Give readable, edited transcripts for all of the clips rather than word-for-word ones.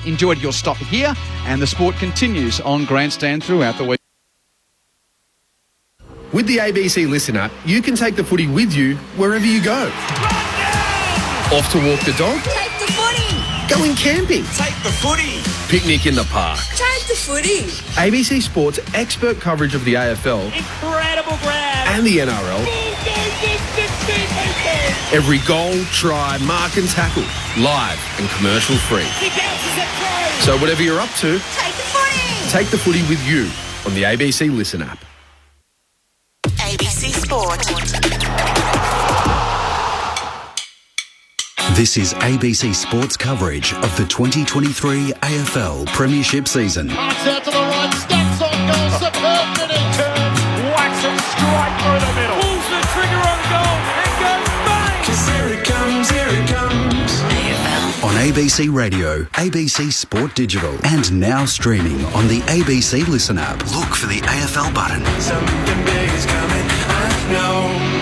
enjoyed your stop here, and the sport continues on Grandstand throughout the week. With the ABC Listen app, you can take the footy with you wherever you go. Off to walk the dog? Take the footy. Going camping? Take the footy. Picnic in the park? Take the footy. ABC Sport's expert coverage of the AFL. Incredible grab. And the NRL. Every goal, try, mark and tackle. Live and commercial free. So whatever you're up to, Take the footy. take the footy with you on the ABC Listen app. ABC Sport. This is ABC Sports coverage of the 2023 AFL Premiership season. Pass out to the right, steps on goal, superb finish. Turns, whacks it straight through the middle. Pulls the trigger on goal, and goes bang! 'Cause here it comes, here it comes. On ABC Radio, ABC Sport Digital, and now streaming on the ABC Listen app. Look for the AFL button. Something big is coming, I know.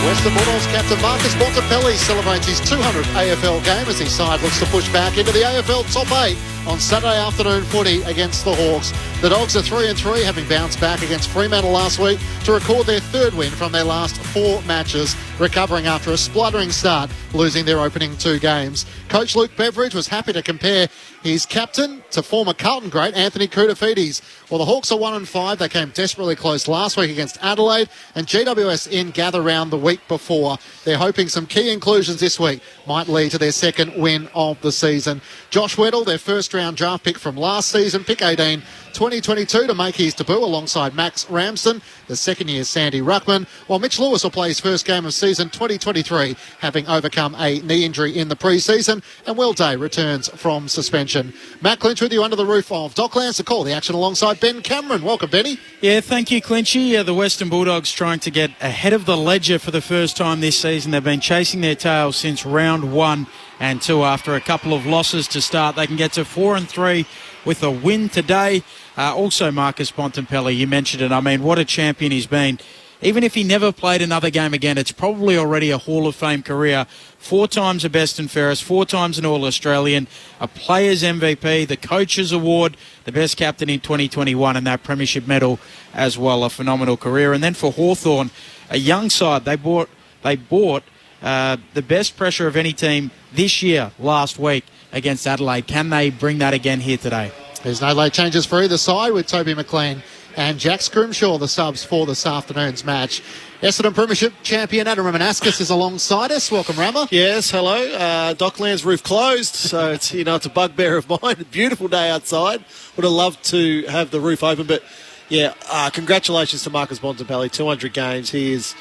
Western Bulldogs captain Marcus Bontempelli celebrates his 200th AFL game as his side looks to push back into the AFL top 8 on Saturday afternoon footy against the Hawks. The Dogs are 3-3, having bounced back against Fremantle last week to record their third win from their last 4 matches, recovering after a spluttering start, losing their opening 2 games. Coach Luke Beveridge was happy to compare his captain to former Carlton great Anthony Koutafidis. Well, the Hawks are 1-5. They came desperately close last week against Adelaide, and GWS in gather round the week before. They're hoping some key inclusions this week might lead to their second win of the season. Josh Weddle, their first-round draft pick from last season, pick 18, 2022, to make his debut alongside Max Ramsden, the second-year Sandy Ruckman, while Mitch Lewis will play his first game of season 2023, having overcome a knee injury in the pre-season, and Will Day returns from suspension. Matt Clinch with you under the roof of Docklands to call the action alongside Ben Cameron. Welcome, Benny. Yeah, thank you, Clinchy. The Western Bulldogs trying to get ahead of the ledger for the first time this season. They've been chasing their tail since round 1 and 2 after a couple of losses to start. They can get to 4-3 with a win today. Also, Marcus Bontempelli, you mentioned it. I mean, what a champion he's been. Even if he never played another game again, it's probably already a Hall of Fame career. 4 times a best and fairest, 4 times an All-Australian, a Players' MVP, the Coaches' Award, the best captain in 2021, and that Premiership medal as well. A phenomenal career. And then for Hawthorn, a young side, they bought the best pressure of any team this year, last week, against Adelaide. Can they bring that again here today? There's no late changes for either side, with Toby McLean and Jack Scrimshaw the subs for this afternoon's match. Essendon Premiership champion Adam Ramanauskas is alongside us. Welcome, Rama. Yes, hello. Docklands roof closed, so it's it's a bugbear of mine. A beautiful day outside. Would have loved to have the roof open, but yeah, congratulations to Marcus Bontempelli. 200 games. He is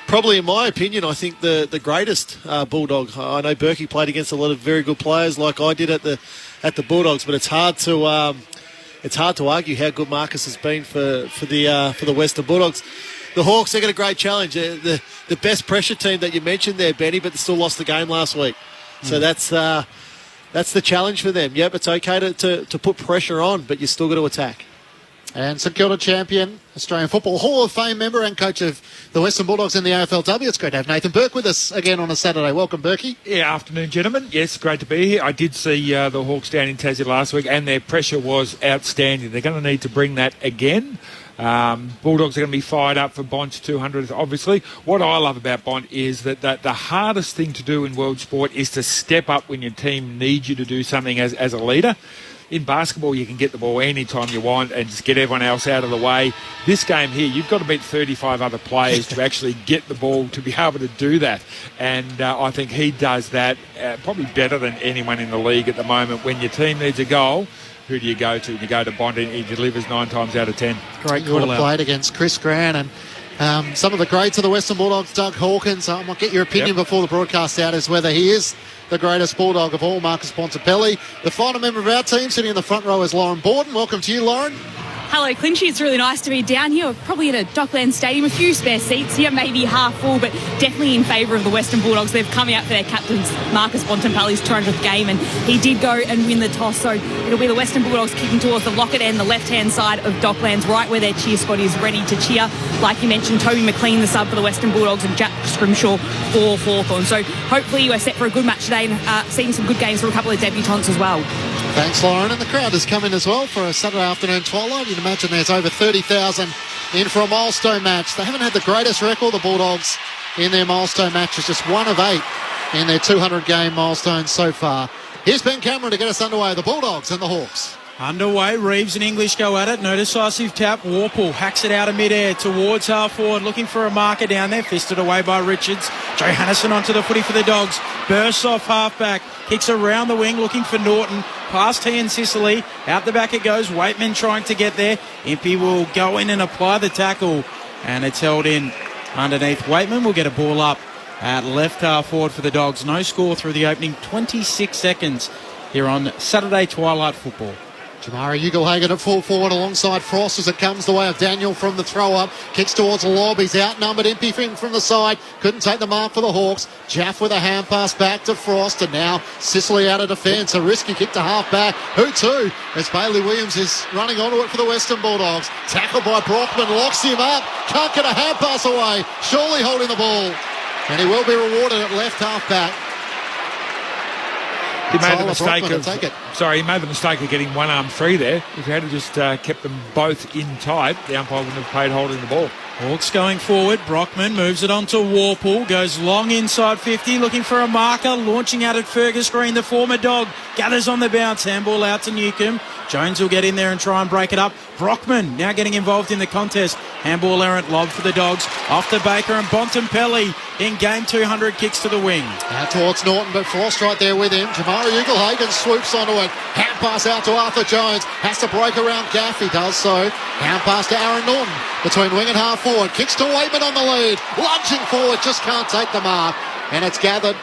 probably, in my opinion, I think the greatest Bulldog. I know Berkey played against a lot of very good players, like I did at the Bulldogs, but it's hard to argue how good Marcus has been for the Western Bulldogs. The Hawks, they got a great challenge. The best pressure team that you mentioned there, Benny, but they still lost the game last week. So that's the challenge for them. Yep, it's okay to put pressure on, but you still got to attack. And St Kilda champion, Australian Football Hall of Fame member and coach of the Western Bulldogs in the AFLW. It's great to have Nathan Burke with us again on a Saturday. Welcome, Burkey. Yeah, afternoon, gentlemen. Yes, great to be here. I did see the Hawks down in Tassie last week, and their pressure was outstanding. They're going to need to bring that again. Bulldogs are going to be fired up for Bond's 200th, obviously. What I love about Bond is that the hardest thing to do in world sport is to step up when your team needs you to do something as a leader. In basketball, you can get the ball anytime you want and just get everyone else out of the way. This game here, you've got to beat 35 other players to actually get the ball to be able to do that. And I think he does that probably better than anyone in the league at the moment. When your team needs a goal, who do you go to? You go to Bond, and he delivers 9 times out of 10. Great call out. Played against Chris Grant and some of the greats of the Western Bulldogs, Doug Hawkins. I might get your opinion before the broadcast out as whether he is the greatest Bulldog of all, Marcus Bontempelli. The final member of our team sitting in the front row is Lauren Borden. Welcome to you, Lauren. Hello, Clinchy. It's really nice to be down here. We're probably at a Dockland Stadium, a few spare seats here, maybe half full, but definitely in favour of the Western Bulldogs. They've come out for their captain's Marcus Bontempelli's 200th game, and he did go and win the toss. So it'll be the Western Bulldogs kicking towards the locket end, the left-hand side of Docklands, right where their cheer squad is ready to cheer. Like you mentioned, Toby McLean, the sub for the Western Bulldogs, and Jack Scrimshaw for Hawthorn. So hopefully we're set for a good match today and seeing some good games for a couple of debutants as well. Thanks, Lauren. And the crowd has come in as well for a Saturday afternoon twilight. You'd imagine there's over 30,000 in for a milestone match. They haven't had the greatest record, the Bulldogs, in their milestone matches. Just 1 of 8 in their 200-game milestone so far. Here's Ben Cameron to get us underway. The Bulldogs and the Hawks. Underway, Reeves and English go at it. No decisive tap. Warple hacks it out of midair towards half forward, looking for a marker down there. Fisted away by Richards. Johannison onto the footy for the Dogs. Bursts off halfback. Kicks around the wing, looking for Norton. Past he and Sicily. Out the back it goes. Waitman trying to get there. Impey will go in and apply the tackle. And it's held in underneath. Waitman will get a ball up at left half forward for the Dogs. No score through the opening 26 seconds here on Saturday Twilight Football. Jamari Ugelhagen at full forward alongside Frost as it comes the way of Daniel from the throw-up. Kicks towards the lob. He's outnumbered. Impey from the side. Couldn't take the mark for the Hawks. Jaff with a hand pass back to Frost. And now Sicily out of defence. A risky kick to half-back. Who to? As Bailey Williams is running onto it for the Western Bulldogs. Tackled by Brockman. Locks him up. Can't get a hand pass away. Surely holding the ball. And he will be rewarded at left half-back. He made the mistake of getting one arm free there. If he had just kept them both in tight, the umpire wouldn't have paid holding the ball. Hawks going forward. Brockman moves it on to Warple. Goes long inside 50, looking for a marker. Launching out at Fergus Green, the former Dog. Gathers on the bounce. Handball out to Newcomb. Jones will get in there and try and break it up. Brockman now getting involved in the contest. Handball errant lob for the Dogs. Off to Baker and Bontempelli in game 200 kicks to the wing. Out towards Norton, but Frost right there with him. Jamari Ugelhagen swoops onto it. Hand pass out to Arthur Jones. Has to break around Gaff. He does so. Hand pass to Aaron Norton between wing and half forward. Kicks to Waitman on the lead. Lunging forward, just can't take the mark. And it's gathered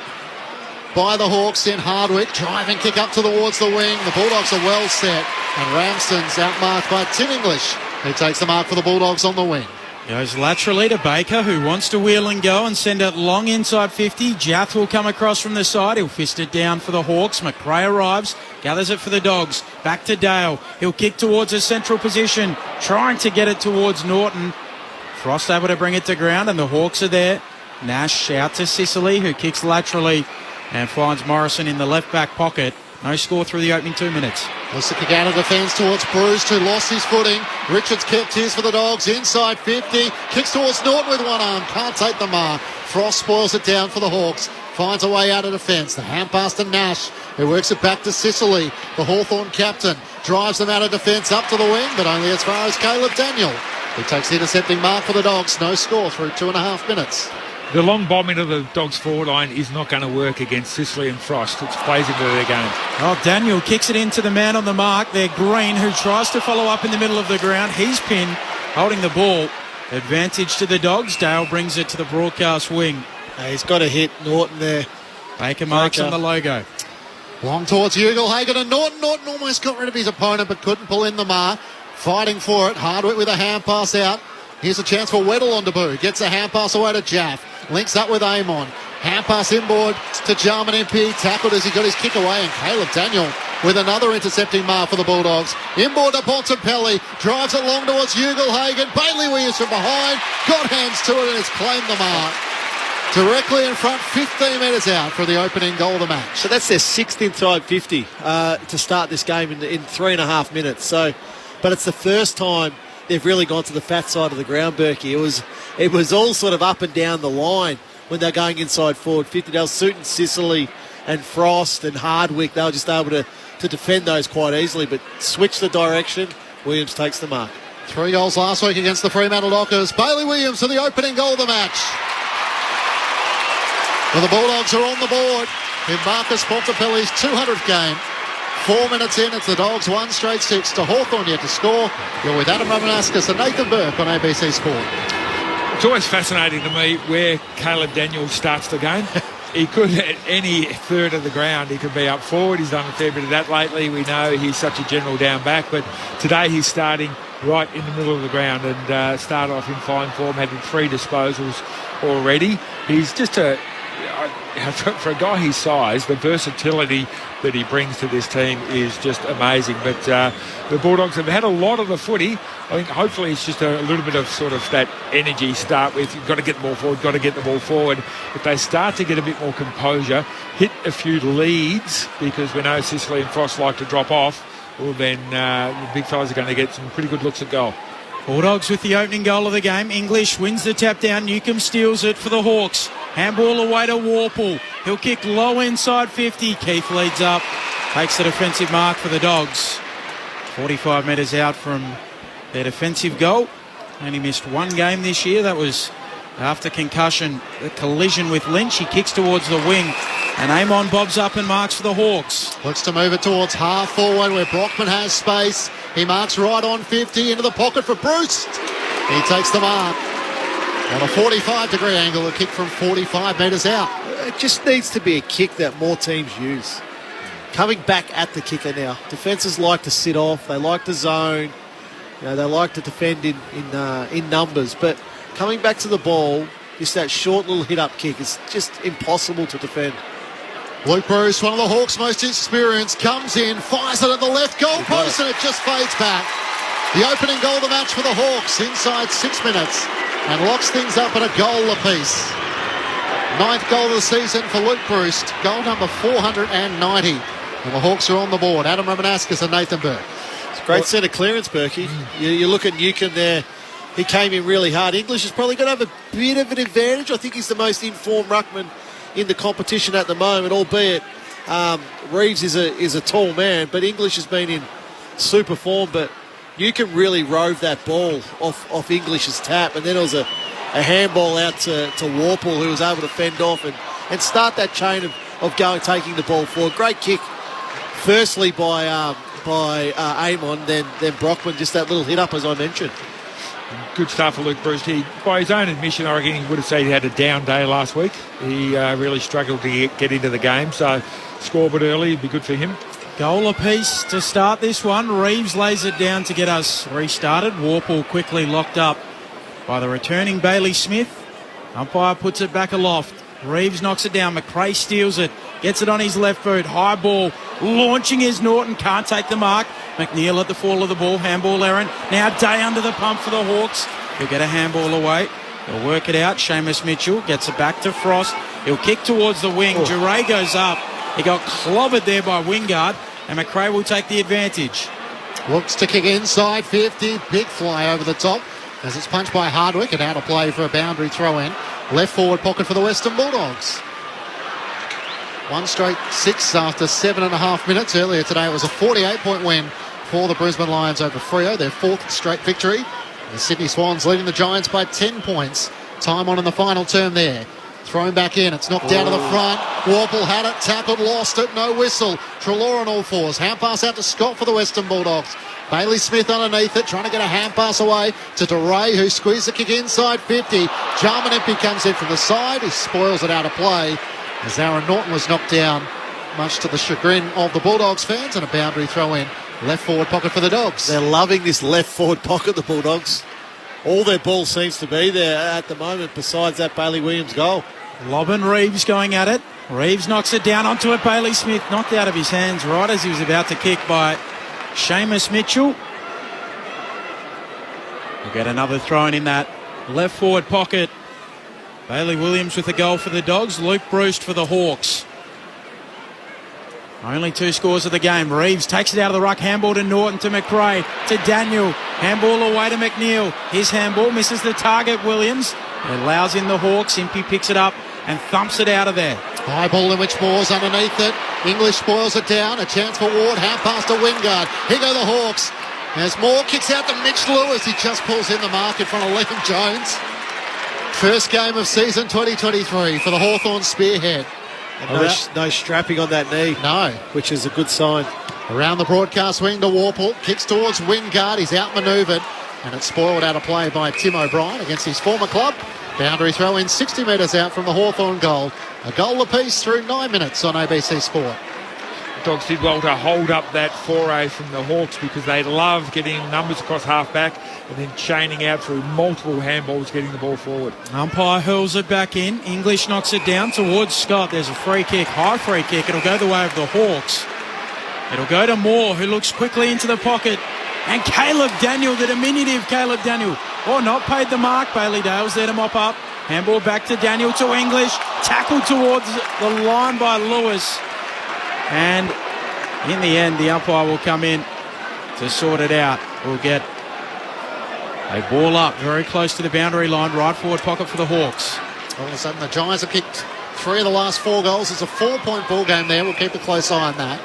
by the Hawks in Hardwick. Driving kick up towards the wing. The Bulldogs are well set. And Ramsden's outmarked by Tim English, who takes the mark for the Bulldogs on the wing. Goes laterally to Baker, who wants to wheel and go and send it long inside 50. Jath will come across from the side. He'll fist it down for the Hawks. McRae arrives, gathers it for the Dogs. Back to Dale. He'll kick towards a central position, trying to get it towards Norton. Frost able to bring it to ground, and the Hawks are there. Nash out to Sicily, who kicks laterally and finds Morrison in the left-back pocket. No score through the opening 2 minutes. Let's kick out of defence towards Bruce, who lost his footing. Richards kept his for the Dogs. Inside 50. Kicks towards Norton with one arm. Can't take the mark. Frost spoils it down for the Hawks. Finds a way out of defence. The hand pass to Nash, who works it back to Sicily. The Hawthorn captain drives them out of defence up to the wing, but only as far as Caleb Daniel. He takes the intercepting mark for the Dogs. No score through 2.5 minutes. The long bomb into the Dogs' forward line is not going to work against Sicily and Frost. It plays into their game. Oh, Daniel kicks it into the man on the mark. They're Green, who tries to follow up in the middle of the ground. He's pinned, holding the ball. Advantage to the Dogs. Dale brings it to the broadcast wing. He's got to hit Norton there. Baker marks on the logo. Long towards Ugelhagen and Norton. Norton almost got rid of his opponent but couldn't pull in the mark. Fighting for it. Hardwick with a hand pass out. Here's a chance for Weddle on debut. Gets a hand pass away to Jaff. Links up with Amon. Hand pass inboard to Jarman MP. Tackled as he got his kick away. And Caleb Daniel with another intercepting mark for the Bulldogs. Inboard to Bontempelli. Drives it long towards Ugelhagen. Bailey Williams from behind. Got hands to it and has claimed the mark. Directly in front, 15 metres out for the opening goal of the match. So that's their 6th inside 50 to start this game in 3.5 minutes. So, but it's the first time they've really gone to the fat side of the ground, Berkey. It was all sort of up and down the line when they're going inside forward 50. They were suiting Sicily and Frost and Hardwick. They were just able to defend those quite easily, but switch the direction. Williams takes the mark. 3 goals last week against the Fremantle Dockers. Bailey Williams for the opening goal of the match. Well, the Bulldogs are on the board in Marcus Bontempelli's 200th game. 4 minutes in, it's the Dogs 1 straight 6 to Hawthorn yet to score. You're with Adam Romanascus and Nathan Burke on ABC Sport. It's always fascinating to me where Caleb Daniel starts the game. He could, at any third of the ground, he could be up forward. He's done a fair bit of that lately. We know he's such a general down back, but today he's starting right in the middle of the ground and started off in fine form, had 3 disposals already. He's just for a guy his size, the versatility that he brings to this team is just amazing. But the Bulldogs have had a lot of the footy. I think hopefully it's just a little bit of sort of that energy start with. You've got to get the ball forward, If they start to get a bit more composure, hit a few leads, because we know Sicily and Frost like to drop off, well then the big fellas are going to get some pretty good looks at goal. Bulldogs with the opening goal of the game. English wins the tap down. Newcombe steals it for the Hawks. Handball away to Warple. He'll kick low inside 50. Keith leads up. Takes the defensive mark for the Dogs. 45 metres out from their defensive goal. Only missed 1 game this year. That was after concussion, the collision with Lynch. He kicks towards the wing. And Amon bobs up and marks for the Hawks. Looks to move it towards half forward where Brockman has space. He marks right on 50 into the pocket for Bruce. He takes the mark. On a 45-degree angle, a kick from 45 metres out. It just needs to be a kick that more teams use. Coming back at the kicker now. Defences like to sit off. They like to zone. They like to defend in numbers. But coming back to the ball, just that short little hit-up kick is just impossible to defend. Luke Bruce, one of the Hawks' most experienced, comes in, fires it at the left goal post, and it just fades back. The opening goal of the match for the Hawks inside 6 minutes and locks things up at a goal apiece. 9th goal of the season for Luke Bruce, goal number 490. And the Hawks are on the board. Adam Romanascus and Nathan Burke. It's a great centre clearance, Berkey. You look at Newcombe there. He came in really hard. English is probably going to have a bit of an advantage. I think he's the most informed ruckman in the competition at the moment, albeit Reeves is a tall man, but English has been in super form. But Newcombe really rove that ball off English's tap, and then it was a handball out to Warple, who was able to fend off and start that chain of taking the ball forward. Great kick, firstly by Amon, then Brockman, just that little hit up as I mentioned. Good start for Luke Bruce. By his own admission, I reckon he would have said he had a down day last week. He really struggled to get into the game, so scored early would be good for him. Goal apiece to start this one. Reeves lays it down to get us restarted. Warple quickly locked up by the returning Bailey Smith. Umpire puts it back aloft. Reeves knocks it down. McRae steals it. Gets it on his left boot. High ball. Launching is Norton. Can't take the mark. McNeil at the fall of the ball. Handball errant. Now Day under the pump for the Hawks. He'll get a handball away. He'll work it out. Seamus Mitchell gets it back to Frost. He'll kick towards the wing. Duray goes up. He got clobbered there by Wingard. And McRae will take the advantage. Looks to kick inside 50. Big fly over the top as it's punched by Hardwick and out of play for a boundary throw-in. Left forward pocket for the Western Bulldogs. 1 straight 6 after 7.5 minutes. Earlier today it was a 48-point win for the Brisbane Lions over Freo, their 4th straight victory. The Sydney Swans leading the Giants by 10 points. Time on in the final term there. Thrown back in, it's knocked down to the front. Warple had it, tackled, lost it, no whistle. Treloar on all fours. Hand pass out to Scott for the Western Bulldogs. Bailey Smith underneath it, trying to get a hand pass away to DeRay, who squeezed the kick inside 50. Jarman Impey comes in from the side. He spoils it out of play as Aaron Norton was knocked down, much to the chagrin of the Bulldogs fans, and a boundary throw in. Left forward pocket for the Dogs. They're loving this left forward pocket, the Bulldogs. All their ball seems to be there at the moment, besides that Bailey Williams goal. Lobbin Reeves going at it. Reeves knocks it down onto it. Bailey Smith knocked out of his hands right as he was about to kick by Seamus Mitchell. We'll get another throw in that left forward pocket. Bailey Williams with the goal for the Dogs. Luke Bruce for the Hawks. Only 2 scores of the game. Reeves takes it out of the ruck. Handball to Norton, to McRae, to Daniel. Handball away to McNeil. His handball misses the target, Williams. It allows in the Hawks. Impey picks it up and thumps it out of there. High ball in which Moore's underneath it. English spoils it down. A chance for Ward. Hand pass to Wingard. Here go the Hawks. As Moore kicks out to Mitch Lewis. He just pulls in the mark in front of Liam Jones. First game of season 2023 for the Hawthorn Spearhead. No strapping on that knee. No. Which is a good sign. Around the broadcast wing to Warple. Kicks towards Wingard. He's outmanoeuvred. And it's spoiled out of play by Tim O'Brien against his former club. Boundary throw in 60 metres out from the Hawthorn goal. A goal apiece through 9 minutes on ABC Sport. Dogs did well to hold up that foray from the Hawks because they love getting numbers across half-back and then chaining out through multiple handballs, getting the ball forward. Umpire hurls it back in. English knocks it down towards Scott. There's a free kick, high free kick. It'll go the way of the Hawks. It'll go to Moore, who looks quickly into the pocket. And Caleb Daniel, the diminutive Caleb Daniel. Not paid the mark. Bailey Dale's there to mop up. Handball back to Daniel, to English. Tackled towards the line by Lewis. And in the end, the umpire will come in to sort it out. We'll get a ball up very close to the boundary line. Right forward pocket for the Hawks. All of a sudden, the Giants have kicked 3 of the last 4 goals. It's a 4-point ball game there. We'll keep a close eye on that.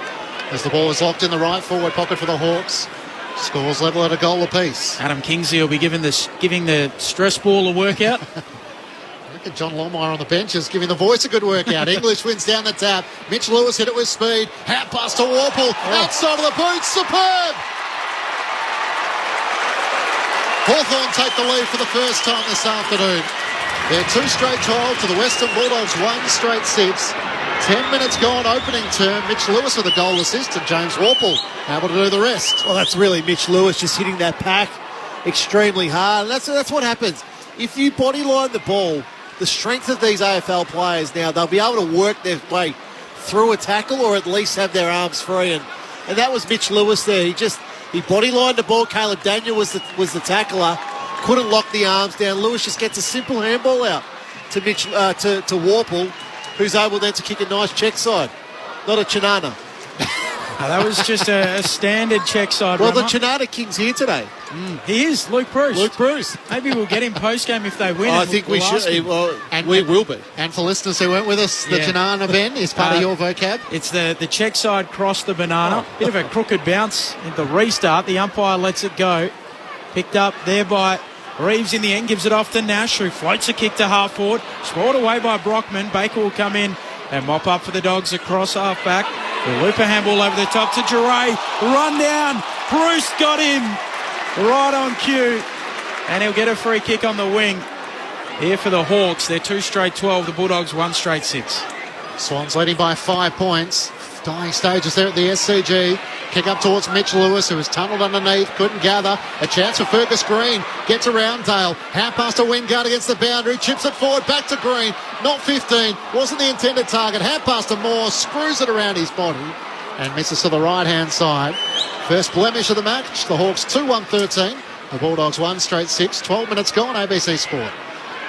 As the ball is locked in the right forward pocket for the Hawks. Scores level at a goal apiece. Adam Kingsley will be giving the stress ball a workout. Look at John Longmire on the bench is giving the voice a good workout. English wins down the tap. Mitch Lewis hit it with speed. Hat pass to Warple. Outside of the boot. Superb! Hawthorn take the lead for the first time this afternoon. They're 2 straight 12 to the Western Bulldogs, 1 straight 6. 10 minutes gone, opening term. Mitch Lewis with a goal assist and James Warple able to do the rest. Well, that's really Mitch Lewis just hitting that pack extremely hard. And that's what happens. If you bodyline the ball, the strength of these AFL players now, they'll be able to work their way through a tackle or at least have their arms free. And that was Mitch Lewis there. He bodylined the ball. Caleb Daniel was the tackler. Couldn't lock the arms down. Lewis just gets a simple handball out to to Warple, who's able then to kick a nice check side. Not a Chinana. That was just a standard check side. Well, runner. the Chinana King's here today. He is, Luke Bruce. Maybe we'll get him post-game if they win. I think we should. Well, and we will be. And for listeners who weren't with us, the Chinana, Ben, is part of your vocab. It's the check side cross the banana. Bit of a crooked bounce in the restart. The umpire lets it go. Picked up there by Reeves in the end, gives it off to Nash, who floats a kick to half forward. Spoiled away by Brockman. Baker will come in and mop up for the Dogs across half back. The looper handball over the top to Giray. Run down. Bruce got him right on cue. And he'll get a free kick on the wing here for the Hawks. They're 2 straight 12. The Bulldogs 1 straight 6. Swans leading by 5 points. Dying stages there at the SCG. Kick up towards Mitch Lewis, who was tunnelled underneath, couldn't gather. A chance for Fergus Green. Gets around Dale. Hand pass to Wingard against the boundary. Chips it forward, back to Green. Not 15. Wasn't the intended target. Hand pass to Moore. Screws it around his body and misses to the right-hand side. First blemish of the match. The Hawks 2-1-13. The Bulldogs 1 straight 6. 12 minutes gone. ABC Sport.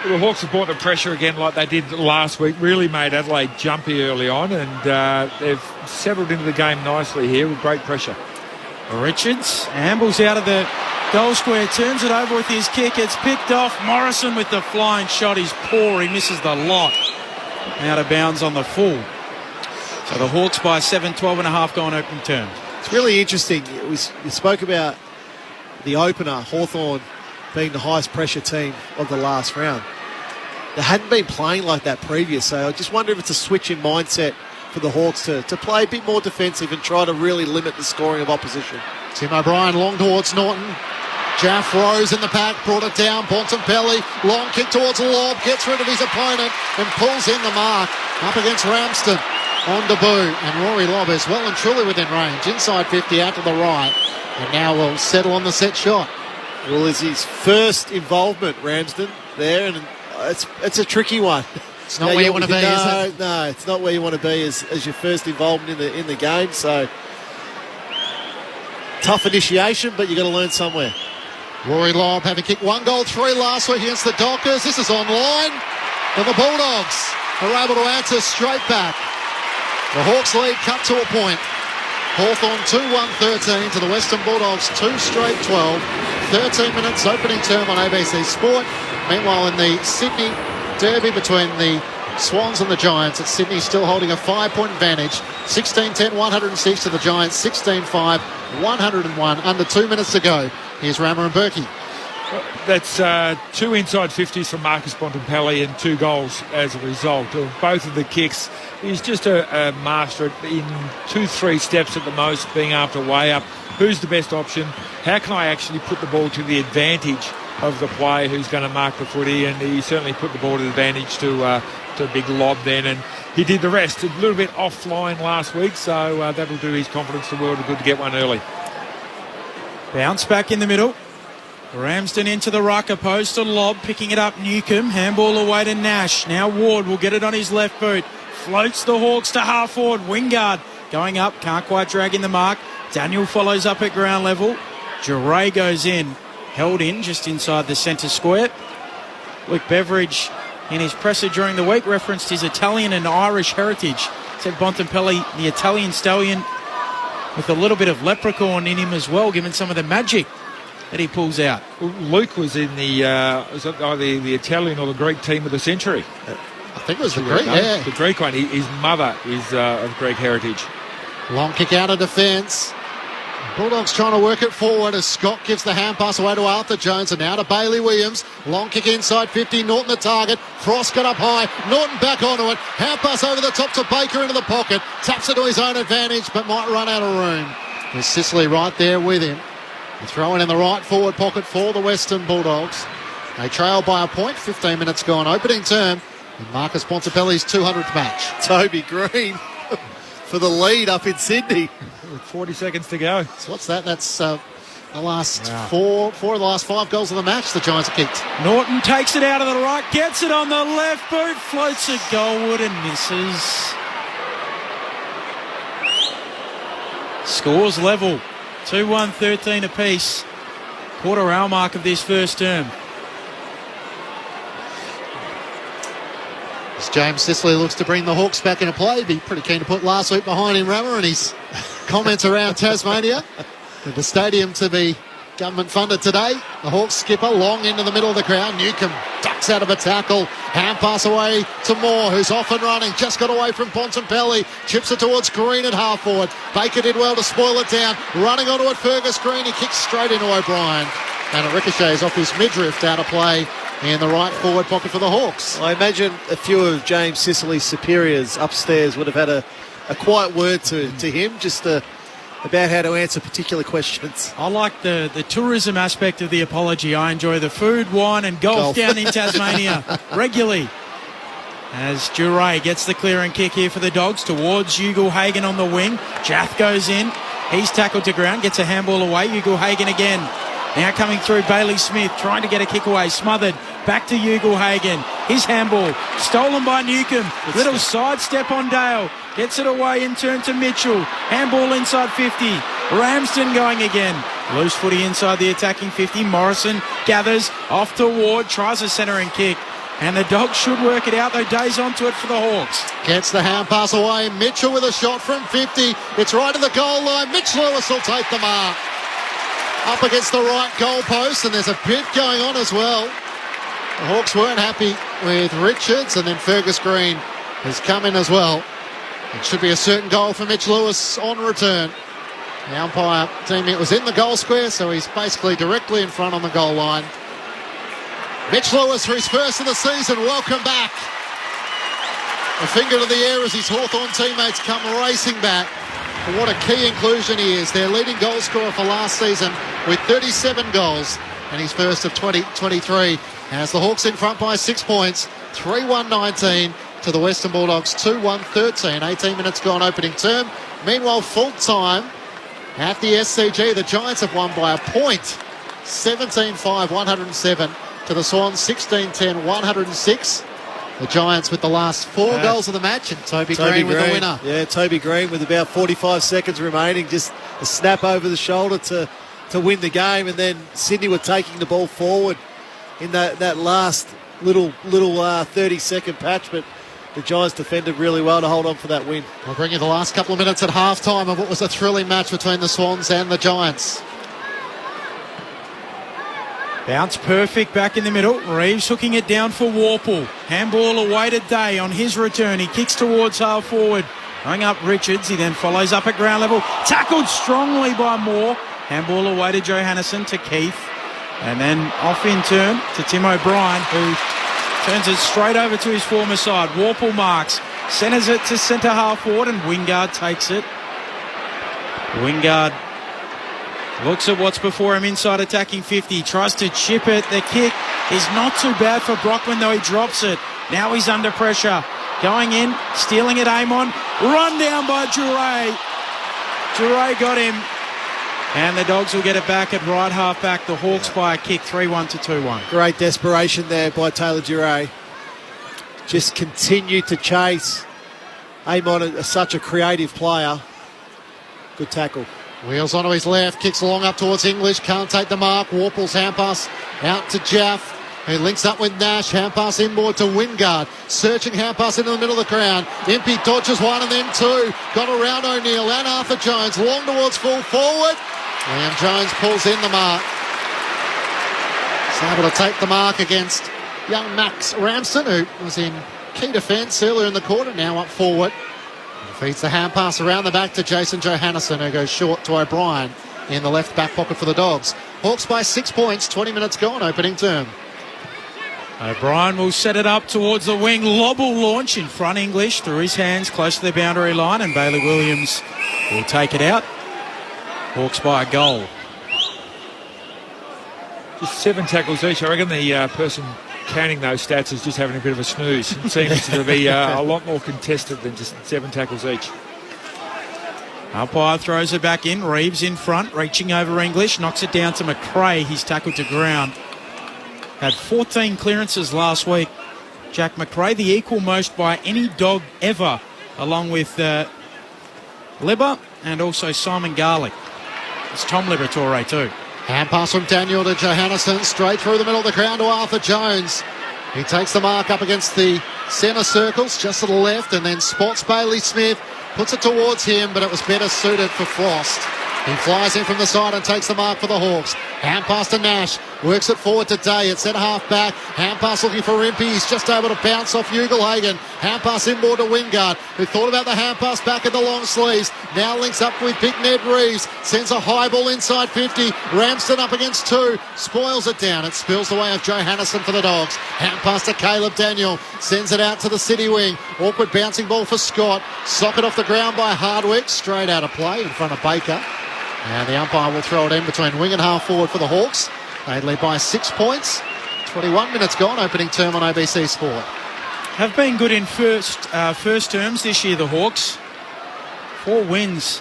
Well, the Hawks have brought the pressure again like they did last week. Really made Adelaide jumpy early on, and they've settled into the game nicely here with great pressure. Richards ambles out of the goal square, turns it over with his kick. It's picked off. Morrison with the flying shot. He's poor. He misses the lot. Out of bounds on the full. So the Hawks by 7, 12.5 gone open term. It's really interesting. We spoke about the opener, Hawthorn, being the highest pressure team of the last round. They hadn't been playing like that previous, so I just wonder if it's a switch in mindset for the Hawks to play a bit more defensive and try to really limit the scoring of opposition. Tim O'Brien long towards Norton. Jaff Rose in the pack, brought it down. Bontempelli, long kick towards Lobb, gets rid of his opponent and pulls in the mark. Up against Ramsden on debut, and Rory Lobb is well and truly within range. Inside 50 out to the right, and now will settle on the set shot. Well, it's his first involvement, Ramsden, there, and it's a tricky one. It's not where you want to be, is it? No, it's not where you want to be as your first involvement in the game. So tough initiation, but you've got to learn somewhere. Rory Lobb having kicked 1 goal 3 last week against the Dockers. This is online, and the Bulldogs are able to answer straight back. The Hawks lead cut to a point. Hawthorn 2-1-13 to the Western Bulldogs 2 straight 12. 13 minutes opening term on ABC Sport. Meanwhile, in the Sydney derby between the Swans and the Giants, it's Sydney still holding a 5-point advantage. 16-10, 106 to the Giants. 16-5, 101. Under 2 minutes to go. Here's Rammer and Berkey. That's 2 inside 50s from Marcus Bontempelli and 2 goals as a result of both of the kicks. He's just a master in 2-3 steps at the most, being able to weigh up who's the best option, how can I actually put the ball to the advantage of the player who's going to mark the footy, and he certainly put the ball to advantage to a big lob then, and he did the rest. A little bit offline last week, so that'll do his confidence the world of good to get one early. Bounce back in the middle. Ramsden into the rucker post, a lob, picking it up Newcomb, handball away to Nash. Now Ward will get it on his left boot, floats the Hawks to half forward. Wingard going up, can't quite drag in the mark. Daniel follows up at ground level. Duray goes in, held in just inside the centre square. Luke Beveridge, in his presser during the week, referenced his Italian and Irish heritage. Said Bontempelli, the Italian stallion, with a little bit of leprechaun in him as well, given some of the magic that he pulls out. Luke was in the the Italian or the Greek team of the century. I think it was the Greek, yeah. The Greek one. His mother is of Greek heritage. Long kick out of defence. Bulldogs trying to work it forward as Scott gives the hand pass away to Arthur Jones and now to Bailey Williams. Long kick inside 50, Norton the target. Frost got up high, Norton back onto it. Hand pass over the top to Baker into the pocket. Taps it to his own advantage but might run out of room. There's Sicily right there with him. Throwing in the right forward pocket for the Western Bulldogs. They trail by a point, 15 minutes gone. Opening term in Marcus Bontempelli's 200th match. Toby Green for the lead up in Sydney. 40 seconds to go. So what's that? That's the last four of the last 5 goals of the match the Giants have kicked. Norton takes it out of the right, gets it on the left boot, floats it goalward and misses. Scores level. 2-1, 13 apiece. Quarter hour mark of this first term. As James Sicily looks to bring the Hawks back into play, be pretty keen to put last week behind him, Rammer, and his comments around Tasmania. With the stadium to be government funded today. The Hawks skipper long into the middle of the crowd. Newcomb ducks out of a tackle. Hand pass away to Moore, who's off and running. Just got away from Bontempelli. Chips it towards Green at half forward. Baker did well to spoil it down. Running onto it, Fergus Green. He kicks straight into O'Brien. And it ricochets off his midriff out of play in the right forward pocket for the Hawks. I imagine a few of James Sicily's superiors upstairs would have had a quiet word to him, just about how to answer particular questions. I like the tourism aspect of the apology. I enjoy the food, wine and golf. Down in Tasmania regularly. As Duray gets the clearing kick here for the Dogs towards Ugle-Hagan on the wing. Jath goes in. He's tackled to ground, gets a handball away. Ugle-Hagan again. Now coming through Bailey Smith, trying to get a kick away. Smothered. Back to Ugle-Hagan. His handball. Stolen by Newcomb. Little sidestep on Dale. Gets it away in turn to Mitchell. Handball inside 50. Ramsden going again. Loose footy inside the attacking 50. Morrison gathers off to Ward. Tries a centering kick. And the Dogs should work it out, though. Days onto it for the Hawks. Gets the hand pass away. Mitchell with a shot from 50. It's right to the goal line. Mitch Lewis will take the mark. Up against the right goal post, and there's a bit going on as well. The Hawks weren't happy with Richards, and then Fergus Green has come in as well. It should be a certain goal for Mitch Lewis on return. The umpire deeming it was in the goal square, so he's basically directly in front on the goal line. Mitch Lewis for his first of the season, welcome back. A finger to the air as his Hawthorn teammates come racing back. And what a key inclusion he is. Their leading goal scorer for last season with 37 goals and his first of 2023. As the Hawks in front by 6 points, 3-1-19 to the Western Bulldogs, 2-1-13. 18 minutes gone opening term. Meanwhile, full time at the SCG. The Giants have won by a point. 17-5, 107 to the Swans, 16-10, 106. The Giants with the last 4 goals of the match, and Toby Green with the winner. Yeah, Toby Green with about 45 seconds remaining. Just a snap over the shoulder to win the game, and then Sydney were taking the ball forward in that last little 30-second patch, but the Giants defended really well to hold on for that win. We'll bring you the last couple of minutes at half-time of what was a thrilling match between the Swans and the Giants. Bounce perfect back in the middle. Reeves hooking it down for Warple. Handball away to Day on his return. He kicks towards half forward. Going up Richards. He then follows up at ground level. Tackled strongly by Moore. Handball away to Johannesson to Keith. And then off in turn to Tim O'Brien, who turns it straight over to his former side. Warple marks. Centres it to centre half forward and Wingard takes it. Wingard Looks at what's before him inside attacking 50. Tries to chip it. The kick is not too bad for Brockman, though he drops it. Now he's under pressure. Going in, stealing it, Amon. Run down by Duray. Duray got him. And the Dogs will get it back at right half back. The Hawks by a kick, 3-1 to 2-1. Great desperation there by Taylor Duray. Just continued to chase. Amon is such a creative player. Good tackle. Wheels onto his left, kicks along up towards English, can't take the mark. Warple's hand pass out to Jaff, who links up with Nash. Hand pass inboard to Wingard, searching hand pass into the middle of the ground. Impey dodges one and then two, got around O'Neill and Arthur Jones, long towards full forward. Liam Jones pulls in the mark. He's able to take the mark against young Max Ramsden, who was in key defence earlier in the quarter, now up forward. Feeds the hand pass around the back to Jason Johannesson, who goes short to O'Brien in the left back pocket for the Dogs. Hawks by 6 points, 20 minutes gone, opening term. O'Brien will set it up towards the wing. Lob will launch in front, English through his hands close to the boundary line, and Bailey Williams will take it out. Hawks by a goal. Just 7 tackles each. I reckon the person counting those stats is just having a bit of a snooze. It seems to be a lot more contested than just 7 tackles each. Umpire throws it back in. Reeves in front, reaching over English, knocks it down to McRae. He's tackled to ground. Had 14 clearances last week. Jack McRae, the equal most by any Dog ever, along with Libber and also Simon Garlick. It's Tom Liberatore too. Hand pass from Daniel to Johannesson, straight through the middle of the ground to Arthur Jones. He takes the mark up against the centre circles, just to the left, and then spots Bailey Smith, puts it towards him, but it was better suited for Frost. He flies in from the side and takes the mark for the Hawks. Hand pass to Nash, works it forward to Day at centre half back. Hand pass looking for Impey, he's just able to bounce off Ugelhagen. Hand pass inboard to Wingard, who thought about the hand pass back in the long sleeves. Now links up with Big Ned Reeves, sends a high ball inside 50. Ramsden up against 2, spoils it down. It spills the way of Johannesson for the Dogs. Hand pass to Caleb Daniel, sends it out to the city wing. Awkward bouncing ball for Scott. Socket off the ground by Hardwick, straight out of play in front of Baker. And the umpire will throw it in between wing and half forward for the Hawks. They lead by 6 points. 21 minutes gone, opening term on ABC Sport. Have been good in first terms this year, the Hawks. 4 wins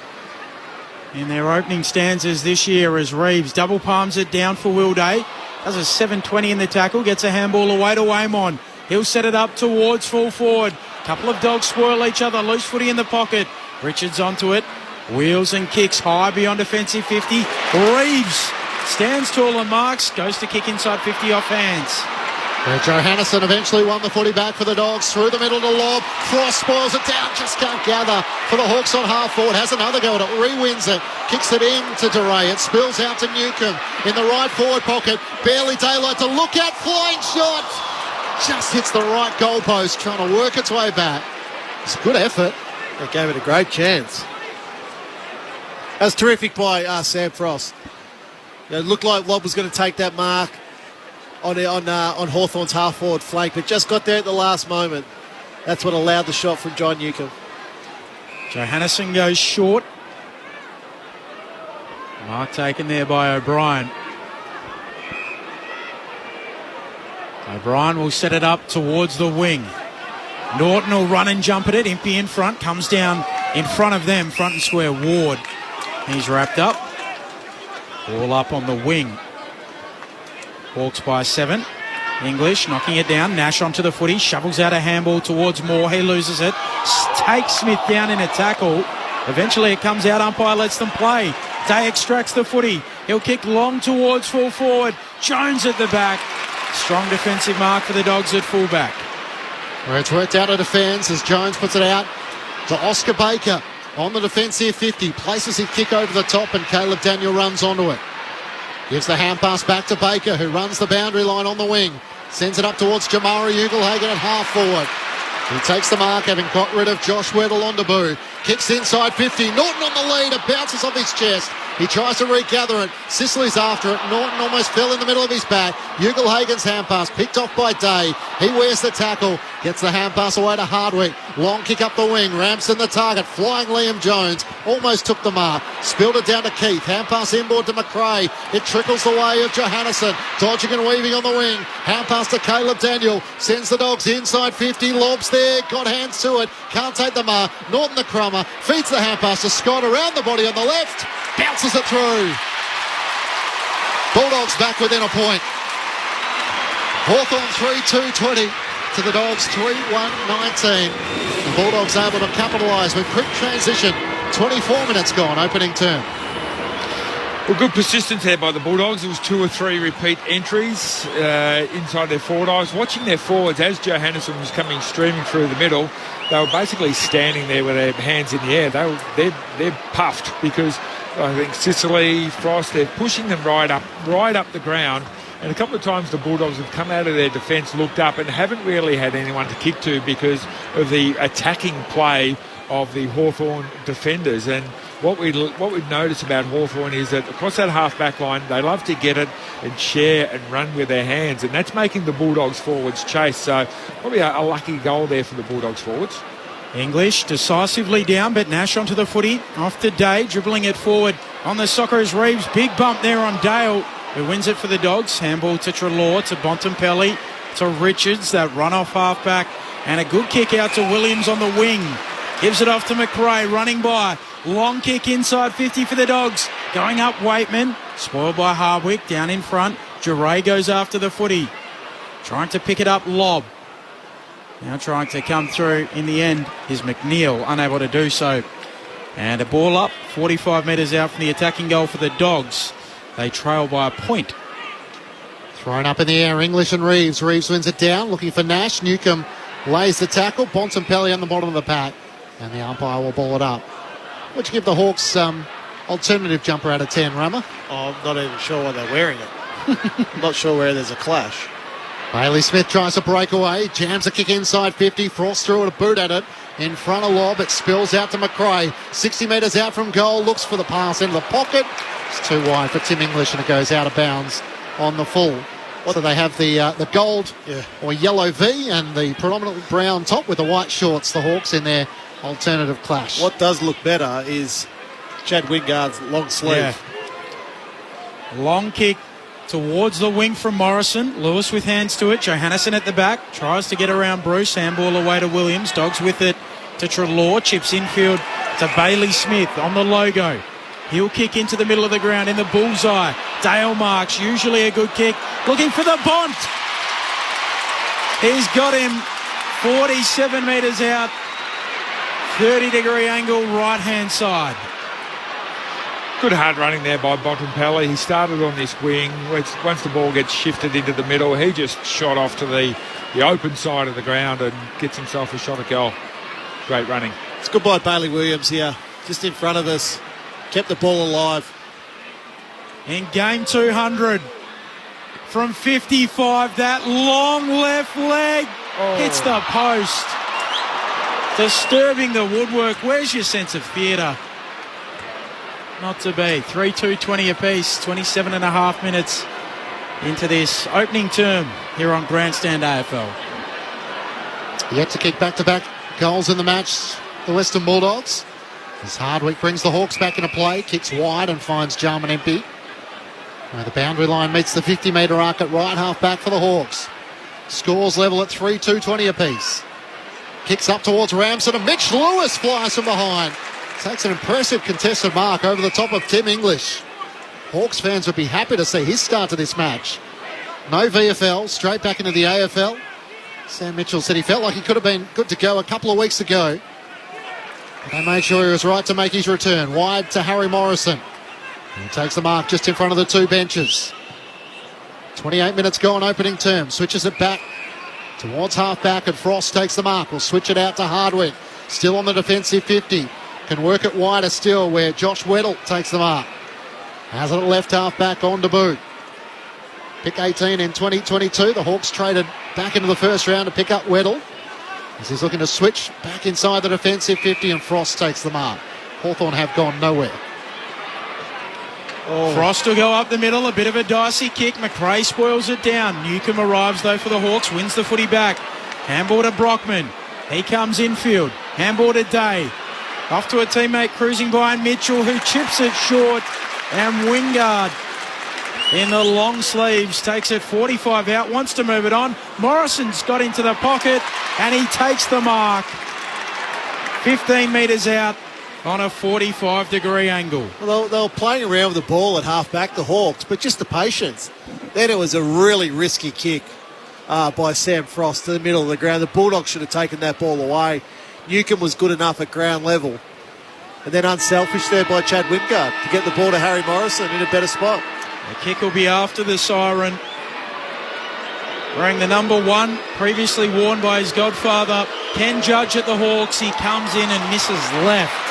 in their opening stanzas this year as Reeves double palms it down for Will Day. Does a 7.20 in the tackle, gets a handball away to Amon. He'll set it up towards full forward. Couple of Dogs spoil each other, loose footy in the pocket. Richards onto it. Wheels and kicks high beyond defensive 50. Reeves stands tall and marks. Goes to kick inside 50 off hands. Johannesson eventually won the footy back for the Dogs. Through the middle to Lob. Frost spoils it down. Just can't gather for the Hawks on half forward. Has another go at it. Re-wins it. Kicks it in to DeRay. It spills out to Newcomb in the right forward pocket. Barely daylight to look at. Flying shot. Just hits the right goalpost. Trying to work its way back. It's a good effort. They gave it a great chance. That was terrific by Sam Frost. It looked like Lob was going to take that mark on Hawthorn's half-forward flank, but just got there at the last moment. That's what allowed the shot from John Newcomb. Johannesson goes short. Mark taken there by O'Brien. O'Brien will set it up towards the wing. Norton will run and jump at it. Impey in front, comes down in front of them, front and square. Ward. He's wrapped up. Ball up on the wing. Hawks by 7. English knocking it down. Nash onto the footy. Shovels out a handball towards Moore. He loses it. Takes Smith down in a tackle. Eventually it comes out. Umpire lets them play. Day extracts the footy. He'll kick long towards full forward. Jones at the back. Strong defensive mark for the Dogs at fullback. Where it's worked out of defence as Jones puts it out to Oscar Baker. On the defensive 50, places his kick over the top and Caleb Daniel runs onto it. Gives the hand pass back to Baker, who runs the boundary line on the wing. Sends it up towards Jamari Ugelhagen at half forward. He takes the mark, having got rid of Josh Weddle on debut. kicks inside 50. Norton on the lead. It bounces off his chest. He tries to regather it. Sicily's after it. Norton almost fell in the middle of his back. Ugle-Hagen's hand pass picked off by Day. He wears the tackle. Gets the hand pass away to Hardwick. Long kick up the wing. Ramsden the target. Flying Liam Jones. Almost took the mark. Spilled it down to Keith. Hand pass inboard to McRae. It trickles the way of Johannesson. Dodging and weaving on the wing. Hand pass to Caleb Daniel. Sends the Dogs inside 50. Lobs there. Got hands to it. Can't take the mark. Norton the crummer. Feeds the hand pass to Scott around the body on the left. Bounces it through. Bulldogs back within a point. Hawthorn 3-2-20 to the Dogs 3-1-19. The Bulldogs able to capitalise with quick transition. 24 minutes gone, opening term. Well, good persistence there by the Bulldogs. It was 2 or 3 repeat entries inside their forward. I was watching their forwards as Johannesson was coming streaming through the middle. They were basically standing there with their hands in the air. They're puffed because I think Sicily, Frost, they're pushing them right up the ground. And a couple of times the Bulldogs have come out of their defence, looked up and haven't really had anyone to kick to because of the attacking play of the Hawthorn defenders. And what we notice about Hawthorn is that across that half-back line, they love to get it and share and run with their hands, and that's making the Bulldogs forwards chase. So probably a lucky goal there for the Bulldogs forwards. English decisively down, but Nash onto the footy. Off to Day, dribbling it forward on the Socceroos. Reeves, big bump there on Dale, who wins it for the Dogs. Handball to Treloar, to Bontempelli, to Richards, that run-off half-back, and a good kick out to Williams on the wing. Gives it off to McRae, running by. Long kick inside 50 for the Dogs. Going up Waitman, spoiled by Hardwick, down in front. Duray goes after the footy. Trying to pick it up, Lob. Now trying to come through in the end is McNeil, unable to do so. And a ball up, 45 metres out from the attacking goal for the Dogs. They trail by a point. Thrown up in the air, English and Reeves. Reeves wins it down, looking for Nash. Newcomb lays the tackle. Bontempelli on the bottom of the pack. And the umpire will ball it up. Would you give the Hawks alternative jumper out of 10, Rummer? Oh, I'm not even sure why they're wearing it. I'm not sure where there's a clash. Bailey Smith tries to break away, jams a kick inside 50, Frost threw it, a boot at it, in front of Lob, it spills out to McRae, 60 metres out from goal, looks for the pass into the pocket, it's too wide for Tim English and it goes out of bounds on the full. So they have the gold or yellow V and the predominantly brown top with the white shorts, the Hawks in their alternative clash. What does look better is Chad Wingard's long sleeve. Yeah. Long kick towards the wing from Morrison. Lewis with hands to it. Johannesson at the back. Tries to get around Bruce. Handball away to Williams. Dogs with it to Treloar. Chips infield to Bailey Smith on the logo. He'll kick into the middle of the ground in the bullseye. Dale marks. Usually a good kick. Looking for the Bont. He's got him 47 metres out. 30-degree angle, right-hand side. Good hard running there by Bontempelli. He started on this wing. Once the ball gets shifted into the middle, he just shot off to the open side of the ground and gets himself a shot at goal. Great running. It's good by Bailey Williams here, just in front of us. Kept the ball alive. In game 200, from 55, that long left leg hits the post. Disturbing the woodwork. Where's your sense of theatre? Not to be. 3-2-20 apiece. 27 and a half minutes into this opening term here on Grandstand AFL. Yet to kick back-to-back goals in the match, the Western Bulldogs. As Hardwick brings the Hawks back into play, kicks wide and finds Jarman empty. The boundary line meets the 50-metre arc at right half-back for the Hawks. Scores level at 3-2-20 apiece. Kicks up towards Ramsden and Mitch Lewis flies from behind. Takes an impressive contested mark over the top of Tim English. Hawks fans would be happy to see his start to this match. No VFL, straight back into the AFL. Sam Mitchell said he felt like he could have been good to go a couple of weeks ago. But they made sure he was right to make his return. Wide to Harry Morrison. He takes the mark just in front of the two benches. 28 minutes gone, opening term. Switches it back towards half-back and Frost takes the mark. We'll switch it out to Hardwick. Still on the defensive 50. Can work it wider still where Josh Weddle takes the mark. Has it at left half-back on to boot. Pick 18 in 2022. The Hawks traded back into the first round to pick up Weddle. as he's looking to switch back inside the defensive 50, and Frost takes the mark. Hawthorn have gone nowhere. Frost will go up the middle, a bit of a dicey kick. McRae spoils it down. Newcomb arrives though for the Hawks, wins the footy back. Handball to Brockman. He comes infield. Handball to Day. Off to a teammate cruising behind Mitchell, who chips it short. And Wingard in the long sleeves takes it 45 out, wants to move it on. Morrison's got into the pocket and he takes the mark. 15 metres out on a 45-degree angle. Well, they were playing around with the ball at half-back, the Hawks, but just the patience. Then it was a really risky kick by Sam Frost to the middle of the ground. The Bulldogs should have taken that ball away. Newcomb was good enough at ground level. And then unselfish there by Chad Wingard to get the ball to Harry Morrison in a better spot. The kick will be after the siren. Wearing the number 1, previously worn by his godfather, Ken Judge at the Hawks. He comes in and misses left.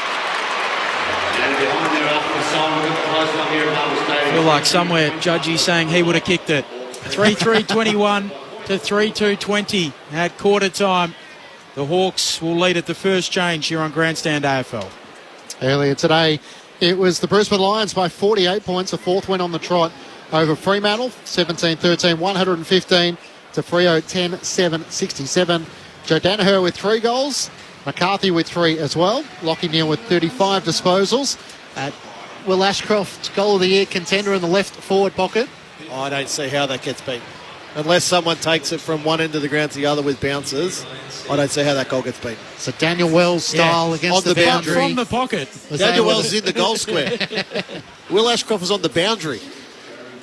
I feel like somewhere Judgey's saying he would have kicked it. 3-3-21 to 3-2-20 at quarter time. The Hawks will lead at the first change here on Grandstand AFL. Earlier today, it was the Brisbane Lions by 48 points. A fourth win on the trot over Fremantle, 17-13, 115 to Freo, 10-7, 67. Joe Danaher with 3 goals. McCarthy with 3 as well. Lockie Neal with 35 disposals. Will Ashcroft, goal of the year contender in the left forward pocket? I don't see how that gets beat. Unless someone takes it from one end of the ground to the other with bounces, I don't see how that goal gets beat. So Daniel Wells style against on the boundary. From the pocket. Daniel Wells is in the goal square. Will Ashcroft was on the boundary.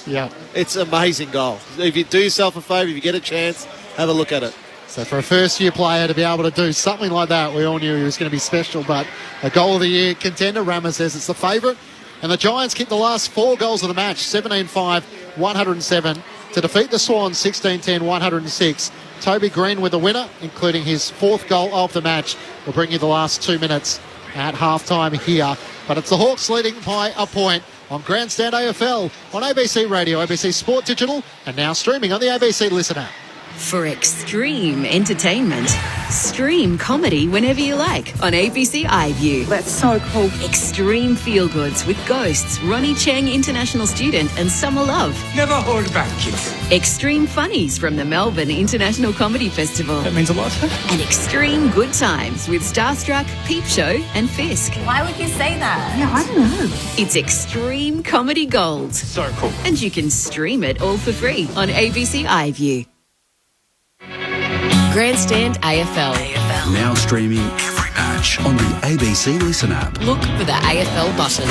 Yeah. It's an amazing goal. If you do yourself a favour, if you get a chance, have a look at it. So for a first-year player to be able to do something like that, we all knew he was going to be special, but a goal of the year contender. Rama says it's the favourite. And the Giants kicked the last 4 goals of the match, 17-5, 107, to defeat the Swans, 16-10, 106. Toby Green with the winner, including his 4th goal of the match. We'll bring you the last 2 minutes at halftime here. But it's the Hawks leading by a point on Grandstand AFL on ABC Radio, ABC Sport Digital, and now streaming on the ABC Listen app. For extreme entertainment, stream comedy whenever you like on ABC iView. That's so cool. Extreme feel-goods with Ghosts, Ronnie Cheng, international student, and Summer Love. Never hold back, kids. Extreme funnies from the Melbourne International Comedy Festival. That means a lot. And extreme good times with Starstruck, Peep Show, and Fisk. Why would you say that? Yeah, I don't know. It's Extreme Comedy Gold. So cool. And you can stream it all for free on ABC iView. Grandstand AFL. Now streaming every match on the ABC Listen app. Look for the AFL button.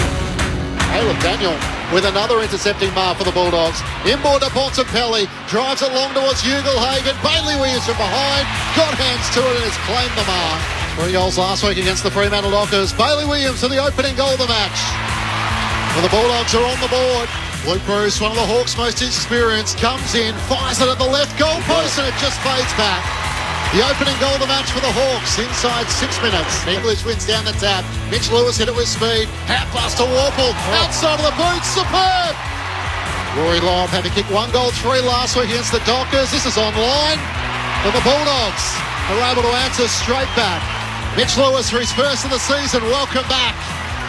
Caleb Daniel with another intercepting mark for the Bulldogs. Inboard to Bontempelli, drives it long towards Ugelhagen. Bailey Williams from behind, got hands to it and has claimed the mark. 3 goals last week against the Fremantle Dockers. Bailey Williams for the opening goal of the match. Well, the Bulldogs are on the board. Luke Bruce, one of the Hawks' most experienced, comes in, fires it at the left goal post, and it just fades back. The opening goal of the match for the Hawks inside 6 minutes. English wins down the tap. Mitch Lewis hit it with speed. Hat pass to Warple. Outside of the boot. Superb. Rory Lobb had to kick 1 goal 3 last week against the Dockers. This is online. And the Bulldogs are able to answer straight back. Mitch Lewis for his first of the season. Welcome back.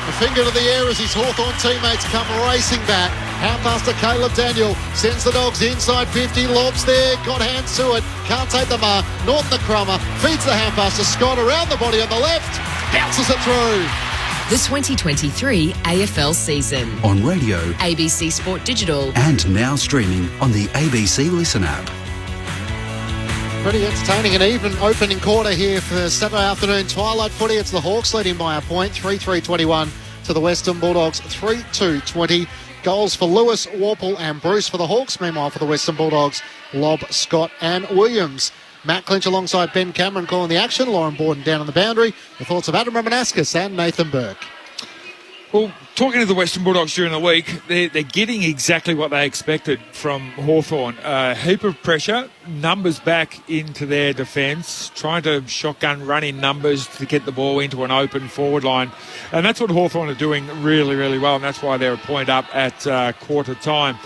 The finger to the air as his Hawthorn teammates come racing back. Hand pass to Caleb Daniel. Sends the Dogs inside 50. Lobs there. Got hands to it. Can't take the mark. Norton the crummer. Feeds the hand pass to Scott around the body on the left. Bounces it through. The 2023 AFL season. On radio, ABC Sport Digital. and now streaming on the ABC Listen app. Pretty entertaining and even opening quarter here for Saturday afternoon twilight footy. It's the Hawks leading by a point, 3-3-21 to the Western Bulldogs, 3-2-20. Goals for Lewis, Warple and Bruce for the Hawks. Meanwhile for the Western Bulldogs, Lobb, Scott and Williams. Matt Clinch alongside Ben Cameron calling the action. Lauren Borden down on the boundary. The thoughts of Adam Romanascus and Nathan Burke. Well, talking to the Western Bulldogs during the week, they're getting exactly what they expected from Hawthorn. A heap of pressure, numbers back into their defence, trying to shotgun run in numbers to get the ball into an open forward line. And that's what Hawthorn are doing really, really well, and that's why they're a point up at quarter time.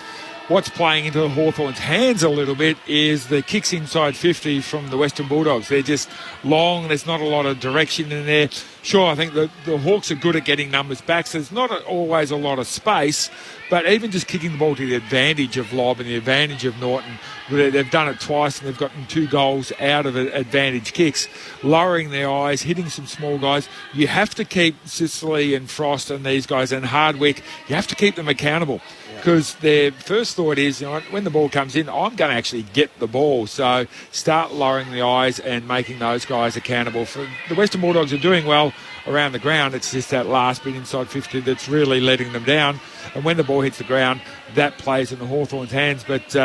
what's playing into the Hawthorn's hands a little bit is the kicks inside 50 from the Western Bulldogs. They're just long. There's not a lot of direction in there. Sure, I think the Hawks are good at getting numbers back, so there's not always a lot of space, but even just kicking the ball to the advantage of Lobb and the advantage of Norton, they've done it twice and they've gotten 2 goals out of it, advantage kicks, lowering their eyes, hitting some small guys. You have to keep Sicily and Frost and these guys and Hardwick, you have to keep them accountable. Because their first thought is, when the ball comes in, I'm going to actually get the ball. So start lowering the eyes and making those guys accountable. For the Western Bulldogs are doing well around the ground. It's just that last bit inside 50 that's really letting them down. And when the ball hits the ground, that plays in the Hawthorn's hands. But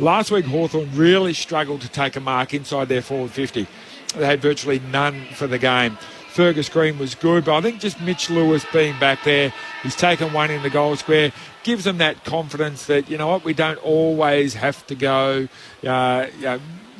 last week, Hawthorn really struggled to take a mark inside their forward 50. They had virtually none for the game. Fergus Green was good, but I think just Mitch Lewis being back there, he's taken one in the goal square, gives them that confidence that, we don't always have to go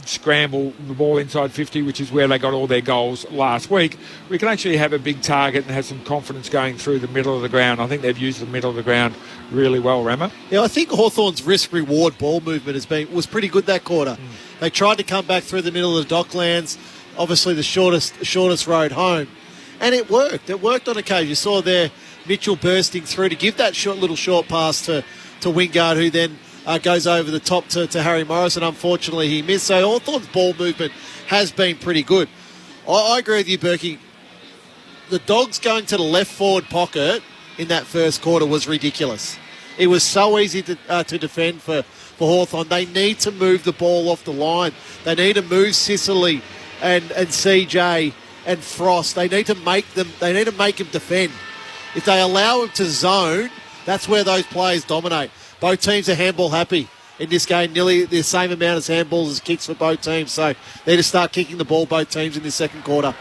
scramble the ball inside 50, which is where they got all their goals last week. We can actually have a big target and have some confidence going through the middle of the ground. I think they've used the middle of the ground really well, Rama. Yeah, I think Hawthorn's risk-reward ball movement was pretty good that quarter. They tried to come back through the middle of the Docklands, obviously the shortest road home, and it worked. It worked on occasion. You saw there Mitchell bursting through to give that little short pass to Wingard, who then goes over the top to Harry Morris, and unfortunately he missed. So Hawthorn's ball movement has been pretty good. I agree with you, Berkey. The Dogs going to the left forward pocket in that first quarter was ridiculous. It was so easy to defend for Hawthorn. They need to move the ball off the line. They need to move Sicily and CJ and Frost. They need to make them defend. If they allow them to zone, that's where those players dominate. Both teams are handball happy in this game, nearly the same amount as handballs as kicks for both teams. So they need to start kicking the ball, both teams, in this second quarter.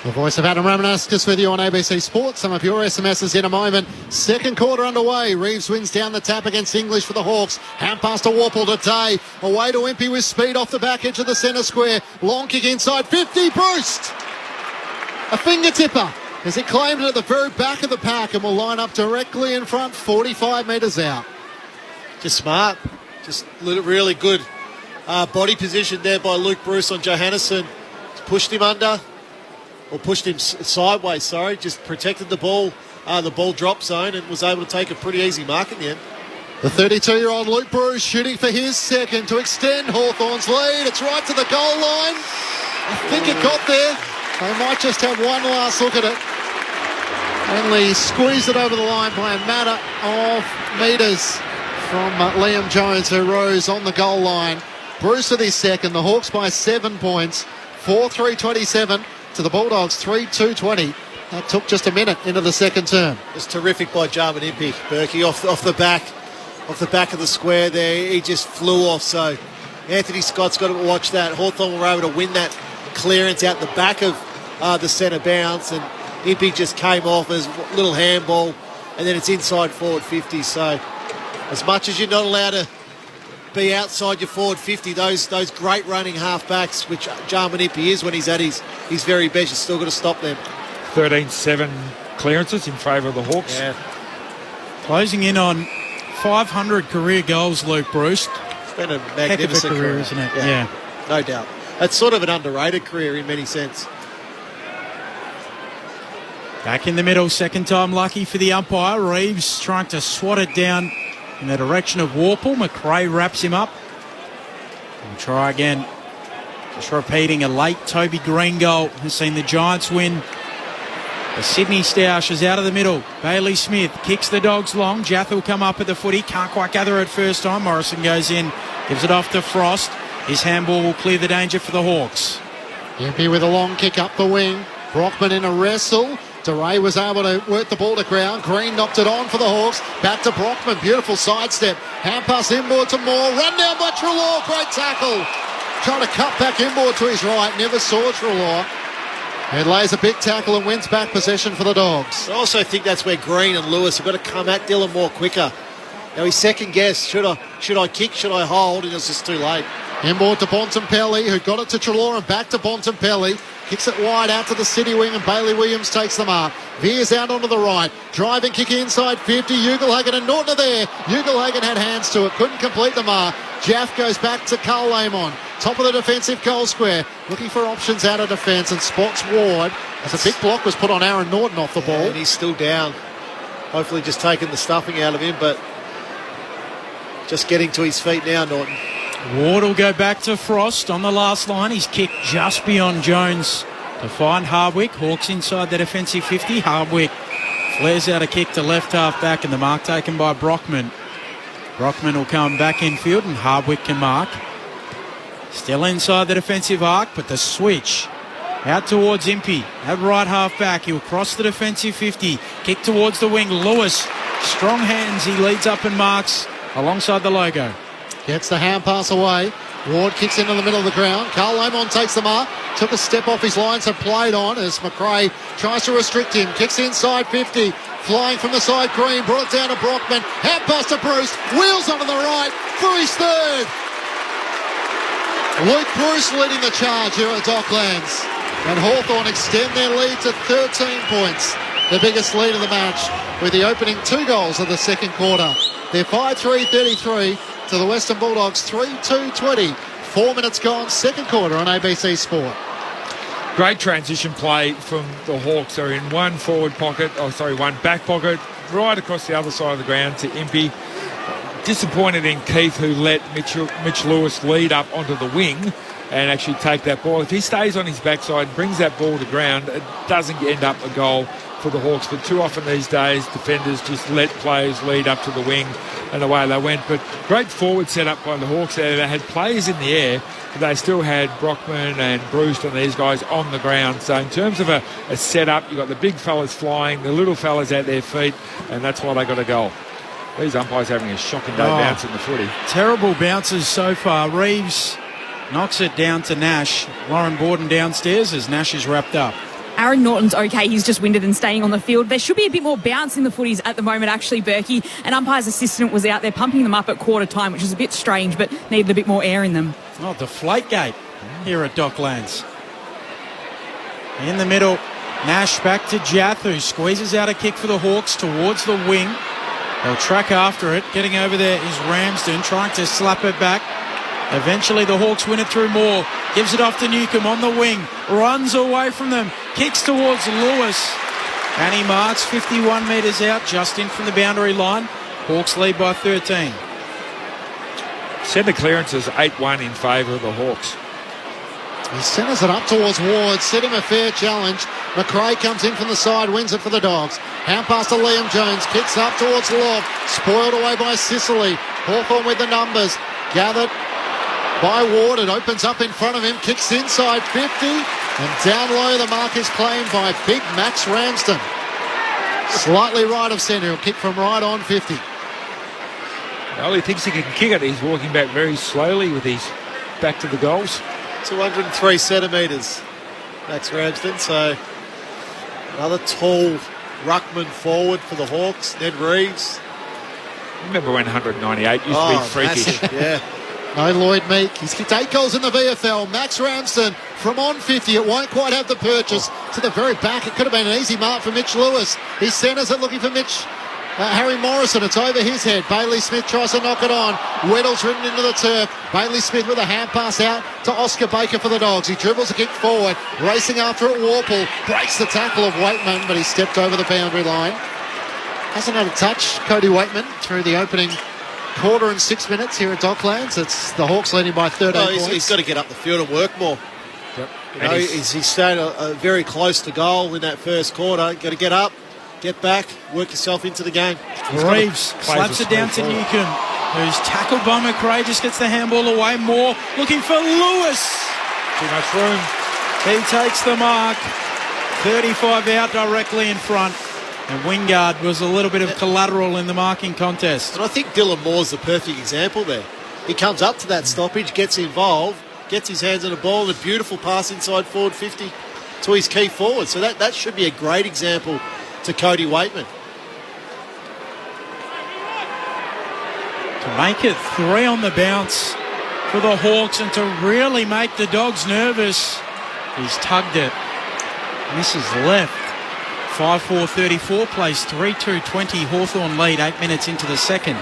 The voice of Adam Ramanuskis with you on ABC Sports. Some of your SMSs in a moment. Second quarter underway. Reeves wins down the tap against English for the Hawks. Hand pass to Warple to Day. Away to Impey with speed off the back edge of the centre square. Long kick inside 50. Bruce! A finger tipper as it claimed it at the very back of the pack and will line up directly in front, 45 metres out. Just smart. Just really good body position there by Luke Bruce on Johannesson. Pushed him under. Or pushed him sideways, just protected the ball drop zone, and was able to take a pretty easy mark in the end. The 32-year-old Luke Bruce shooting for his second to extend Hawthorn's lead. It's right to the goal line. I think it got there. They might just have one last look at it. Only squeezed it over the line by a matter of metres from Liam Jones, who rose on the goal line. Bruce with his second. The Hawks by 7 points. 4-3-27. To the Bulldogs, 3-2-20. That took just a minute into the second term. It's terrific by Jarman Impey, Berkey, off the back of the square there. He just flew off. So Anthony Scott's got to watch that. Hawthorn were able to win that clearance out the back of the centre bounce, and Impey just came off as a little handball, and then it's inside forward 50. So as much as you're not allowed to be outside your forward 50, those great running half-backs, which Jarman Impey is when he's at his very best, you've still got to stop them. 13-7 clearances in favour of the Hawks. Yeah. Closing in on 500 career goals, Luke Bruce. It's been a magnificent career, isn't it? Yeah. No doubt. It's sort of an underrated career in many sense. Back in the middle, second time lucky for the umpire. Reeves trying to swat it down in the direction of Warple. McRae wraps him up. We'll try again. Just repeating, a late Toby Green goal has seen the Giants win. The Sydney Stoush is out of the middle. Bailey Smith kicks the Dogs long. Jath will come up at the footy. Can't quite gather it first time. Morrison goes in, gives it off to Frost. His handball will clear the danger for the Hawks. Impey with a long kick up the wing. Brockman in a wrestle. DeRay was able to work the ball to ground. Green knocked it on for the Hawks. Back to Brockman. Beautiful sidestep. Hand pass inboard to Moore. Run down by Treloar. Great tackle. Trying to cut back inboard to his right. Never saw Treloar. It lays a big tackle and wins back possession for the Dogs. I also think that's where Green and Lewis have got to come at Dylan Moore quicker. Now he second guessed, should I kick, should I hold, and it's just too late. Inboard to Bontempelli, who got it to Treloar and back to Bontempelli. Kicks it wide out to the city wing, and Bailey Williams takes the mark. Veers out onto the right. Driving kick inside 50. Ugelhagen and Norton are there. Ugelhagen had hands to it. Couldn't complete the mark. Jaff goes back to Carl Lamon. Top of the defensive goal square. Looking for options out of defence and spots Ward. As a big block was put on Aaron Norton off the ball. And he's still down. Hopefully just taking the stuffing out of him, but just getting to his feet now, Norton. Ward will go back to Frost on the last line. He's kicked just beyond Jones to find Hardwick. Hawks inside the defensive 50. Hardwick flares out a kick to left half back, and the mark taken by Brockman. Brockman will come back in field, and Hardwick can mark. Still inside the defensive arc, but the switch out towards Impey at right half back. He'll cross the defensive 50. Kick towards the wing. Lewis, strong hands. He leads up and marks alongside the logo. Gets the hand pass away. Ward kicks into the middle of the ground. Carl Lamon takes the mark. Took a step off his lines and played on as McRae tries to restrict him. Kicks inside 50. Flying from the side, Green. Brought it down to Brockman. Hand pass to Bruce. Wheels onto the right for his third. Luke Bruce leading the charge here at Docklands. And Hawthorn extend their lead to 13 points. The biggest lead of the match with the opening 2 goals of the second quarter. They're 5-3-33 to the Western Bulldogs 3-2-20. 4 minutes gone, second quarter on ABC Sport. Great transition play from the Hawks. They're in one back pocket, right across the other side of the ground to Impey. Disappointed in Keith, who let Mitch Lewis lead up onto the wing and actually take that ball. If he stays on his backside and brings that ball to ground, it doesn't end up a goal for the Hawks. But too often these days, defenders just let players lead up to the wing, and away they went. But great forward set up by the Hawks there. They had players in the air, but they still had Brockman and Bruce and these guys on the ground. So in terms of a set-up, you've got the big fellas flying, the little fellas at their feet, and that's why they got a goal. These umpires having a shocking day bouncing the footy. Terrible bounces so far. Reeves knocks it down to Nash. Lauren Borden downstairs as Nash is wrapped up. Aaron Norton's okay. He's just winded and staying on the field. There should be a bit more bounce in the footies at the moment, actually, Berkey. An umpire's assistant was out there pumping them up at quarter time, which is a bit strange, but needed a bit more air in them. Oh, deflate gate here at Docklands. In the middle, Nash back to Jath, who squeezes out a kick for the Hawks towards the wing. They'll track after it. Getting over there is Ramsden, trying to slap it back. Eventually the Hawks win it through Moore. Gives it off to Newcomb on the wing. Runs away from them. Kicks towards Lewis. And he marks 51 metres out, just in from the boundary line. Hawks lead by 13. Centre clearances 8-1 in favour of the Hawks. He centres it up towards Ward, set him a fair challenge. McRae comes in from the side, wins it for the Dogs. Hand pass to Liam Jones, kicks up towards Lobb, spoiled away by Sicily. Hawthorn with the numbers, gathered by Ward. It opens up in front of him, kicks inside 50, and down low the mark is claimed by big Max Ramsden. Slightly right of centre, he'll kick from right on 50. Well, he thinks he can kick it. He's walking back very slowly with his back to the goals. 203 centimetres, Max Ramsden. So another tall ruckman forward for the Hawks. Ned Reeves. Remember when 198 used to be freakish? Massive, yeah. No Lloyd Meek. He's kicked 8 goals in the VFL. Max Ramsden from on 50. It won't quite have the purchase to the very back. It could have been an easy mark for Mitch Lewis. He centres it looking for Harry Morrison. It's over his head. Bailey Smith tries to knock it on. Weddle's ridden into the turf. Bailey Smith with a hand pass out to Oscar Baker for the Dogs. He dribbles a kick forward. Racing after it, Warple breaks the tackle of Waitman, but he stepped over the boundary line. Hasn't had a touch, Cody Waitman, through the opening quarter and 6 minutes here at Docklands. It's the Hawks leading by 13 points. He's got to get up the field and work more. Yep. You know, he's stayed very close to goal in that first quarter. Got to get up, get back, work yourself into the game. Reeves slaps it down to Newcomb, who's tackled by McRae, just gets the handball away. Moore looking for Lewis. Too much room. He takes the mark. 35 out directly in front. And Wingard was a little bit of collateral in the marking contest. And I think Dylan Moore's the perfect example there. He comes up to that stoppage, gets involved, gets his hands on the ball, and a beautiful pass inside forward 50 to his key forward. So that should be a great example to Cody Waitman. To make it 3 on the bounce for the Hawks and to really make the Dogs nervous. He's tugged it. Misses left. 5-4-34 plays 3-2-20. Hawthorn lead 8 minutes into the second.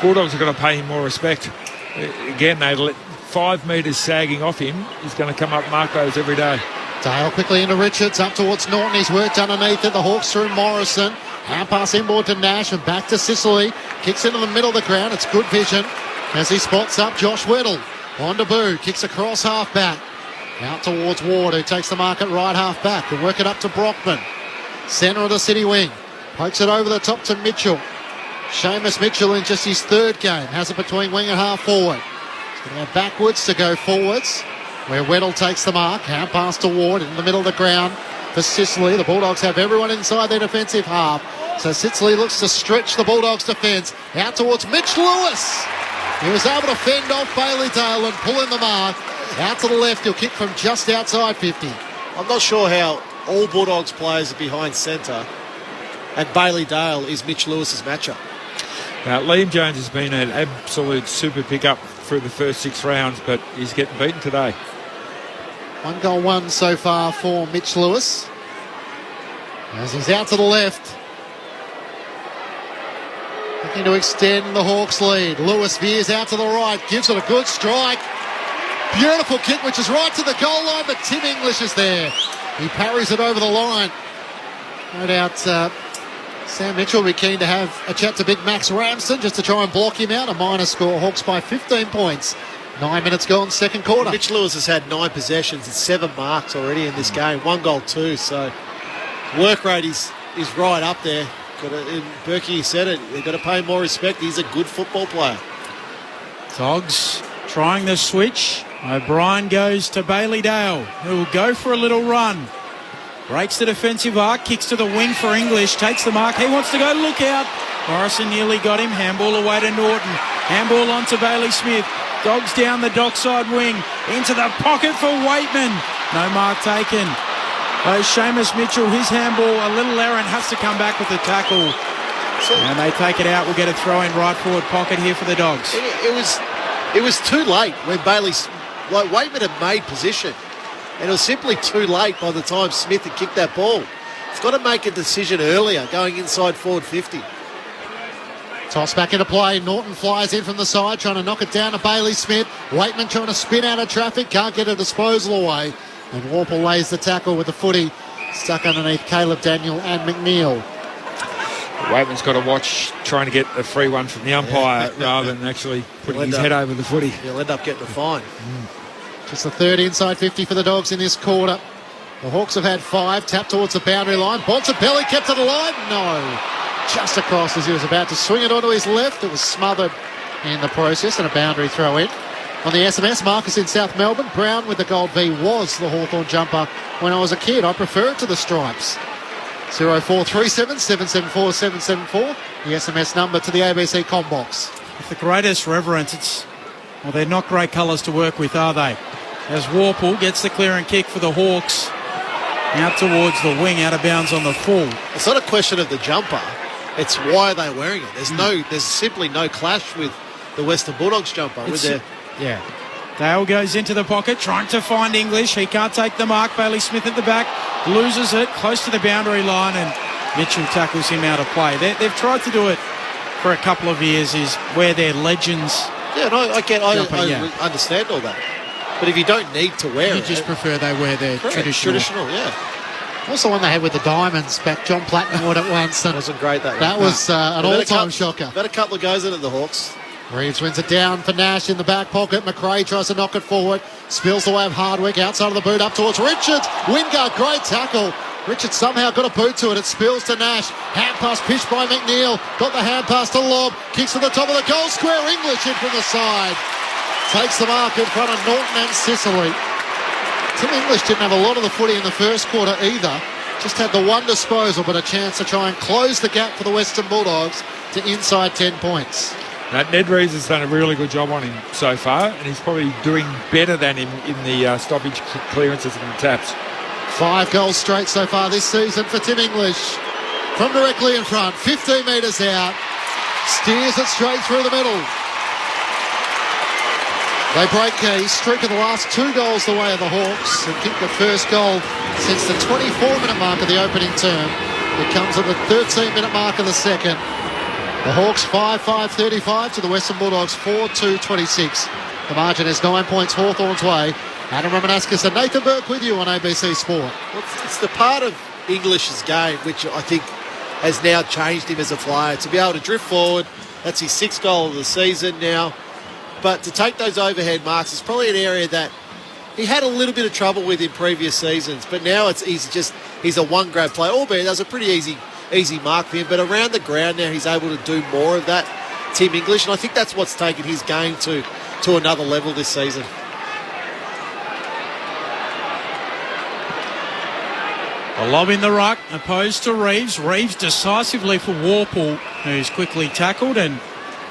Bulldogs are going to pay him more respect. Again, they let 5 metres sagging off him. He's going to come up and mark those every day. Dale quickly into Richards, up towards Norton. He's worked underneath it. The Hawks through Morrison. Hand pass inboard to Nash and back to Sicily. Kicks into the middle of the ground. It's good vision as he spots up Josh Weddle. On to Boo. Kicks across half back. Out towards Ward, who takes the mark at right half back. And work it up to Brockman. Centre of the City wing. Pokes it over the top to Mitchell. Seamus Mitchell in just his third game. Has it between wing and half forward. He's going to go backwards to go forwards, where Weddle takes the mark. Hand pass to Ward in the middle of the ground for Sicily. The Bulldogs have everyone inside their defensive half. So Sicily looks to stretch the Bulldogs' defence. Out towards Mitch Lewis. He was able to fend off Bailey Dale and pull in the mark. Out to the left, he'll kick from just outside 50. I'm not sure how all Bulldogs players are behind centre and Bailey Dale is Mitch Lewis's matchup. Now, Liam Jones has been an absolute super pickup through the first 6 rounds, but he's getting beaten today. 1 goal, 1 so far for Mitch Lewis. As he's out to the left. Looking to extend the Hawks lead. Lewis veers out to the right, gives it a good strike. Beautiful kick, which is right to the goal line, but Tim English is there. He parries it over the line. No doubt Sam Mitchell will be keen to have a chat to big Max Ramsden just to try and block him out. A minor score. Hawks by 15 points. 9 minutes gone, second quarter. Mitch Lewis has had 9 possessions and 7 marks already in this game. 1 goal, 2. So work rate is right up there. Berkey said it. They've got to pay him more respect. He's a good football player. Dogs trying the switch. O'Brien goes to Bailey Dale, who will go for a little run. Breaks the defensive arc, kicks to the wing for English, takes the mark. He wants to go, look out. Morrison nearly got him. Handball away to Norton. Handball on to Bailey Smith. Dogs down the dockside wing. Into the pocket for Waitman. No mark taken. Seamus Mitchell, his handball, a little errant, has to come back with the tackle. And they take it out. We'll get a throw in right forward pocket here for the Dogs. It was too late when Waitman had made position. And it was simply too late by the time Smith had kicked that ball. He's got to make a decision earlier, going inside forward 50. Toss back into play. Norton flies in from the side, trying to knock it down to Bailey Smith. Waitman trying to spin out of traffic, can't get a disposal away. And Warple lays the tackle with the footy stuck underneath Caleb Daniel and McNeil. Waitman's got to watch trying to get a free one from the umpire rather than actually putting his head over the footy. He'll end up getting a fine. Just the third inside 50 for the Dogs in this quarter. The Hawks have had 5. Tap towards the boundary line. Bontempelli kept it alive. No. Just across as he was about to swing it onto his left. It was smothered in the process and a boundary throw in. On the SMS, Marcus in South Melbourne. Brown with the gold V was the Hawthorn jumper when I was a kid. I prefer it to the stripes. 0437 774 774. The SMS number to the ABC comm box. With the greatest reverence, they're not great colours to work with, are they? As Warple gets the clear and kick for the Hawks. Out towards the wing, out of bounds on the full. It's not a question of the jumper. It's why are they wearing it. There's simply no clash with the Western Bulldogs jumper. Yeah. Dale goes into the pocket, trying to find English. He can't take the mark. Bailey Smith at the back, loses it, close to the boundary line, and Mitchell tackles him out of play. They've tried to do it for a couple of years, is where their legends... Yeah, no, I understand all that. But if you don't need to wear it... You just prefer they wear their traditional. Yeah. Also one they had with the Diamonds back, John Platten wore it once. That wasn't great, that was an all-time shocker. Had a couple of goes into the Hawks. Reeves wins it down for Nash in the back pocket. McRae tries to knock it forward. Spills the way of Hardwick outside of the boot up towards Richards. Wingard, great tackle. Richards somehow got a boot to it. It spills to Nash. Hand pass pitched by McNeil. Got the hand pass to Lobb. Kicks to the top of the goal square. English in from the side. Takes the mark in front of Norton and Sicily. Tim English didn't have a lot of the footy in the first quarter either. Just had the one disposal, but a chance to try and close the gap for the Western Bulldogs to inside 10 points. Ned Reeves has done a really good job on him so far, and he's probably doing better than him in the stoppage clearances and the taps. 5 goals straight so far this season for Tim English. From directly in front, 15 metres out, steers it straight through the middle. They break a streak of the last 2 goals the way of the Hawks and kick the first goal since the 24-minute mark of the opening term. It comes at the 13-minute mark of the second. The Hawks 5-5-35 to the Western Bulldogs 4-2-26. The margin is 9 points Hawthorn's way. Adam Ramanauskas and Nathan Burke with you on ABC Sport. Well, it's the part of English's game which I think has now changed him as a player. To be able to drift forward, that's his 6th goal of the season now. But to take those overhead marks is probably an area that he had a little bit of trouble with in previous seasons. But now he's a one-grab player, albeit that's a pretty easy mark for him. But around the ground now he's able to do more of that, Tim English. And I think that's what's taken his game to another level this season. A lob in the ruck, opposed to Reeves. Reeves decisively for Warple, who's quickly tackled and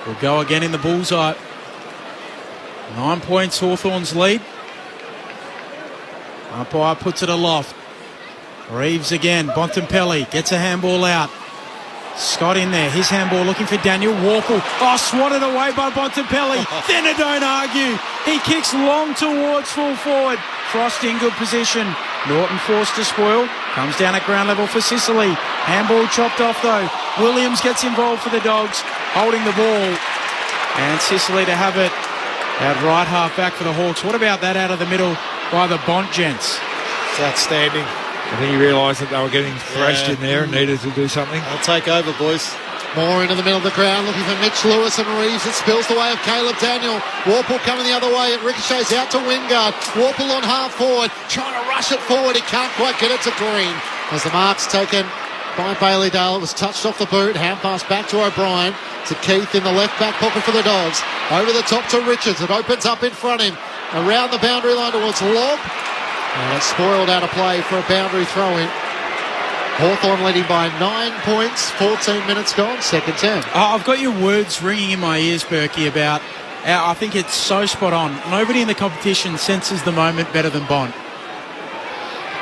will go again in the bullseye. 9 points Hawthorn's lead. Umpire puts it aloft. Reeves again. Bontempelli gets a handball out. Scott in there. His handball looking for Daniel Warple. Oh, swatted away by Bontempelli. Then I don't argue. He kicks long towards full forward. Frost in good position. Norton forced to spoil. Comes down at ground level for Sicily. Handball chopped off though. Williams gets involved for the Dogs. Holding the ball. And Sicily to have it at right half back for the Hawks. What about that out of the middle by the Bont gents? It's outstanding. I think he realised that they were getting thrashed in there and needed to do something. I'll take over, boys. More into the middle of the ground, looking for Mitch Lewis and Reeves. It spills the way of Caleb Daniel. Warple coming the other way. It ricochets out to Wingard. Warple on half forward, trying to rush it forward. He can't quite get it to Green. As the mark's taken by Bailey Dale, it was touched off the boot. Hand pass back to O'Brien. To Keith in the left back pocket for the Dogs. Over the top to Richards. It opens up in front of him. Around the boundary line towards Lobb. And it's spoiled out of play for a boundary throw-in. Hawthorn leading by 9 points, 14 minutes gone, second term. I've got your words ringing in my ears, Berkey, about... I think it's so spot on. Nobody in the competition senses the moment better than Bont.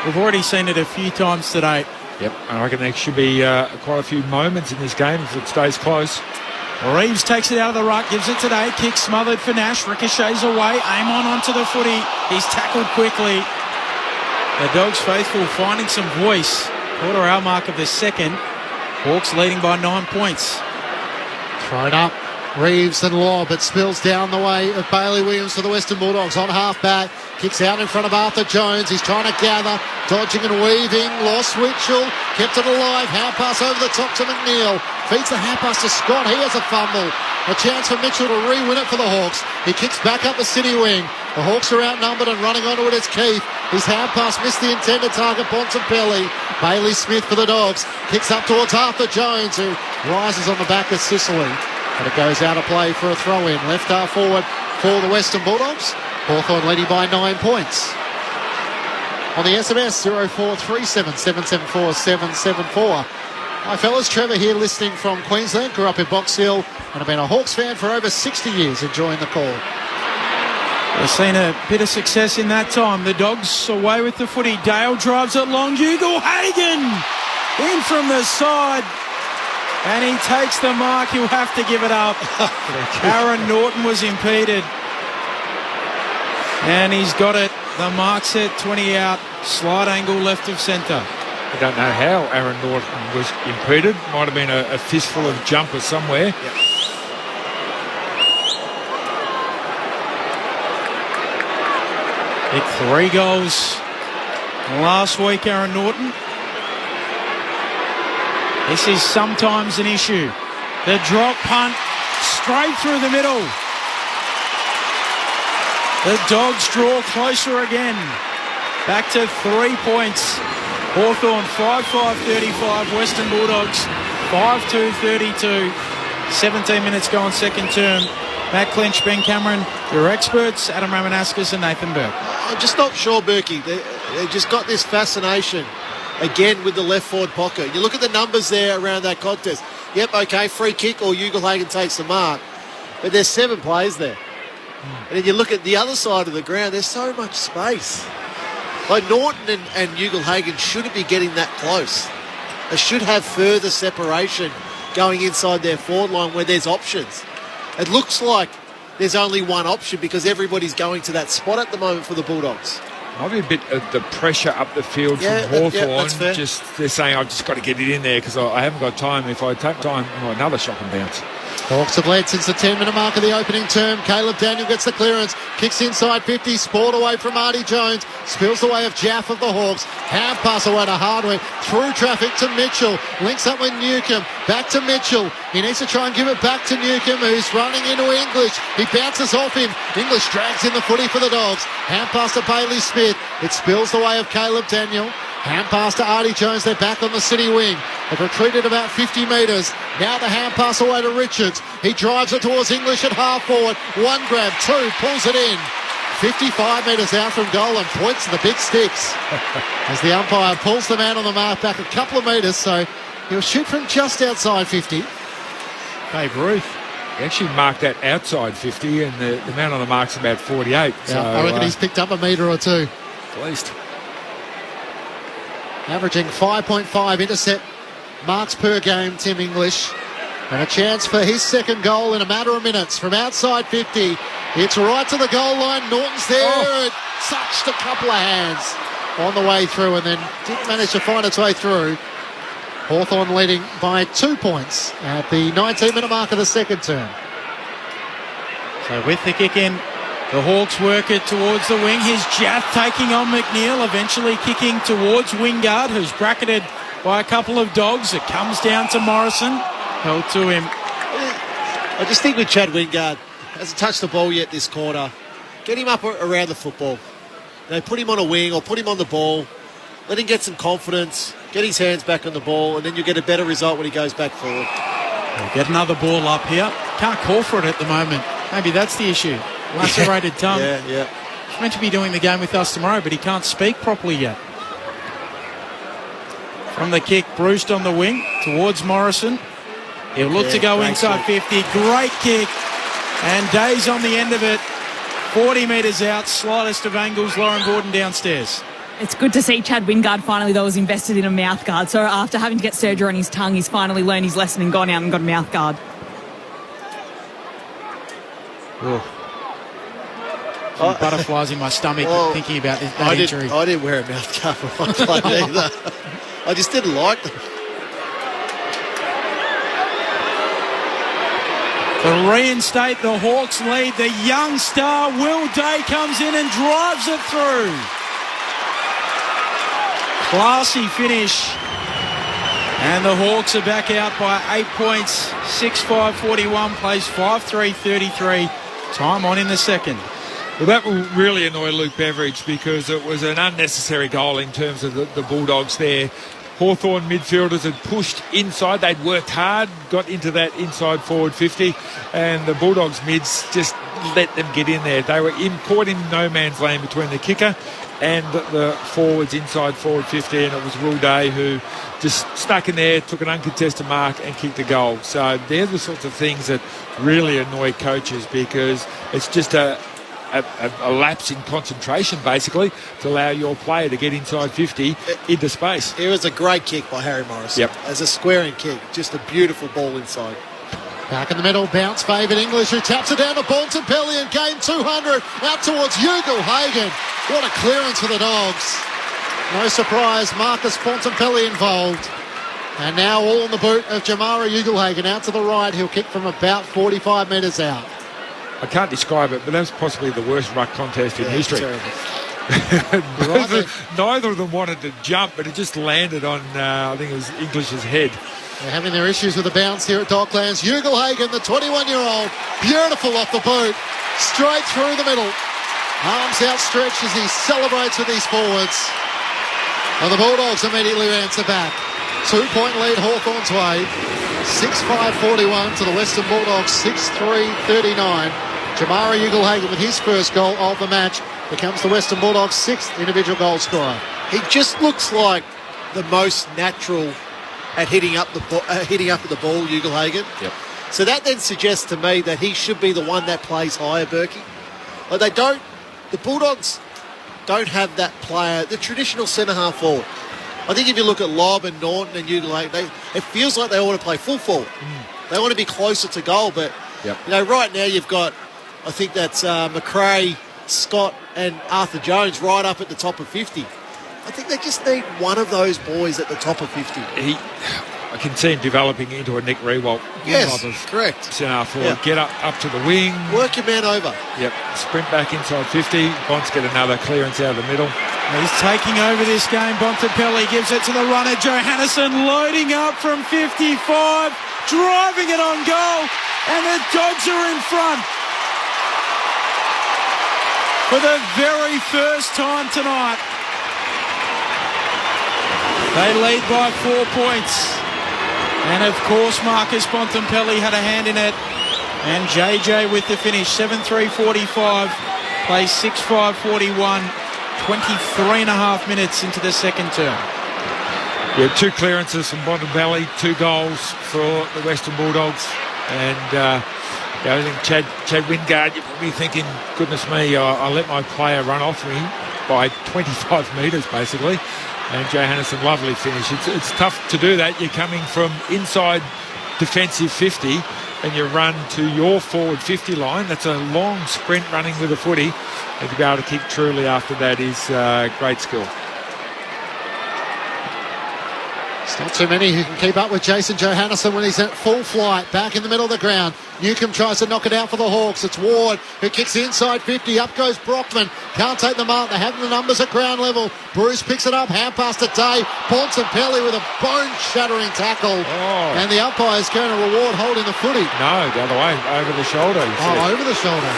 We've already seen it a few times today. Yep, I reckon there should be quite a few moments in this game if it stays close. Reeves takes it out of the ruck, gives it today. Kick smothered for Nash, ricochets away. Amon onto the footy. He's tackled quickly. The Dogs faithful finding some voice. Quarter hour mark of the second. Hawks leading by 9 points. Thrown up. Reeves and Lobb. It spills down the way of Bailey Williams for the Western Bulldogs on half back. Kicks out in front of Arthur Jones. He's trying to gather. Dodging and weaving. Lost Witchell. Kept it alive. Hand pass over the top to McNeil. Feeds the hand pass to Scott. He has a fumble. A chance for Mitchell to re-win it for the Hawks. He kicks back up the city wing. The Hawks are outnumbered and running onto it is Keith. His hand pass missed the intended target, Bontempelli. Bailey Smith for the Dogs. Kicks up towards Arthur Jones, who rises on the back of Sicily. And it goes out of play for a throw-in. Left half forward for the Western Bulldogs. Hawthorn leading by 9 points. On the SMS, 0437 774 774. Hi fellas, Trevor here listening from Queensland. Grew up in Box Hill and have been a Hawks fan for over 60 years, enjoying the call. We've seen a bit of success in that time. The Dogs away with the footy. Dale drives it long. Ugle-Hagan in from the side. And he takes the mark. He'll have to give it up. Aaron Norton was impeded. And he's got it. The mark set 20 out. Slide angle left of centre. I don't know how Aaron Norton was impeded. Might have been a fistful of jumpers somewhere. Yep. Hit 3 goals last week, Aaron Norton. This is sometimes an issue. The drop punt straight through the middle. The Dogs draw closer again. Back to 3 points. Hawthorn 5-5-35. Western Bulldogs 5-2-32. 17 minutes gone, second term. Matt Clinch, Ben Cameron, your experts, Adam Ramanauskas and Nathan Burke. I'm just not sure, Berkey. They just got this fascination again with the left forward pocket. You look at the numbers there around that contest. Yep, okay, free kick or Ugle-Hagan takes the mark. But there's 7 players there. And then you look at the other side of the ground, there's so much space. Like Norton and Ugle-Hagan shouldn't be getting that close. They should have further separation going inside their forward line where there's options. It looks like there's only one option because everybody's going to that spot at the moment for the Bulldogs. Might be a bit of the pressure up the field from Hawthorn. that's fair. Just they're saying, I've just got to get it in there because I haven't got time. If I take time, another shock and bounce. Hawks have led since the 10-minute mark of the opening term. Caleb Daniel gets the clearance, kicks inside 50, sport away from Artie Jones, spills the way of Jaff of the Hawks, hand pass away to Hardwick, through traffic to Mitchell, links up with Newcomb, back to Mitchell, he needs to try and give it back to Newcomb, who's running into English, he bounces off him, English drags in the footy for the Dogs, hand pass to Bailey Smith, it spills the way of Caleb Daniel, hand pass to Artie Jones, they're back on the City wing. They've retreated about 50 metres. Now the hand pass away to Richards. He drives it towards English at half forward. One grab, two, pulls it in. 55 metres out from goal and points to the big sticks. As the umpire pulls the man on the mark back a couple of metres, so he'll shoot from just outside 50. Babe Ruth. He actually marked that outside 50 and the man on the mark's about 48. Yeah, so, I reckon he's picked up a metre or two. At least. Averaging 5.5 intercept marks per game, Tim English. And a chance for his second goal in a matter of minutes from outside 50. It's right to the goal line. Norton's there. It touched a couple of hands on the way through and then didn't manage to find its way through. Hawthorn leading by 2 points at the 19-minute mark of the second term. So with the kick in, the Hawks work it towards the wing. Here's Jaff taking on McNeil, eventually kicking towards Wingard, who's bracketed by a couple of Dogs. It comes down to Morrison, held to him. I just think with Chad Wingard, hasn't touched the ball yet this quarter. Get him up around the football. Put him on a wing or put him on the ball. Let him get some confidence, get his hands back on the ball, and then you'll get a better result when he goes back forward. We'll get another ball up here. Can't call for it at the moment. Maybe that's the issue. Lacerated tongue. Yeah. He's meant to be doing the game with us tomorrow, but he can't speak properly yet. From the kick, Bruce on the wing towards Morrison. He'll look to go inside 50. Great kick. And Day's on the end of it. 40 metres out. Slightest of angles. Lauren Gordon downstairs. It's good to see Chad Wingard finally, though, was invested in a mouth guard. So after having to get surgery on his tongue, he's finally learned his lesson and gone out and got a mouth guard. Butterflies in my stomach thinking about that injury. I didn't wear a mouth guard for my play either. I just didn't like them. To reinstate the Hawks lead, the young star Will Day comes in and drives it through. Classy finish. And the Hawks are back out by 8 points. 6-5-41, plays 5-3-33. Time on in the second. Well, that will really annoy Luke Beveridge because it was an unnecessary goal in terms of the Bulldogs there. Hawthorn midfielders had pushed inside. They'd worked hard, got into that inside forward 50, and the Bulldogs mids just let them get in there. They were caught in no man's land between the kicker and the forwards inside forward 50, and it was Will Day who just stuck in there, took an uncontested mark and kicked a goal. So they're the sorts of things that really annoy coaches because it's just a lapse in concentration, basically, to allow your player to get inside 50 into space. It was a great kick by Harry Morrison. Yep. As a squaring kick, just a beautiful ball inside. Back in the middle, bounce favoured English, who taps it down to Bontempelli and gained 200 out towards Ugle-Hagan. What a clearance for the Dogs. No surprise, Marcus Bontempelli involved. And now all on the boot of Jamara Ugle-Hagan out to the right. He'll kick from about 45 metres out. I can't describe it, but that was possibly the worst ruck contest in history. Neither of them wanted to jump, but it just landed on, I think it was English's head. They're having their issues with the bounce here at Docklands. Ugle-Hagan, the 21-year-old, beautiful off the boot, straight through the middle. Arms outstretched as he celebrates with these forwards. And the Bulldogs immediately answer back. 2-point lead Hawthorn's way. 6-5-41 to the Western Bulldogs, 6-3-39. Jamara Ugle-Hagan with his first goal of the match becomes the Western Bulldogs' sixth individual goal scorer. He just looks like the most natural at hitting up the ball, Ugle-Hagan. Yep. So that then suggests to me that he should be the one that plays higher, Berkey. Like the Bulldogs don't have that player, the traditional centre-half forward. I think if you look at Lobb and Norton and Ugle-Hagan, it feels like they want to play full forward. They want to be closer to goal, but right now you've got I think that's McRae, Scott and Arthur Jones right up at the top of 50. I think they just need one of those boys at the top of 50. I can see him developing into a Nick Rewalt Yes, type of correct. centre forward. Get up to the wing. Work your man over. Yep. Sprint back inside 50. Bonds get another clearance out of the middle. He's taking over this game. Bontempelli gives it to the runner. Johannisen loading up from 55, driving it on goal, and the Dogs are in front. For the very first time tonight. They lead by 4 points. And of course, Marcus Bontempelli had a hand in it. And JJ with the finish, 7-3-45, plays 6-5-41, 23 and a half minutes into the second term. Yeah, 2 clearances from Bontempelli, 2 goals for the Western Bulldogs. And I think Chad Wingard, you're probably thinking, goodness me, I let my player run off me by 25 metres basically. And Johannisen, lovely finish. It's tough to do that. You're coming from inside defensive 50 and you run to your forward 50 line. That's a long sprint running with a footy. And to be able to kick truly after that is great skill. It's not too many who can keep up with Jason Johannisen when he's at full flight, back in the middle of the ground. Newcomb tries to knock it out for the Hawks. It's Ward who kicks inside 50. Up goes Brockman. Can't take the mark. They have the numbers at ground level. Bruce picks it up. Hand pass to Day. Bontempelli with a bone-shattering tackle. Oh. And the umpire's going to reward holding the footy. No, the other way, over the shoulder. Over the shoulder.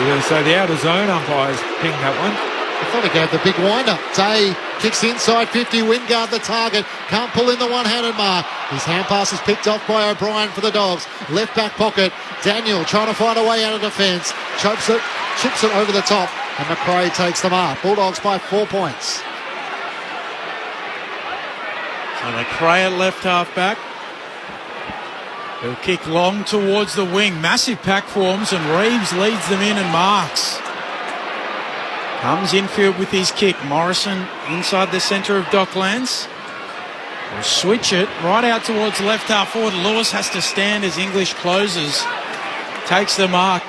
Yeah, so the outer zone umpires pinged that one. I thought he gave the big wind-up. Day kicks inside 50. Wingard the target. Can't pull in the one-handed mark. His hand pass is picked off by O'Brien for the Dogs. Left back pocket. Daniel trying to find a way out of defence. Chips it over the top. And McRae takes the mark. Bulldogs by 4 points. So McRae at left half back. He'll kick long towards the wing. Massive pack forms and Reeves leads them in and marks. Comes infield with his kick. Morrison inside the centre of Docklands. Will switch it right out towards left half forward. Lewis has to stand as English closes. Takes the mark.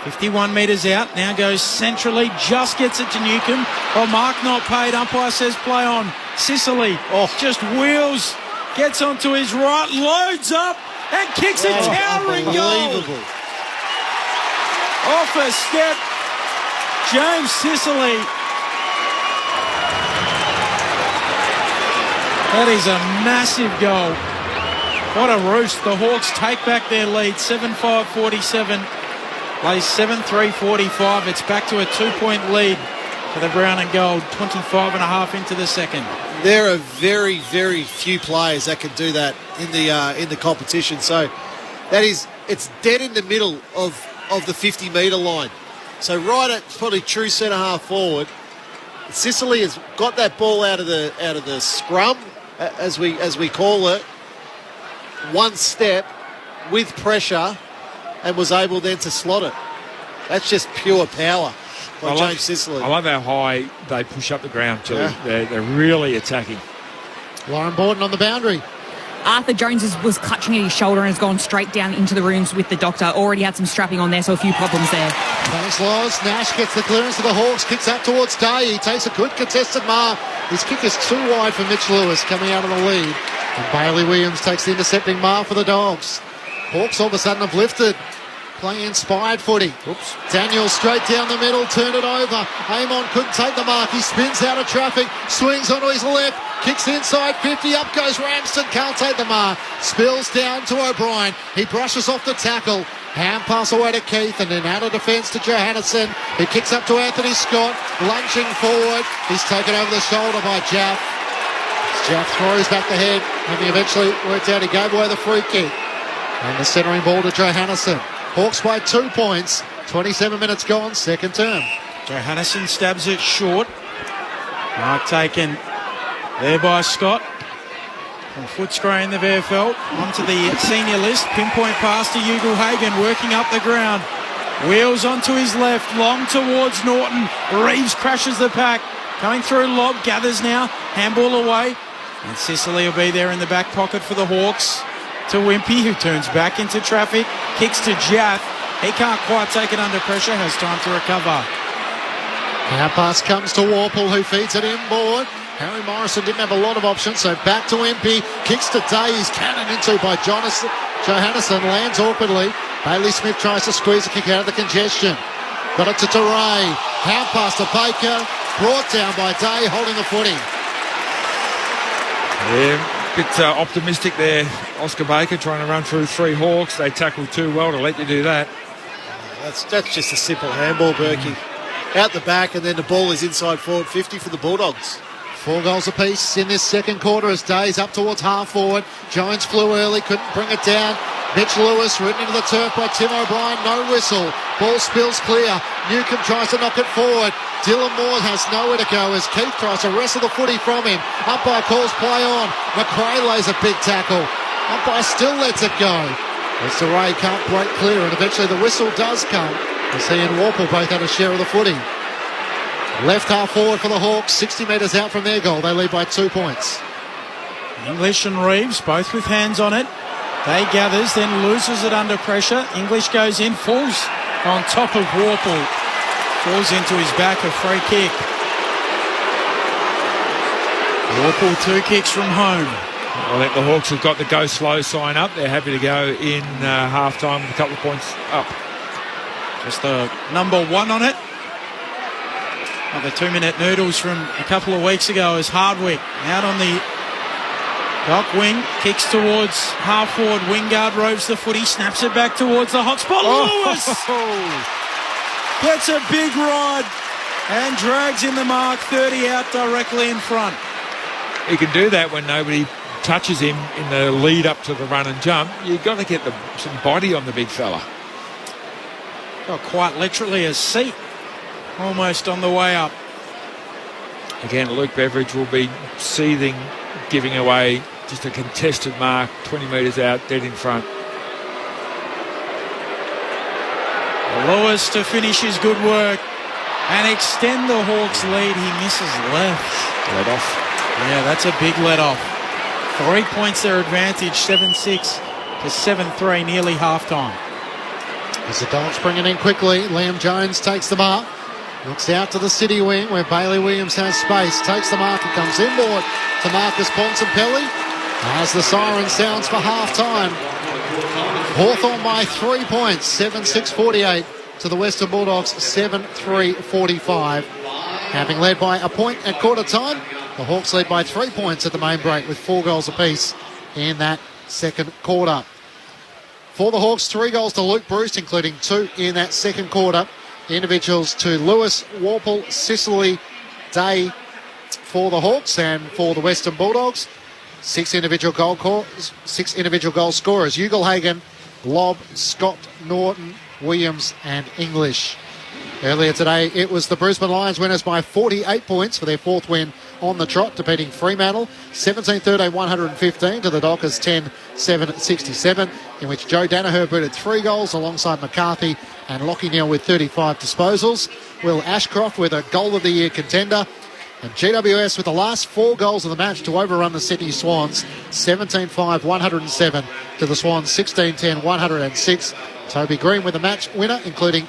51 metres out. Now goes centrally. Just gets it to Newcomb. Oh, mark not paid. Umpire says play on. Sicily just wheels. Gets onto his right. Loads up. And kicks a towering goal. Off a step. James Sicily. That is a massive goal. What a roost. The Hawks take back their lead. 7-5-47. Plays 7-3-45. It's back to a 2-point lead for the brown and gold. 25 and a half into the second. There are very, very few players that can do that in the competition. So it's dead in the middle of the 50-metre line. So right at probably true centre half forward, Sicily has got that ball out of the scrum, as we call it, one step with pressure, and was able then to slot it. That's just pure power by James Sicily. I love how high they push up the ground too. Yeah. They're really attacking. Lauren Borden on the boundary. Arthur Jones was clutching at his shoulder and has gone straight down into the rooms with the doctor. Already had some strapping on there, so a few problems there. Thanks, Loz. Nash gets the clearance to the Hawks, kicks up towards Day. He takes a good contested mark. His kick is too wide for Mitch Lewis coming out of the lead. And Bailey Williams takes the intercepting mark for the Dogs. Hawks all of a sudden have lifted. Playing inspired footy. Oops. Daniel straight down the middle, turned it over. Amon couldn't take the mark. He spins out of traffic, swings onto his left, kicks inside 50, up goes Ramsden, can't take the mark. Spills down to O'Brien. He brushes off the tackle. Hand pass away to Keith and then out of defence to Johannisen. He kicks up to Anthony Scott, lunging forward. He's taken over the shoulder by Jaff. Jaff throws back the head, having eventually worked out he gave away the free kick. And the centering ball to Johannisen. Hawks by 2 points. 27 minutes gone, second term. Johannisen stabs it short. Mark taken there by Scott. From Footscray in the VFL. Onto the senior list. Pinpoint pass to Ugle-Hagan, working up the ground. Wheels onto his left, long towards Norton. Reeves crashes the pack. Coming through lob, gathers now. Handball away. And Sicily will be there in the back pocket for the Hawks. To Wimpy, who turns back into traffic, kicks to Jaff. He can't quite take it under pressure, has time to recover. Our pass comes to Warple, who feeds it inboard. Harry Morrison didn't have a lot of options, so back to Impey. Kicks to Day. He's cannoned into by Johannesson. Lands awkwardly. Bailey Smith tries to squeeze a kick out of the congestion. Got it to Teray. Hand pass to Baker. Brought down by Day, holding the footy. Yeah, a bit optimistic there. Oscar Baker trying to run through 3 Hawks. They tackled too well to let you do that. That's just a simple handball, Berkey. Out the back, and then the ball is inside forward 50 for the Bulldogs. 4 goals apiece in this second quarter as Day's up towards half forward. Jones flew early, couldn't bring it down. Mitch Lewis ridden into the turf by Tim O'Brien, no whistle. Ball spills clear. Newcomb tries to knock it forward. Dylan Moore has nowhere to go as Keith tries to wrestle the footy from him. Umpire calls play on. McRae lays a big tackle. Umpire still lets it go. As Ray can't break clear, and eventually the whistle does come as he and Warple both had a share of the footy. Left half forward for the Hawks, 60 metres out from their goal. They lead by 2 points. English and Reeves both with hands on it. They gathers, then loses it under pressure. English goes in, falls on top of Warple. Falls into his back, a free kick. Warple 2 kicks from home. I think the Hawks have got the go slow sign up. They're happy to go in half-time with a couple of points up. Just the number 1 on it. The 2-minute noodles from a couple of weeks ago as Hardwick out on the dock wing, kicks towards half-forward. Wingard roves the footy, snaps it back towards the hot spot. Lewis gets a big ride and drags in the mark, 30 out directly in front. He can do that when nobody touches him in the lead up to the run and jump. You've got to get some body on the big fella. Got quite literally a seat almost on the way up. Again, Luke Beveridge will be seething, giving away just a contested mark, 20 metres out, dead in front. Lewis to finish his good work and extend the Hawks' lead. He misses left. Let off. Yeah, that's a big let off. 3 points their advantage, 7-6 to 7-3, nearly half-time. As the Dogs bring it in quickly, Liam Jones takes the mark. Looks out to the city wing where Bailey Williams has space. Takes the mark and comes inboard to Marcus Bontempelli. As the siren sounds for half-time. Hawthorn by 3 points, 7-6-48 to the Western Bulldogs, 7-3-45. Having led by a point at quarter time, the Hawks lead by 3 points at the main break with 4 goals apiece in that second quarter. For the Hawks, 3 goals to Luke Bruce, including 2 in that second quarter. Individuals to Lewis, Warple, Sicily, Day for the Hawks, and for the Western Bulldogs, 6 individual goal scorers. Ugelhagen, Lobb, Scott, Norton, Williams and English. Earlier today, it was the Brisbane Lions winners by 48 points for their 4th win on the trot, defeating Fremantle 17-13-115 to the Dockers 10-7-67, in which Joe Danaher booted 3 goals alongside McCarthy and Lockie Neal with 35 disposals. Will Ashcroft with a goal of the year contender, and GWS with the last 4 goals of the match to overrun the Sydney Swans 17-5-107 to the Swans 16-10-106. Toby Green with the match winner, including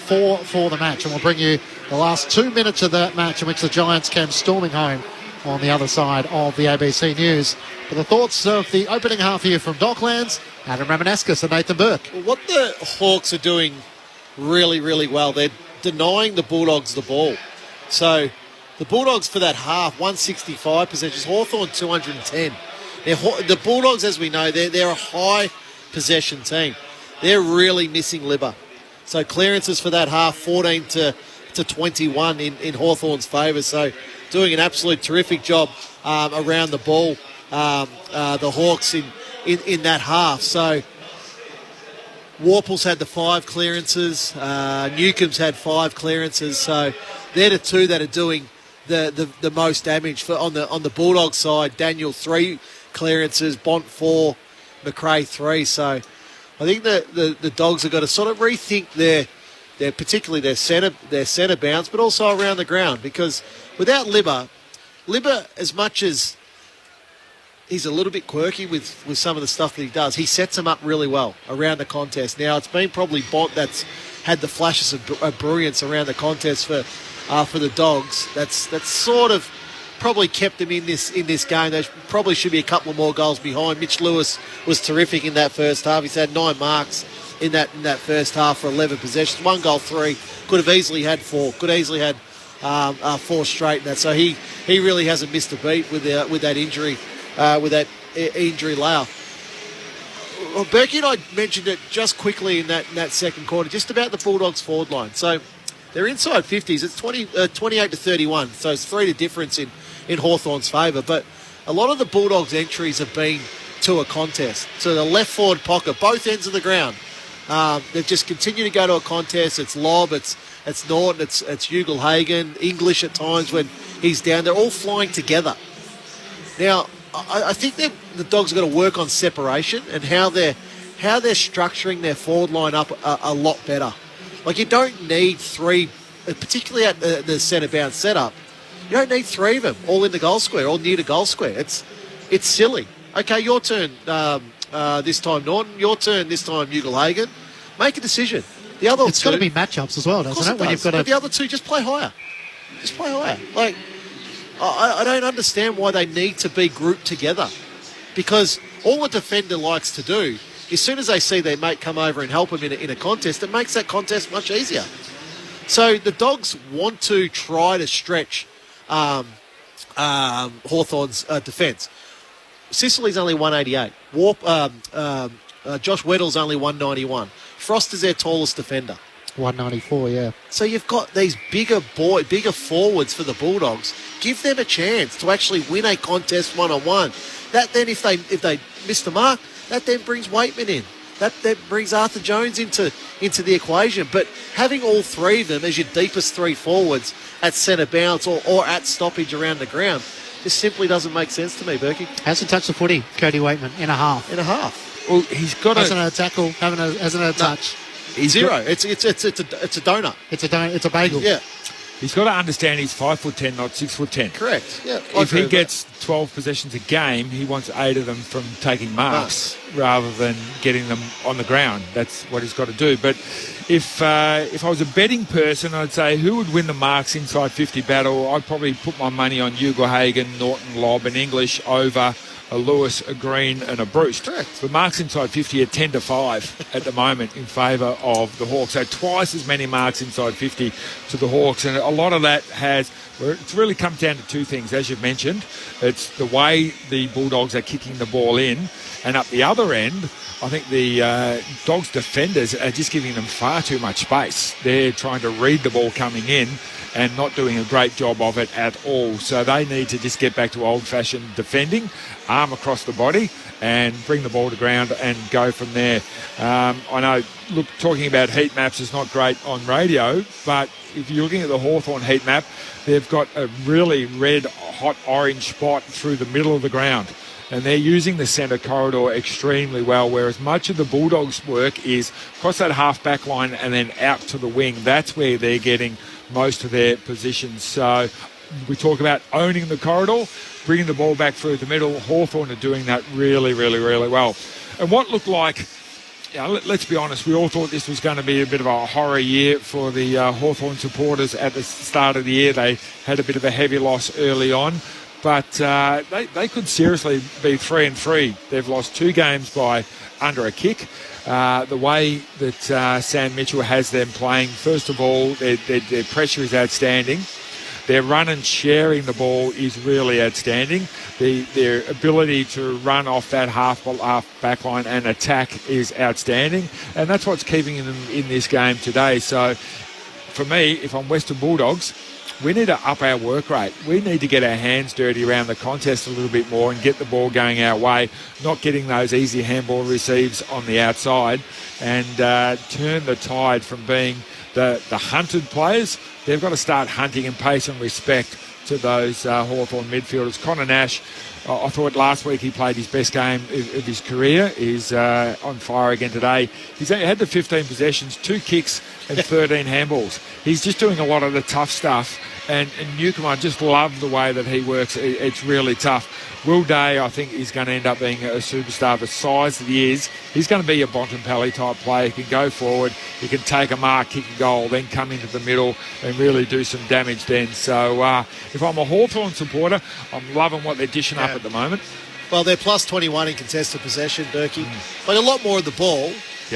4 for the match, and we'll bring you the last 2 minutes of that match in which the Giants came storming home on the other side of the ABC News. But the thoughts of the opening half here from Docklands, Adam Ramanauskas and Nathan Burke. What the Hawks are doing really, really well, they're denying the Bulldogs the ball. So the Bulldogs for that half, 165 possessions, Hawthorn 210. The Bulldogs, as we know, they're a high possession team. They're really missing Libba. So clearances for that half, 14 to 21 in Hawthorn's favour. So doing an absolute terrific job around the ball, the Hawks in that half. So Warple's had the 5 clearances. Newcomb's had 5 clearances. So they're the 2 that are doing the most damage on the Bulldogs side. Daniel 3 clearances, Bont 4, McRae 3. So I think the Dogs have got to sort of rethink their particularly their centre bounce, but also around the ground, because without Libba, as much as he's a little bit quirky with some of the stuff that he does. He sets them up really well around the contest. Now, it's been probably Bont that's had the flashes of brilliance around the contest for the Dogs. That's sort of probably kept them in this game. There probably should be a couple more goals behind. Mitch Lewis was terrific in that first half. He's had 9 marks in that first half for 11 possessions. 1 goal, 3. Could have easily had 4. Could easily had 4 straight in that. So he really hasn't missed a beat with that injury. Injury layoff. Well, Berkey and I mentioned it just quickly in that second quarter, just about the Bulldogs forward line. So they're inside 50s. It's 28 to 31. So it's 3 to difference in Hawthorn's favour. But a lot of the Bulldogs' entries have been to a contest. So the left forward pocket, both ends of the ground. They've just continued to go to a contest. It's Lobb, it's Norton, it's Ugle-Hagan, English at times when he's down. They're all flying together. Now, I think the Dogs have got to work on separation and how they're structuring their forward line up a lot better. Like, you don't need 3, particularly at the centre bounce setup. You don't need 3 of them all in the goal square, all near the goal square. It's silly. Okay, your turn this time, Norton. Your turn this time, Ugle-Hagan. Make a decision. The other it's got to be matchups as well, doesn't it? When you've got the other two, just play higher. Like, I don't understand why they need to be grouped together, because all a defender likes to do, as soon as they see their mate come over and help them in a contest, it makes that contest much easier. So the Dogs want to try to stretch Hawthorn's defence. Sicily's only 188. Josh Weddle's only 191. Frost is their tallest defender. 194, yeah. So you've got these bigger forwards for the Bulldogs. Give them a chance to actually win a contest one-on-one. That then, if they miss the mark, that then brings Waitman in. That brings Arthur Jones into the equation. But having all 3 of them as your deepest 3 forwards at centre bounce or at stoppage around the ground just simply doesn't make sense to me, Berkey. Hasn't touched the footy, Cody Waitman, in a half. Well, he's got hasn't had a tackle, hasn't had a touch. Zero. It's a donut. It's a bagel. Yeah. He's got to understand he's 5'10", not 6'10". Correct. Yeah. If he gets 12 possessions a game, he wants 8 of them from taking marks rather than getting them on the ground. That's what he's got to do. But if I was a betting person, I'd say who would win the marks inside 50 battle? I'd probably put my money on Ugle-Hagan, Norton, Lobb and English over a Lewis, a Green and a Bruce. Correct. The marks inside 50 are 10 to 5 at the moment in favour of the Hawks. So twice as many marks inside 50 to the Hawks. And a lot of that it's really come down to 2 things, as you've mentioned. It's the way the Bulldogs are kicking the ball in. And up the other end, I think the Dogs defenders are just giving them far too much space. They're trying to read the ball coming in and not doing a great job of it at all. So they need to just get back to old-fashioned defending, arm across the body, and bring the ball to ground and go from there. I know, look, talking about heat maps is not great on radio, but if you're looking at the Hawthorn heat map, they've got a really red, hot orange spot through the middle of the ground. And they're using the centre corridor extremely well, whereas much of the Bulldogs' work is across that half-back line and then out to the wing. That's where they're getting most of their positions. So we talk about owning the corridor, bringing the ball back through the middle. Hawthorn are doing that really, really, really well. And what looked like, let's be honest, we all thought this was going to be a bit of a horror year for the Hawthorn supporters at the start of the year. They had a bit of a heavy loss early on. But they could seriously be 3-3. They've lost 2 games by under a kick. The way that Sam Mitchell has them playing, first of all, their pressure is outstanding. Their run and sharing the ball is really outstanding. Their ability to run off that half back line and attack is outstanding. And that's what's keeping them in this game today. So for me, if I'm Western Bulldogs, we need to up our work rate. We need to get our hands dirty around the contest a little bit more and get the ball going our way, not getting those easy handball receives on the outside, and turn the tide from being the hunted players. They've got to start hunting and pay some respect to those Hawthorn midfielders. Connor Nash, I thought last week he played his best game of his career. He's on fire again today. He's had the 15 possessions, 2 kicks and 13 handballs. He's just doing a lot of the tough stuff And Newcomb, I just love the way that he works. It's really tough. Will Day, I think, is going to end up being a superstar. The size that he is, he's going to be a Bontempelli type player. He can go forward, he can take a mark, kick a goal, then come into the middle and really do some damage then. So if I'm a Hawthorn supporter, I'm loving what they're dishing up at the moment. Well, they're plus 21 in contested possession, Berkey. Like a lot more of the ball,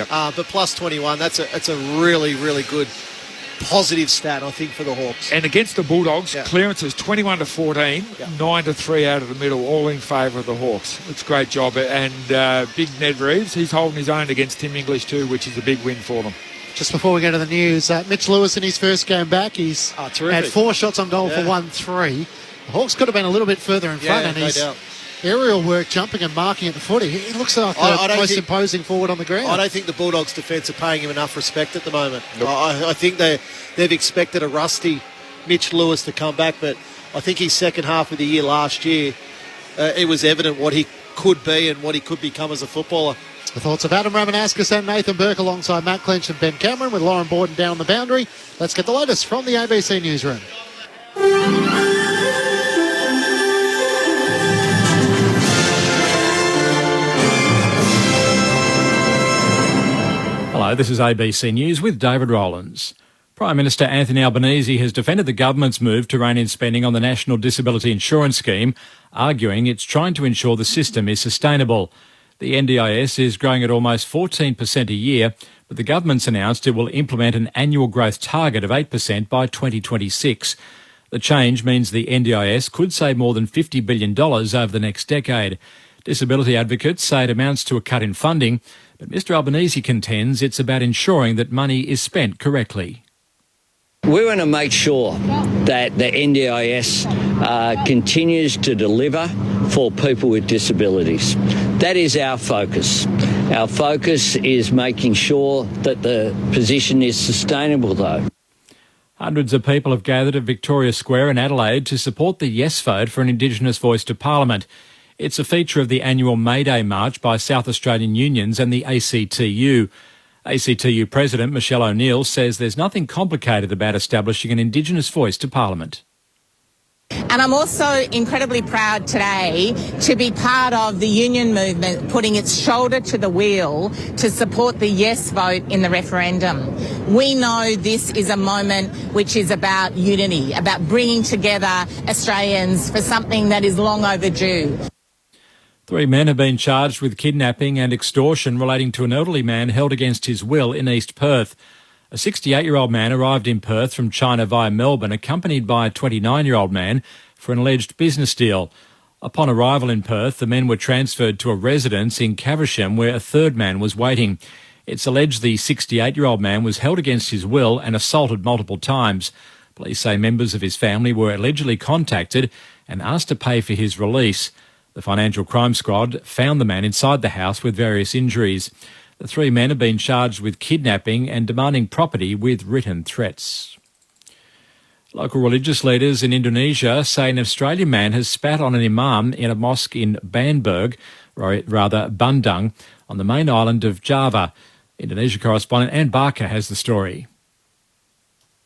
but plus 21, that's a really, really good positive stat, I think, for the Hawks. And against the Bulldogs, clearances 21-14, 9-3 out of the middle, all in favour of the Hawks. It's a great job. And big Ned Reeves, he's holding his own against Tim English too, which is a big win for them. Just before we go to the news, Mitch Lewis in his first game back, he's had 4 shots on goal for 1-3. The Hawks could have been a little bit further in front, and his aerial work, jumping and marking at the footy, he looks like the most imposing forward on the ground. I don't think the Bulldogs' defence are paying him enough respect at the moment. Nope. I think they've expected a rusty Mitch Lewis to come back, but I think his second half of the year last year, it was evident what he could be and what he could become as a footballer. The thoughts of Adam Ramanauskas and Nathan Burke alongside Matt Clench and Ben Cameron with Lauren Borden down the boundary. Let's get the latest from the ABC Newsroom. Hello, this is ABC News with David Rowlands. Prime Minister Anthony Albanese has defended the government's move to rein in spending on the National Disability Insurance Scheme, arguing it's trying to ensure the system is sustainable. The NDIS is growing at almost 14% a year, but the government's announced it will implement an annual growth target of 8% by 2026. The change means the NDIS could save more than $50 billion over the next decade. Disability advocates say it amounts to a cut in funding, but Mr Albanese contends it's about ensuring that money is spent correctly. We want to make sure that the NDIS continues to deliver for people with disabilities. That is our focus. Our focus is making sure that the position is sustainable, though. Hundreds of people have gathered at Victoria Square in Adelaide to support the yes vote for an Indigenous voice to Parliament. It's a feature of the annual May Day March by South Australian unions and the ACTU. ACTU President Michelle O'Neill says there's nothing complicated about establishing an Indigenous voice to Parliament. And I'm also incredibly proud today to be part of the union movement putting its shoulder to the wheel to support the yes vote in the referendum. We know this is a moment which is about unity, about bringing together Australians for something that is long overdue. 3 men have been charged with kidnapping and extortion relating to an elderly man held against his will in East Perth. A 68-year-old man arrived in Perth from China via Melbourne, accompanied by a 29-year-old man for an alleged business deal. Upon arrival in Perth, the men were transferred to a residence in Caversham where a third man was waiting. It's alleged the 68-year-old man was held against his will and assaulted multiple times. Police say members of his family were allegedly contacted and asked to pay for his release. The Financial Crime Squad found the man inside the house with various injuries. The 3 men have been charged with kidnapping and demanding property with written threats. Local religious leaders in Indonesia say an Australian man has spat on an imam in a mosque in Bandung, on the main island of Java. Indonesia correspondent Ann Barker has the story.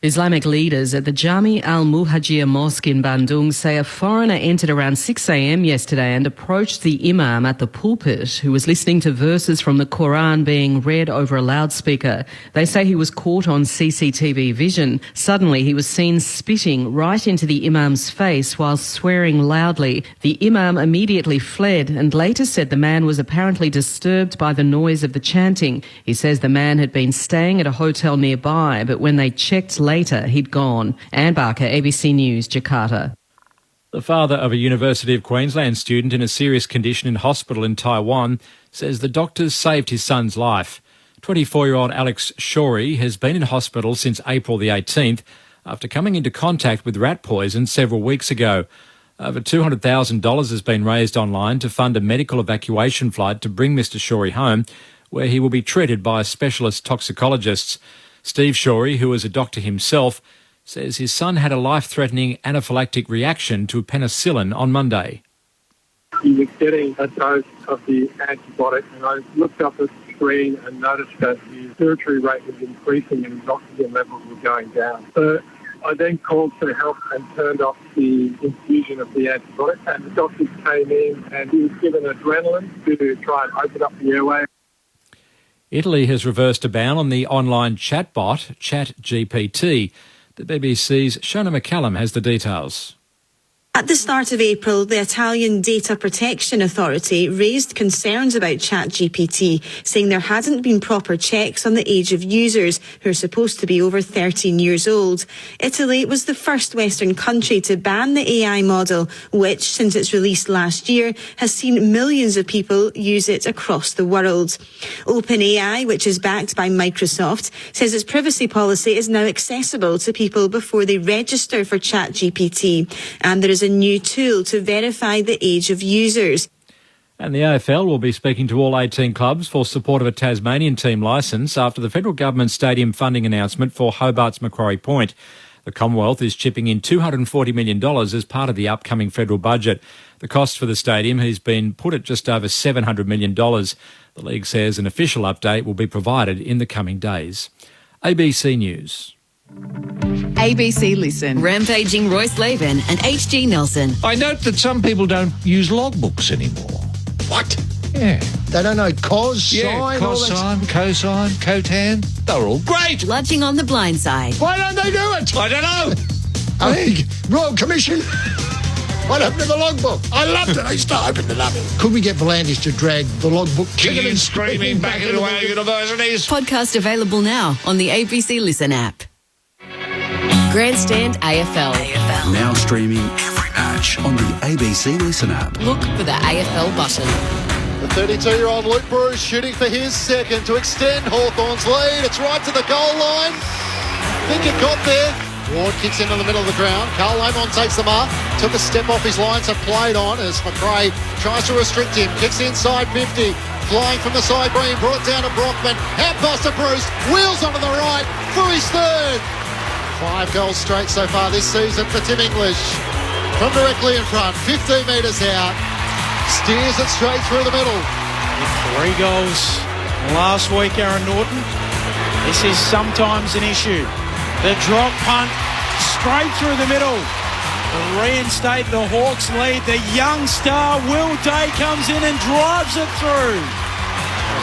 Islamic leaders at the Jami al-Muhajir Mosque in Bandung say a foreigner entered around 6 a.m. yesterday and approached the imam at the pulpit, who was listening to verses from the Quran being read over a loudspeaker. They say he was caught on CCTV vision. Suddenly, he was seen spitting right into the imam's face while swearing loudly. The imam immediately fled and later said the man was apparently disturbed by the noise of the chanting. He says the man had been staying at a hotel nearby, but when they checked later, he'd gone. Ann Barker, ABC News, Jakarta. The father of a University of Queensland student in a serious condition in hospital in Taiwan says the doctors saved his son's life. 24-year-old Alex Shorey has been in hospital since April the 18th after coming into contact with rat poison several weeks ago. Over $200,000 has been raised online to fund a medical evacuation flight to bring Mr Shorey home, where he will be treated by specialist toxicologists. Steve Shorey, who is a doctor himself, says his son had a life-threatening anaphylactic reaction to penicillin on Monday. He was getting a dose of the antibiotic, and I looked up at the screen and noticed that his respiratory rate was increasing and his oxygen levels were going down. So I then called for help and turned off the infusion of the antibiotic, and the doctors came in and he was given adrenaline to try and open up the airway. Italy has reversed a ban on the online chatbot, ChatGPT. The BBC's Shona McCallum has the details. At the start of April, the Italian Data Protection Authority raised concerns about ChatGPT, saying there hadn't been proper checks on the age of users who are supposed to be over 13 years old. Italy was the first Western country to ban the AI model, which, since its release last year, has seen millions of people use it across the world. OpenAI, which is backed by Microsoft, says its privacy policy is now accessible to people before they register for ChatGPT, and there is a new tool to verify the age of users. And the AFL will be speaking to all 18 clubs for support of a Tasmanian team licence after the federal government stadium funding announcement for Hobart's Macquarie Point. The Commonwealth is chipping in $240 million as part of the upcoming federal budget. The cost for the stadium has been put at just over $700 million. The league says an official update will be provided in the coming days. ABC News. ABC Listen. Rampaging Royce Laban and H.G. Nelson. I note that some people don't use logbooks anymore. What? Yeah. They don't know cos, Yeah, sine, all that cosine, cosine, cotan. They're all great. Lodging on the blind side. Why don't they do it? I don't know. Royal Commission. What happened to the logbook? I loved it. I used to open it up. Could we get Volandis to drag the logbook Kicking and screaming back into our universities? Podcast available now on the ABC Listen app. Grandstand AFL. Now streaming every match on the ABC Listen app. Look for the AFL button. The 32-year-old Luke Bruce shooting for his second to extend Hawthorn's lead. It's right to the goal line. Think it got there. Ward kicks into the middle of the ground. Carl Lamont takes the mark. Took a step off his lines and played on as McRae tries to restrict him. Kicks inside 50. Flying from the side green. Brought down to Brockman. Hand pass to Bruce. Wheels onto the right for his third. 5 goals straight so far this season for Tim English. From directly in front, 15 metres out. Steers it straight through the middle. With 3 goals last week, Aaron Norton. This is sometimes an issue. The drop punt straight through the middle. To reinstate the Hawks lead. The young star Will Day comes in and drives it through.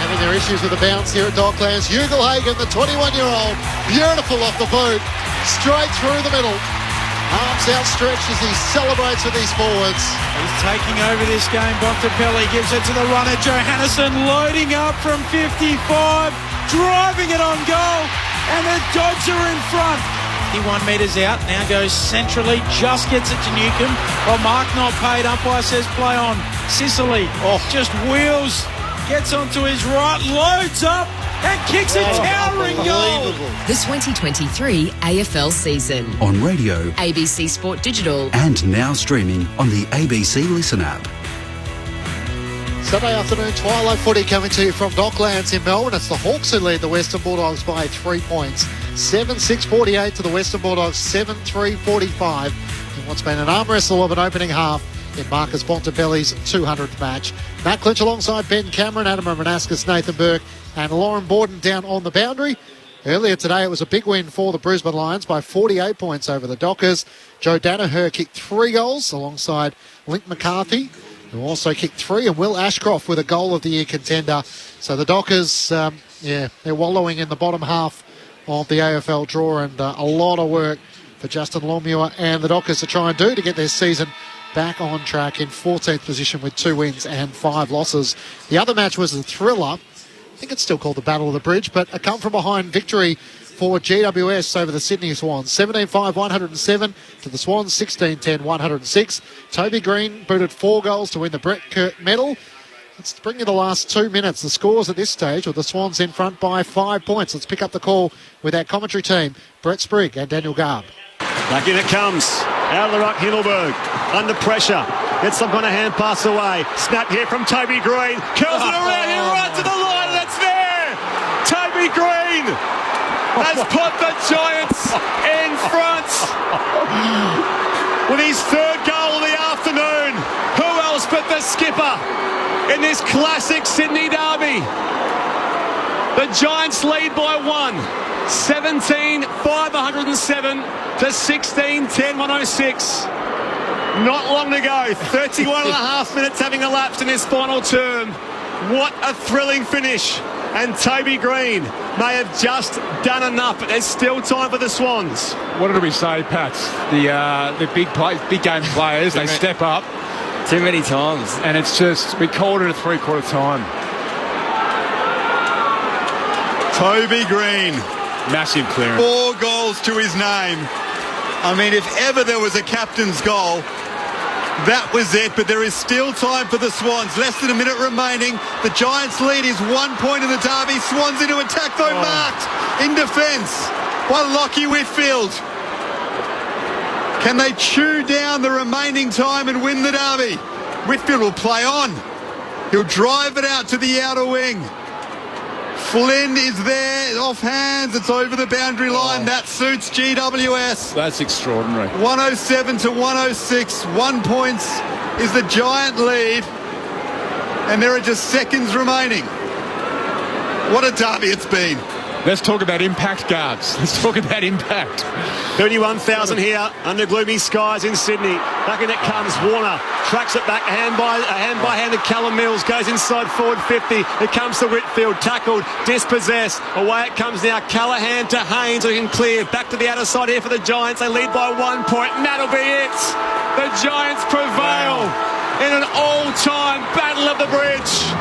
Having their issues with the bounce here at Docklands. Ugelhagen, the 21-year-old, beautiful off the boot. Straight through the middle. Arms outstretched as he celebrates with his forwards. He's taking over this game. Bontempelli gives it to the runner. Johannesson loading up from 55. Driving it on goal. And the Dogs are in front. 51 metres out. Now goes centrally. Just gets it to Newcomb. Oh, Mark not paid. Umpire says play on. Sicily. Just wheels. Gets onto his right. Loads up. And kicks a towering goal. The 2023 AFL season. On radio, ABC Sport Digital. and now streaming on the ABC Listen app. Saturday afternoon twilight footy coming to you from Docklands in Melbourne. It's the Hawks who lead the Western Bulldogs by 3 points. 7-6-48 to the Western Bulldogs, 7-3-45 in what's been an arm wrestle of an opening half in Marcus Bontempelli's 200th match. Matt Clinch alongside Ben Cameron, Adam Manaskis, Nathan Burke and Lauren Borden down on the boundary. Earlier today it was a big win for the Brisbane Lions by 48 points over the Dockers. Joe Danaher kicked 3 goals alongside Link McCarthy, who also kicked 3, and Will Ashcroft with a goal of the year contender. So the Dockers, they're wallowing in the bottom half of the AFL draw, and a lot of work for Justin Longmuir and the Dockers to try and do to get their season back on track in 14th position with 2 wins and 5 losses. The other match was a thriller. I think it's still called the Battle of the Bridge, but a come-from-behind victory for GWS over the Sydney Swans. 17-5, 107 to the Swans, 16-10, 106. Toby Green booted 4 goals to win the Brett Kurt medal. Let's bring you the last 2 minutes. The scores at this stage with the Swans in front by 5 points. Let's pick up the call with our commentary team, Brett Sprigg and Daniel Garb. Back in it comes. Out of the ruck, Hindelberg. Under pressure. Gets some kind of hand pass away. Snap here from Toby Green. Curls it around and right to the line. And it's there. Toby Green has put the Giants in front with his 3rd goal of the afternoon. Who else but the skipper in this classic Sydney derby? The Giants lead by 1. 17-5-107 to 16-10-106. Not long to go. 31 and a half minutes having elapsed in this final term. What a thrilling finish. And Toby Green may have just done enough, but there's still time for the Swans. What did we say, Pats? The big game players, they step up. Too many times. And it's just, we called it a three-quarter time. Toby Green. Massive clearance. 4 goals to his name. I mean, if ever there was a captain's goal, that was it. But there is still time for the Swans. Less than a minute remaining. The Giants' lead is 1 point in the derby. Swans into attack, though, marked in defence by Lockie Whitfield. Can they chew down the remaining time and win the derby? Whitfield will play on. He'll drive it out to the outer wing. Flynn is there, off hands, it's over the boundary line. That suits GWS. That's extraordinary. 107 to 106, 1 point is the Giant lead, and there are just seconds remaining. What a derby it's been. Let's talk about impact guards. Let's talk about impact. 31,000 here under gloomy skies in Sydney. Back in it comes Warner. Tracks it back, hand by hand to Callum Mills. Goes inside forward 50. It comes to Whitfield. Tackled, dispossessed. Away it comes now. Callahan to Haynes. Who can clear. Back to the outer side here for the Giants. They lead by 1 point. And that'll be it. The Giants prevail in an all-time battle of the bridge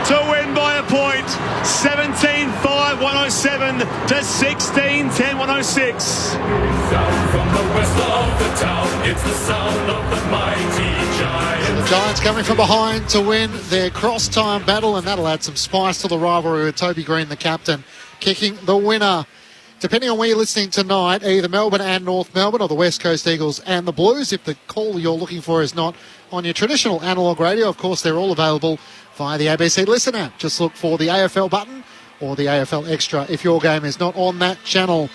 to win by a point. 17-5-107 to 16-10-106. Sound from the west of the town, it's the sound of the mighty Giants. The Giants coming from behind to win their cross-time battle, and that'll add some spice to the rivalry with Toby Green, the captain, kicking the winner. Depending on where you're listening tonight, either Melbourne and North Melbourne or the West Coast Eagles and the Blues, if the call you're looking for is not on your traditional analogue radio, of course, they're all available via the ABC Listen app. Just look for the AFL button or the AFL Extra if your game is not on that channel.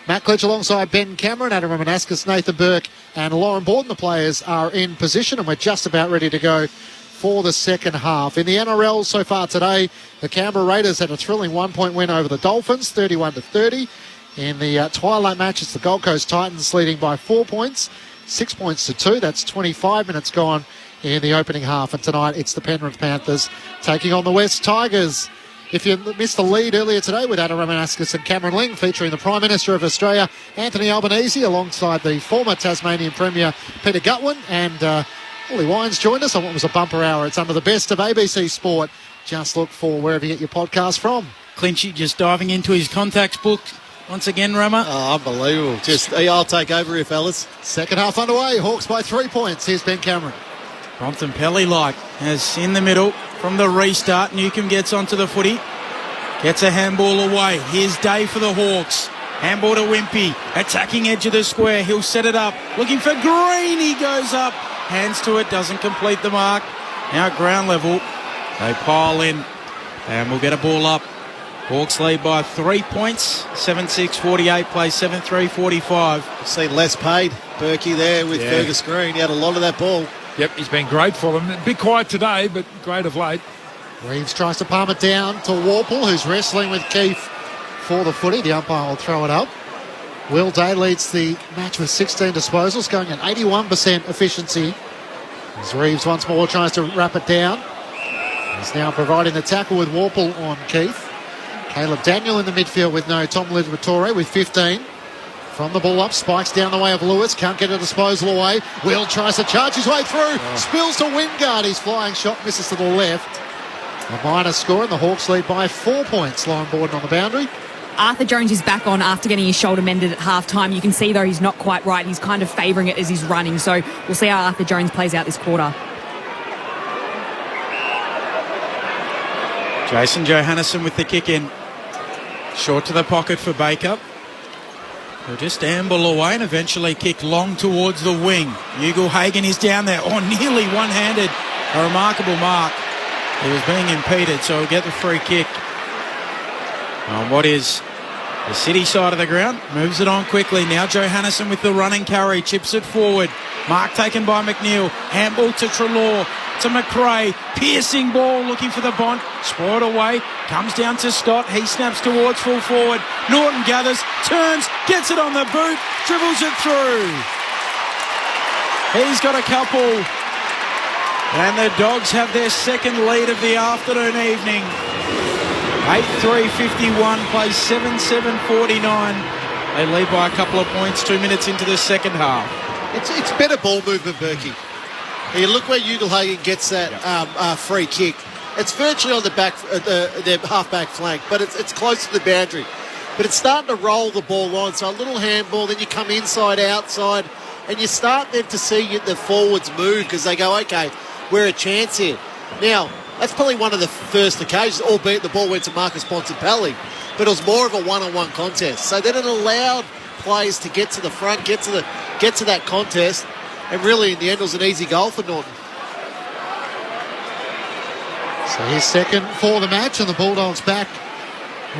Matt Cletch alongside Ben Cameron, Adam Romanascus, Nathan Burke and Lauren Borden. The players are in position and we're just about ready to go for the second half. In the NRL so far today, the Canberra Raiders had a thrilling 1 point win over the Dolphins, 31-30. In the twilight match, it's the Gold Coast Titans leading by 4 points, 6 points to 2. That's 25 minutes gone in the opening half. And tonight, it's the Penrith Panthers taking on the West Tigers. If you missed the lead earlier today with Adam Romanascus and Cameron Ling, featuring the Prime Minister of Australia, Anthony Albanese, alongside the former Tasmanian Premier, Peter Gutwin, and Ollie Wines joined us on what was a bumper hour. It's under the best of ABC Sport. Just look for wherever you get your podcast from. Clinchy just diving into his contacts book once again, Rama. Oh, unbelievable. I'll take over here, fellas. Second half underway. Hawks by 3 points. Here's Ben Cameron. Bontempelli as in the middle from the restart. Newcomb gets onto the footy. Gets a handball away. Here's Day for the Hawks. Handball to Wimpy. Attacking edge of the square. He'll set it up. Looking for Green. He goes up. Hands to it. Doesn't complete the mark. Now at ground level. They pile in. And we'll get a ball up. Hawks lead by 3 points. 7-6-48. Play 7-3-45. See Les paid. Berkey there with Fergus Green. He had a lot of that ball. Yep, he's been great for them. A bit quiet today, but great of late. Reeves tries to palm it down to Warple, who's wrestling with Keefe for the footy. The umpire will throw it up. Will Day leads the match with 16 disposals, going at 81% efficiency. As Reeves once more tries to wrap it down. He's now providing the tackle with Warple on Keefe. Caleb Daniel in the midfield with no Tom Liberatore with 15. From the ball up, spikes down the way of Lewis. Can't get a disposal away. Will tries to charge his way through. Spills to Wingard. His flying shot misses to the left. A minor score, and the Hawks lead by 4 points. Lauren Borden on the boundary. Arthur Jones is back on after getting his shoulder mended at half-time. You can see, though, he's not quite right. He's kind of favouring it as he's running. So we'll see how Arthur Jones plays out this quarter. Jason Johannesson with the kick in. Short to the pocket for Baker. He'll just amble away and eventually kick long towards the wing. Ugle Hagen is down there. Oh, nearly one-handed. A remarkable mark. He was being impeded, so he'll get the free kick on what is The City side of the ground moves it on quickly. Now Johannesson with the running carry, chips it forward. Mark taken by McNeil. Handball to Treloar, to McRae. Piercing ball looking for the Bont. Spoiled away. Comes down to Scott. He snaps towards full forward. Norton gathers, turns, gets it on the boot, dribbles it through. He's got a couple. And the Dogs have their second lead of the afternoon evening. 8-3-51, plays 7-7-49. They lead by a couple of points 2 minutes into the second half. It's better ball movement, Berkey. You look where Ugelhagen gets that free kick. It's virtually on the back, their half-back flank, but it's close to the boundary. But it's starting to roll the ball on, so a little handball, then you come inside, outside, and you start then to see the forwards move because they go, okay, we're a chance here. Now, that's probably one of the first occasions, albeit the ball went to Marcus Bontempelli, but it was more of a one-on-one contest. So then it allowed players to get to the front, get to that contest, and really in the end it was an easy goal for Norton. So his second for the match, and the Bulldogs back,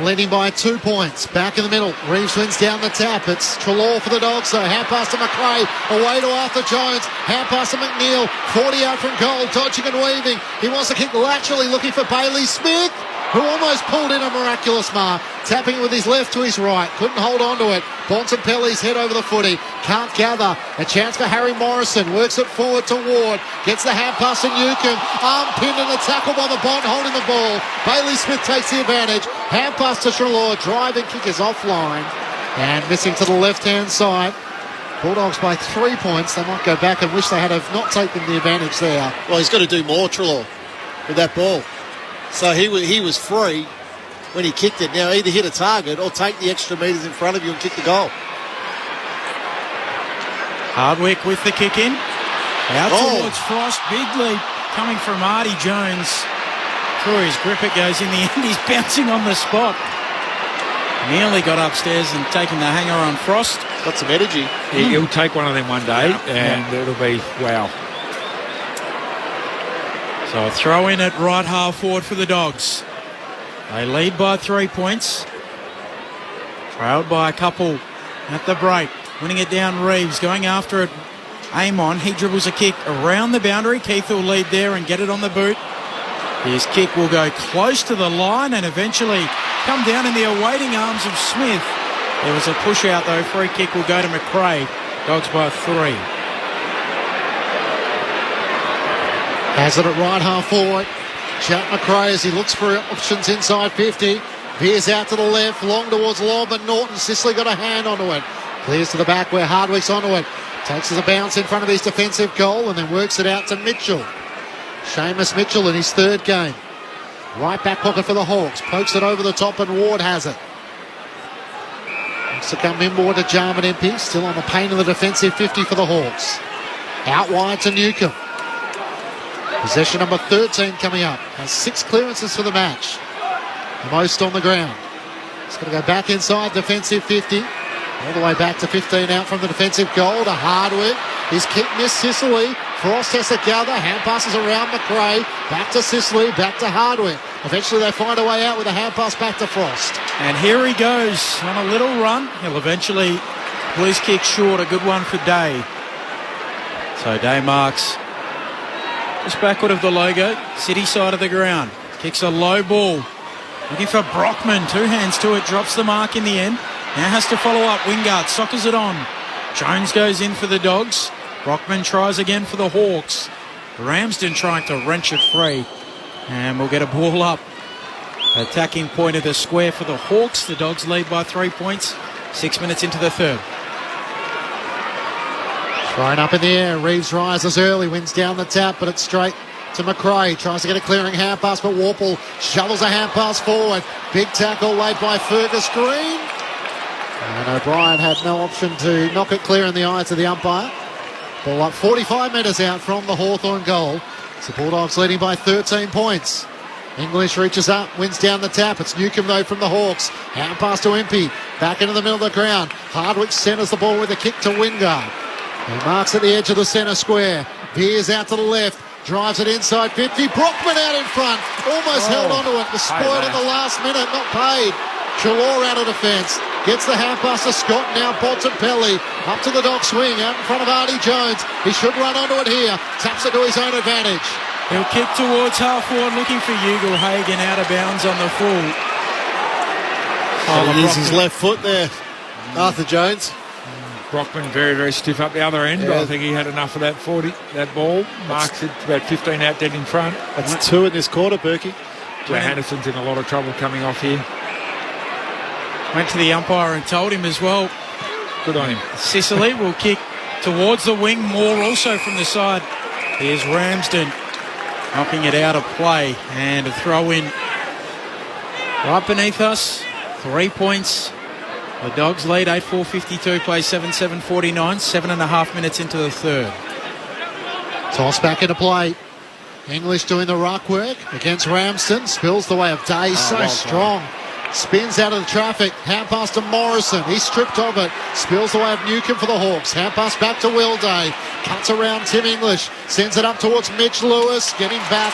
leading by 2 points. Back in the middle, Reeves wins down the tap. It's Treloar for the Dogs, so hand pass to McRae, away to Arthur Jones, hand pass to McNeil, 40 out from goal, dodging and weaving. He wants to kick laterally, looking for Bailey Smith, who almost pulled in a miraculous mark, tapping it with his left to his right, couldn't hold on to it. Bontempelli's head over the footy, can't gather. A chance for Harry Morrison, works it forward to Ward, gets the hand pass to Newcomb, arm pinned and a tackle by the Bont holding the ball. Bailey Smith takes the advantage, hand pass to Treloar, driving kick is offline and missing to the left-hand side. Bulldogs by 3 points. They might go back and wish they had have not taken the advantage there. Well, he's got to do more, Treloar, with that ball. So he was free when he kicked it. Now either hit a target or take the extra metres in front of you and kick the goal. Hardwick with the kick in. Out towards Frost. Big lead coming from Artie Jones. Through his grip it goes in the end. He's bouncing on the spot. Nearly got upstairs and taken the hanger on Frost. Got some energy. He'll take one of them one day and it'll be wow. So a throw in at right half forward for the Dogs. They lead by 3 points. Trailed by a couple at the break. Winning it down Reeves, going after it. Amon, he dribbles a kick around the boundary. Keith will lead there and get it on the boot. His kick will go close to the line and eventually come down in the awaiting arms of Smith. There was a push out though. Free kick will go to McRae. Dogs by 3. Has it at right half forward. Jack McRae as he looks for options inside 50. Veers out to the left, long towards Lobb and Norton. Sicily got a hand onto it. Clears to the back where Hardwick's onto it. Takes as a bounce in front of his defensive goal and then works it out to Mitchell. Seamus Mitchell in his third game. Right back pocket for the Hawks. Pokes it over the top and Ward has it. Wants to come inboard to Jarman MP. Still on the pain of the defensive 50 for the Hawks. Out wide to Newcomb. Possession number 13 coming up. Has 6 clearances for the match. The most on the ground. It's going to go back inside defensive 50. All the way back to 15 out from the defensive goal to Hardwick. His kick missed Sicily. Frost has to gather. Hand passes around McRae. Back to Sicily. Back to Hardwick. Eventually they find a way out with a hand pass back to Frost. And here he goes on a little run. He'll eventually pull his kick short. A good one for Day. So Day marks just backward of the logo. City side of the ground. Kicks a low ball. Looking for Brockman. 2 hands to it. Drops the mark in the end. Now has to follow up. Wingard soccers it on. Jones goes in for the Dogs. Brockman tries again for the Hawks. Ramsden trying to wrench it free. And we'll get a ball up. Attacking point of the square for the Hawks. The Dogs lead by 3 points. 6 minutes into the third. Thrown up in the air. Reeves rises early. Wins down the tap, but it's straight to McRae. Tries to get a clearing hand pass, but Warple shovels a hand pass forward. Big tackle laid by Fergus Green. And O'Brien had no option to knock it clear in the eyes of the umpire. Ball up 45 metres out from the Hawthorn goal. The Bulldogs leading by 13 points. English reaches up, wins down the tap. It's Newcomb though from the Hawks. Hand pass to Impey. Back into the middle of the ground. Hardwick centres the ball with a kick to Wingard. He marks at the edge of the centre square. Veers out to the left. Drives it inside 50. Brockman out in front. Almost held onto it. Was spoiled at the last minute. Not paid. Treloar out of defence. Gets the hand pass to Scott. Now Bontempelli up to the dog swing out in front of Artie Jones. He should run onto it here. Taps it to his own advantage. He'll kick towards half-forward, looking for Ugle-Hagan out of bounds on the full. He uses his left foot there, Arthur Jones. Brockman very, very stiff up the other end. Yeah. I think he had enough of that 40, that ball. Marks it about 15 out dead in front. That's 2 in this quarter, Berkey. Johannessen's in a lot of trouble coming off here. Went to the umpire and told him as well. Good on him. Sicily will kick towards the wing. Moore also from the side. Here's Ramsden knocking it out of play. And a throw in right beneath us. 3 points. The Dogs lead 8-4-52, play 7-7-49, 7.5 minutes into the third. Toss back into play. English doing the ruck work against Ramsden. Spills the way of Day. So strong. Spins out of the traffic. Hand pass to Morrison. He's stripped of it. Spills the way of Newcomb for the Hawks. Hand pass back to Will Day. Cuts around Tim English. Sends it up towards Mitch Lewis. Getting back.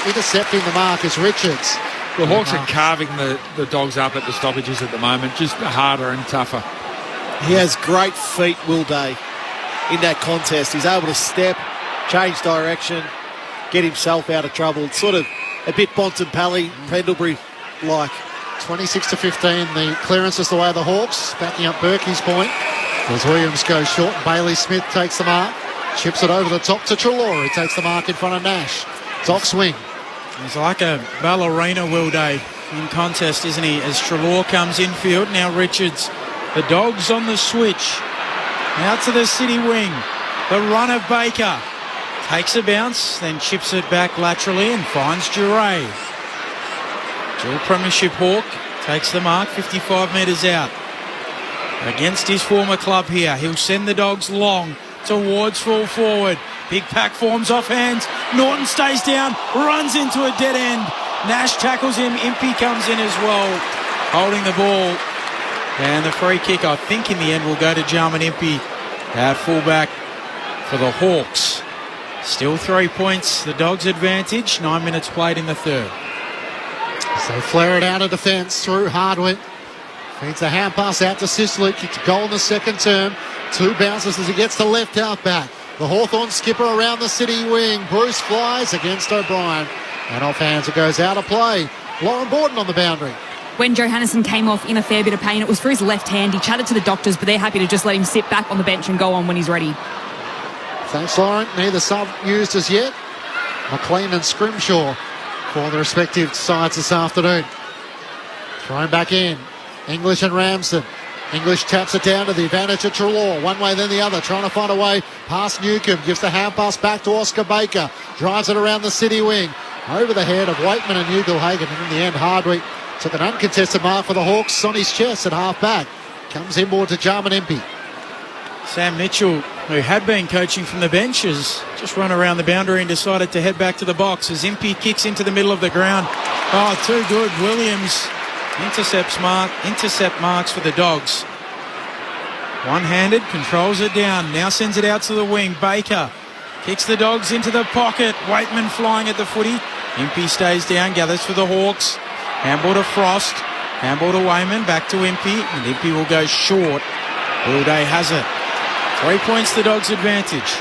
Intercepting the mark is Richards. The Hawks are carving the Dogs up at the stoppages at the moment, just harder and tougher. He has great feet, Will Day, in that contest. He's able to step, change direction, get himself out of trouble. It's sort of a bit Bontempelli, Pendlebury-like. 26-15, the clearance is the way of the Hawks, backing up Berkey's point. As Williams goes short, Bailey Smith takes the mark, chips it over the top to Treloar, who takes the mark in front of Nash. Dock swing. He's like a ballerina, Will Day, in contest, isn't he? As Treloar comes infield, now Richards. The Dogs on the switch. Out to the City wing. The run of Baker. Takes a bounce, then chips it back laterally and finds Duray. Dual Premiership Hawk takes the mark, 55 metres out. Against his former club here. He'll send the Dogs long towards full forward. Big pack forms off hands. Norton stays down, runs into a dead end. Nash tackles him. Impey comes in as well, holding the ball. And the free kick, I think, in the end will go to Jarman Impey at fullback for the Hawks. Still 3 points, the Dogs' advantage. 9 minutes played in the third. So flare it out of defence through Hardwick. Feeds a hand pass out to Sicily. Kicked a goal in the second term. 2 bounces as he gets to left half back. The Hawthorn skipper around the City wing. Bruce flies against O'Brien. And off hands it goes out of play. Lauren Borden on the boundary. When Johannesson came off in a fair bit of pain, it was for his left hand. He chatted to the doctors, but they're happy to just let him sit back on the bench and go on when he's ready. Thanks, Lauren. Neither sub used as yet. McLean and Scrimshaw for the respective sides this afternoon. Thrown back in. English and Ramsden. English taps it down to the advantage of Treloar. One way then the other, trying to find a way past Newcomb. Gives the hand pass back to Oscar Baker. Drives it around the City wing. Over the head of Waitman and Ugle-Hagan. And in the end, Hardwick took an uncontested mark for the Hawks on his chest at half back. Comes inboard to Jarman Impey. Sam Mitchell, who had been coaching from the bench, has just run around the boundary and decided to head back to the box as Impey kicks into the middle of the ground. Oh, too good. Williams intercept marks for the Dogs. One-handed, controls it down, now sends it out to the wing. Baker kicks the Dogs into the pocket. Waitman flying at the footy. Impey stays down, gathers for the Hawks. Handball to Frost. Handball to Wayman, back to Impey, and Impey will go short. Will Day has it. 3 points the Dogs' advantage.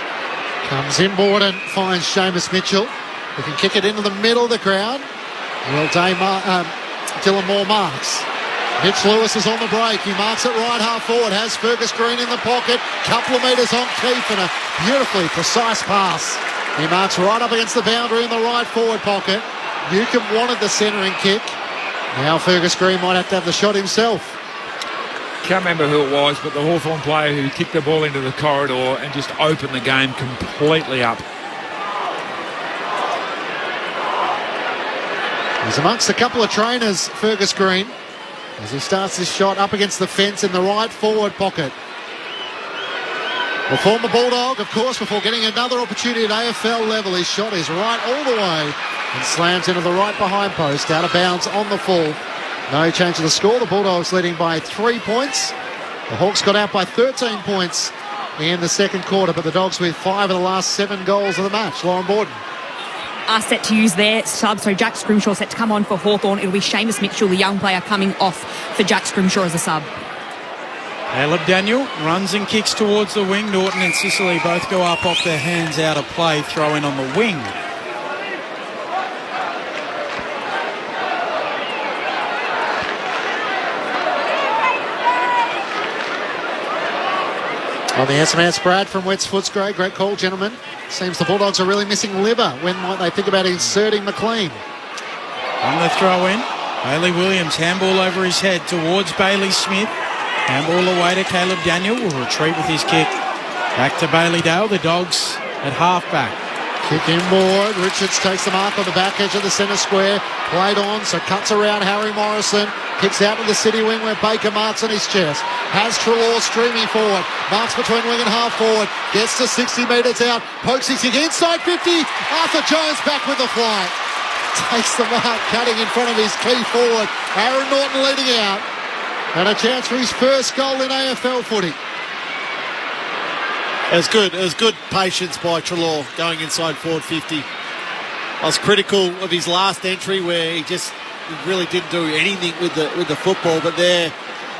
Comes inboard and finds Seamus Mitchell, who can kick it into the middle of the crowd. Will Day Dylan Moore marks. Mitch Lewis is on the break. He marks it right half forward. Has Fergus Green in the pocket. Couple of metres on Keefe and a beautifully precise pass. He marks right up against the boundary in the right forward pocket. Newcomb wanted the centering kick. Now Fergus Green might have to have the shot himself. Can't remember who it was, but the Hawthorn player who kicked the ball into the corridor and just opened the game completely up. He's amongst a couple of trainers, Fergus Green, as he starts his shot up against the fence in the right forward pocket. The former Bulldog, of course, before getting another opportunity at AFL level, his shot is right all the way and slams into the right behind post, out of bounds on the full. No change to the score. The Bulldogs leading by 3 points. The Hawks got out by 13 points in the second quarter, but the Dogs with 5 of the last 7 goals of the match. Lauren Borden. are set to use their sub. So Jack Scrimshaw set to come on for Hawthorn. It'll be Seamus Mitchell, the young player, coming off for Jack Scrimshaw as a sub. Caleb Daniel runs and kicks towards the wing. Norton and Sicily both go up off their hands out of play. Throw in on the wing. On the SMS, Brad from Wets Footscray. Great call, gentlemen. Seems the Bulldogs are really missing liver. When might they think about inserting McLean? On the throw in, Bailey Williams, handball over his head towards Bailey Smith. Handball away to Caleb Daniel, will retreat with his kick. Back to Bailey Dale, the Dogs at half-back. Kick inboard. Richards takes the mark on the back edge of the centre square. Played on, so cuts around Harry Morrison. Kicks out to the city wing where Baker marks on his chest. Has Treloar streaming forward. Marks between wing and half forward. Gets to 60 metres out. Pokes his kick inside 50. Arthur Jones back with the flight. Takes the mark, cutting in front of his key forward. Aaron Norton leading out. And a chance for his first goal in AFL footy. It was good patience by Treloar going inside forward 50. I was critical of his last entry where he really didn't do anything with the football, but there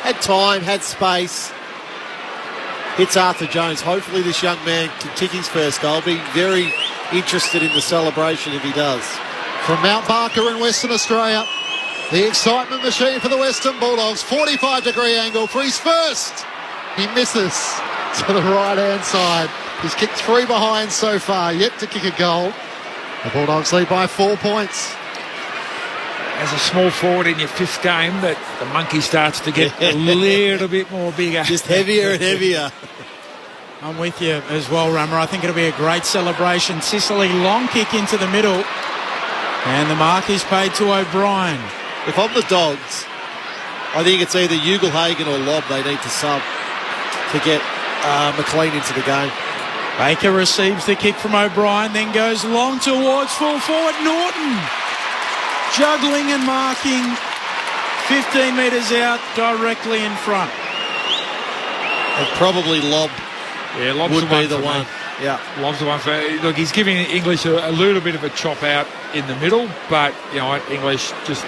had time, had space. Hits Arthur Jones. Hopefully this young man can kick his first goal. Be very interested in the celebration if he does. From Mount Barker in Western Australia, the excitement machine for the Western Bulldogs. 45-degree angle for his first. He misses to the right-hand side. He's kicked 3 behind so far, yet to kick a goal. The Bulldogs lead by 4 points. As a small forward in your 5th game, that the monkey starts to get a little bit more bigger. Just heavier and heavier. I'm with you as well, Rummer. I think it'll be a great celebration. Sicily, long kick into the middle. And the mark is paid to O'Brien. If I'm the Dogs, I think it's either Ugelhagen or Lobb they need to sub to get McLean into the game. Baker receives the kick from O'Brien, then goes long towards full forward Norton. Juggling and marking 15 metres out, directly in front. And probably Lobb would be the one. Yeah, Lobb's the one for. Look, he's giving English a little bit of a chop out in the middle, but you know what, English just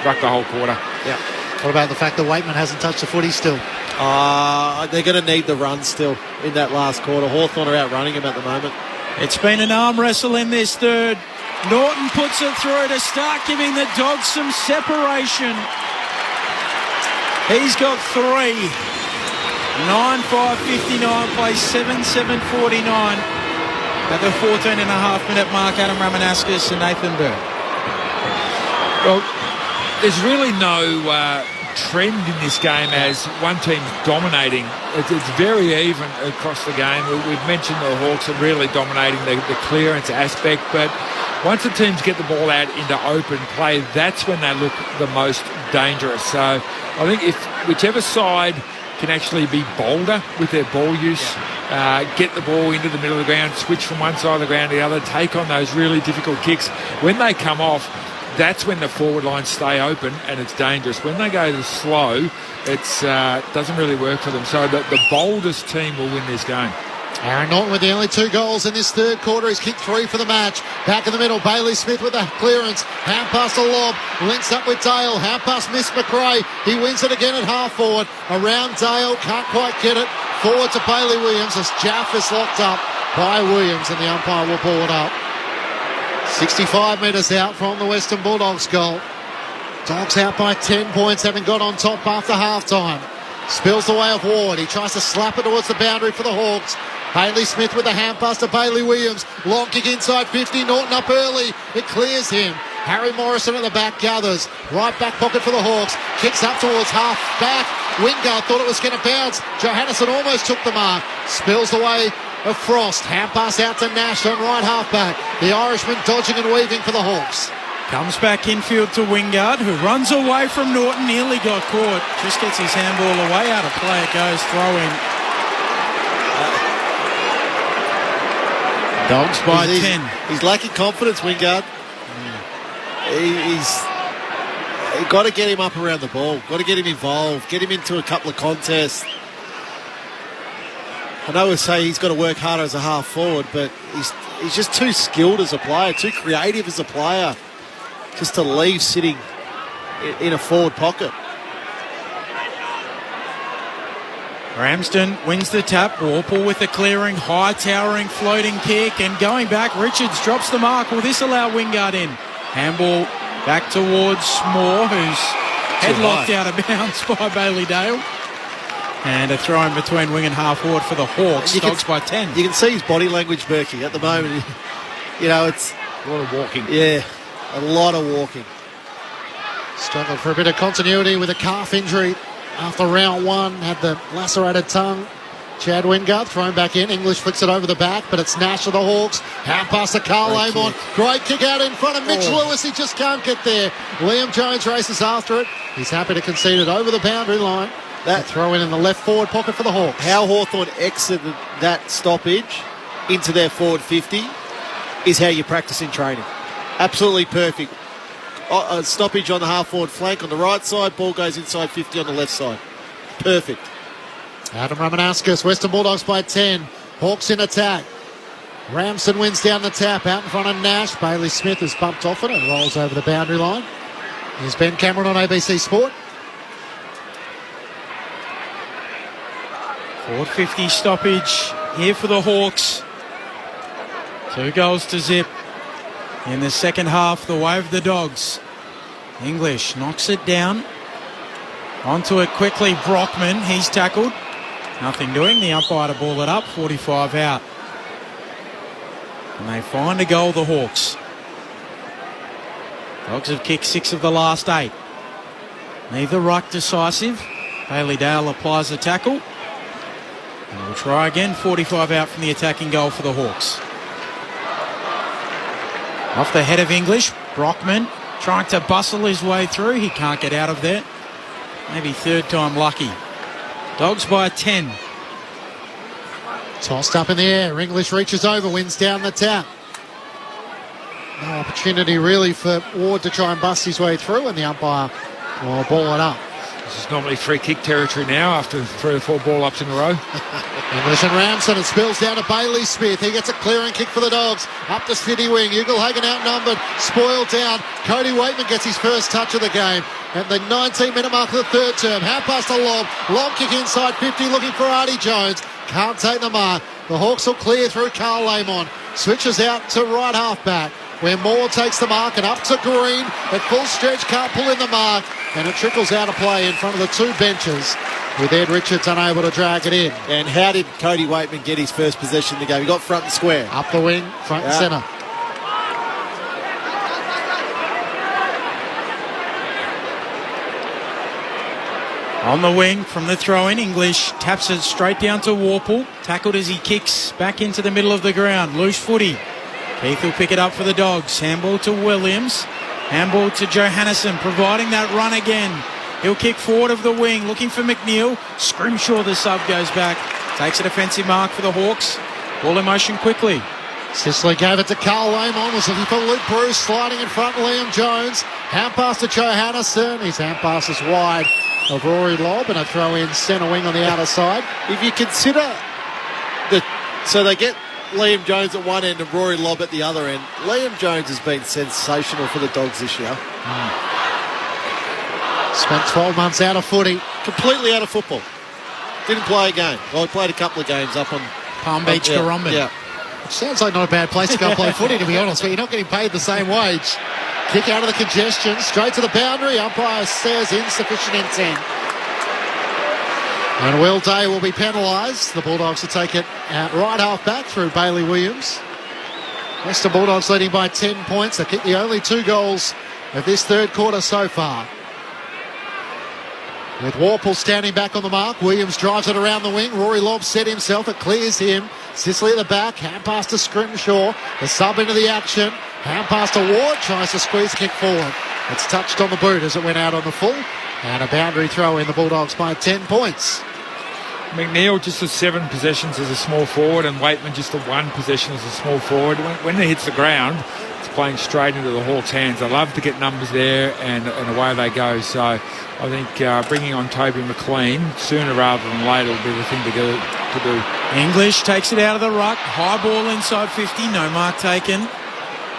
ruck the whole quarter. Yeah. What about the fact that Waitman hasn't touched the footy still? They're going to need the run still in that last quarter. Hawthorn are outrunning him at the moment. It's been an arm wrestle in this third. Norton puts it through to start giving the Dogs some separation. He's got 3. 9-5-59 plays 7-7-49 at the 14.5-minute mark. Adam Ramanaskas and Nathan Burke. Well, there's really no trend in this game as one team dominating. It's very even across the game. We've mentioned the Hawks are really dominating the clearance aspect, but once the teams get the ball out into open play, that's when they look the most dangerous. So I think if whichever side can actually be bolder with their ball use, get the ball into the middle of the ground, switch from one side of the ground to the other, take on those really difficult kicks. When they come off, that's when the forward lines stay open and it's dangerous. When they go slow, it doesn't really work for them. So the boldest team will win this game. Aaron Norton with the only 2 goals in this third quarter. He's kicked 3 for the match. Back in the middle, Bailey Smith with the clearance. Hand pass to Lobb. Links up with Dale. Hand pass missed McRae. He wins it again at half forward. Around Dale. Can't quite get it. Forward to Bailey Williams as Jaff is locked up by Williams and the umpire will pull it up. 65 metres out from the Western Bulldogs goal. Dogs out by 10 points, having got on top after half-time. Spills the way of Ward. He tries to slap it towards the boundary for the Hawks. Bailey Smith with the hand pass to Bailey Williams. Long kick inside 50. Norton up early. It clears him. Harry Morrison at the back gathers. Right back pocket for the Hawks. Kicks up towards half back. Wingard thought it was going to bounce. Johannisen almost took the mark. Spills the way of Frost. Hand pass out to Nash on right half back. The Irishman dodging and weaving for the Hawks. Comes back infield to Wingard, who runs away from Norton. Nearly got caught. Just gets his handball away. Out of play it goes. Throw in. Dogs by 10. He's lacking confidence, Wingard. He's got to get him up around the ball. Got to get him involved. Get him into a couple of contests. I know we say he's got to work harder as a half forward, but he's just too skilled as a player, too creative as a player, just to leave sitting in a forward pocket. Ramsden wins the tap. Warple with the clearing, high towering floating kick, and going back, Richards drops the mark. Will this allow Wingard in? Handball back towards Moore, who's headlocked out of bounds by Bailey Dale. And a throw in between wing and half forward for the Hawks. Dogs by 10. You can see his body language, Berkey, at the moment. You know, it's A lot of walking. Yeah, a lot of walking. Struggled for a bit of continuity with a calf injury after round one. Had the lacerated tongue. Chad Wingard thrown back in. English flicks it over the back, but it's Nash of the Hawks. Hand pass to Carl Amon. Great kick out in front of Mitch Lewis. He just can't get there. Liam Jones races after it. He's happy to concede it over the boundary line. That throw in the left forward pocket for the Hawks. How Hawthorn exited that stoppage into their forward 50 is how you practice in training. Absolutely perfect. A stoppage on the half forward flank on the right side, ball goes inside 50 on the left side. Perfect. Adam Ramanauskas, Western Bulldogs by 10. Hawks in attack. Ramsden wins down the tap out in front of Nash. Bailey Smith has bumped off it and rolls over the boundary line. Here's Ben Cameron on ABC Sport. Forward 50 stoppage here for the Hawks. 2 goals to zip. In the second half, the way of the Dogs. English knocks it down. Onto it quickly, Brockman. He's tackled. Nothing doing. The umpire to ball it up. 45 out. And they find a goal, the Hawks. Dogs have kicked 6 of the last 8. Neither ruck decisive. Bailey Dale applies the tackle. And we'll try again. 45 out from the attacking goal for the Hawks. Off the head of English. Brockman trying to bustle his way through. He can't get out of there. Maybe third time lucky. Dogs by 10. Tossed up in the air. English reaches over, wins down the tap. No opportunity really for Ward to try and bust his way through, and the umpire will ball it up. This is normally free kick territory now after 3 or 4 ball ups in a row. English and Ramsden, it spills down to Bailey Smith. He gets a clearing kick for the Dogs. Up the city wing. Ugelhagen outnumbered. Spoiled down. Cody Waitman gets his first touch of the game. At the 19-minute mark of the third term. Half past a lob. Lob kick inside 50 looking for Artie Jones. Can't take the mark. The Hawks will clear through Carl Amon. Switches out to right half back, where Moore takes the mark and up to Green. At full stretch, can't pull in the mark. And it trickles out of play in front of the 2 benches, with Ed Richards unable to drag it in. And how did Cody Waitman get his first possession of the game? He got front and square. Up the wing, front and centre. On the wing from the throw-in, English taps it straight down to Warple. Tackled as he kicks back into the middle of the ground. Loose footy. Keith will pick it up for the Dogs. Handball to Williams. Handball to Johannesson, providing that run again. He'll kick forward of the wing, looking for McNeil. Scrimshaw, the sub, goes back. Takes a defensive mark for the Hawks. Ball in motion quickly. Sicily gave it to Carl Amon. Was looking for Luke Bruce, sliding in front, Liam Jones. Hand pass to Johannesson. His hand pass is wide of Rory Lobb, and a throw in centre wing on the outer side. If you consider so they get Liam Jones at one end and Rory Lobb at the other end. Liam Jones has been sensational for the Dogs this year. Spent 12 months out of footy. Completely out of football. Didn't play a game. Well, he played a couple of games up on Palm Beach, Currumbin. Yeah. Which sounds like not a bad place to go and play footy, to be honest, but you're not getting paid the same wage. Kick out of the congestion, straight to the boundary. Umpire says insufficient intent. And Will Day will be penalised. The Bulldogs will take it out right half back through Bailey Williams. Western Bulldogs leading by 10 points. They kicked the only 2 goals of this third quarter so far. With Warple standing back on the mark, Williams drives it around the wing. Rory Lobb set himself, it clears him. Sicily at the back, hand pass to Scrimshaw. The sub into the action. Hand pass to Ward, tries to squeeze kick forward. It's touched on the boot as it went out on the full. And a boundary throw in, the Bulldogs by 10 points. McNeil just has 7 possessions as a small forward, and Waitman just a 1 possession as a small forward. When it hits the ground, it's playing straight into the Hawks' hands. They love to get numbers there, and away they go. So I think bringing on Toby McLean sooner rather than later will be the thing to do. English takes it out of the ruck. High ball inside 50. No mark taken.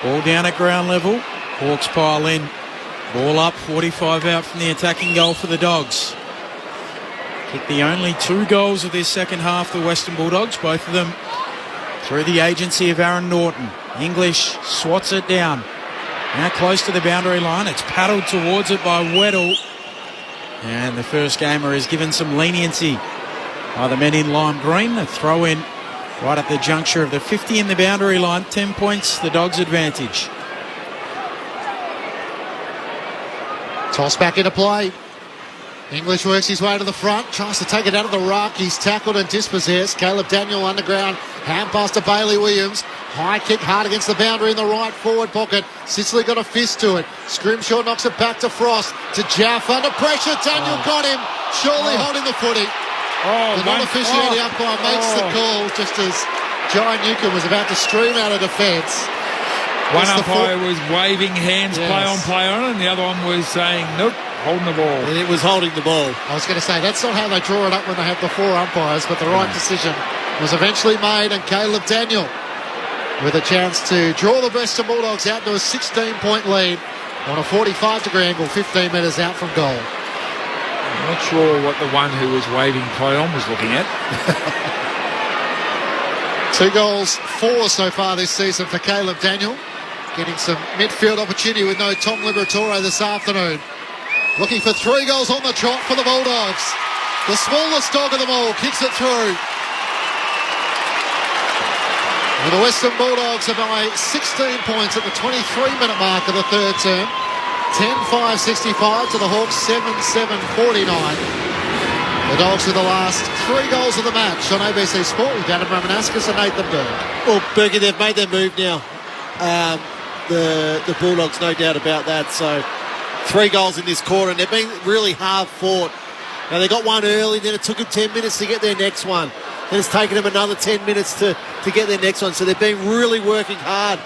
Ball down at ground level. Hawks pile in. Ball up. 45 out from the attacking goal for the Dogs. Kicked the only 2 goals of this second half, the Western Bulldogs. Both of them through the agency of Aaron Norton. English swats it down. Now close to the boundary line. It's paddled towards it by Weddle. And the first gamer is given some leniency by the men in lime green. A throw in right at the juncture of the 50 and the boundary line. 10 points, the Dogs' advantage. Toss back into play. English works his way to the front, tries to take it out of the ruck. He's tackled and dispossessed. Caleb Daniel underground, hand pass to Bailey Williams. High kick hard against the boundary in the right forward pocket. Sicily got a fist to it. Scrimshaw knocks it back to Frost. To Jaff under pressure. Daniel got him. Surely holding the footy. The non-officiating umpire makes the call just as Jai Newcomb was about to stream out of defence. One umpire was waving hands, Yes. play on, and the other one was saying, nope, holding the ball. And it was holding the ball. I was going to say, that's not how they draw it up when they have the 4 umpires, but the right decision was eventually made, and Caleb Daniel with a chance to draw the Western Bulldogs out to a 16-point lead on a 45-degree angle, 15 metres out from goal. I'm not sure what the one who was waving play on was looking at. 2 goals, 4 so far this season for Caleb Daniel. Getting some midfield opportunity with no Tom Liberatore this afternoon. Looking for 3 goals on the trot for the Bulldogs. The smallest dog of them all kicks it through. And the Western Bulldogs are by 16 points at the 23-minute mark of the third term. 10-5-65 to the Hawks, 7-7-49. The Dogs with the last 3 goals of the match on ABC Sport with Adam Ramanauskas and Nathan Burke. Well, Berkey, they've made their move now. The Bulldogs, no doubt about that. So 3 goals in this quarter, and they've been really hard fought. Now, they got one early, then it took them 10 minutes to get their next one. Then it's taken them another 10 minutes to get their next one. So they've been really working hard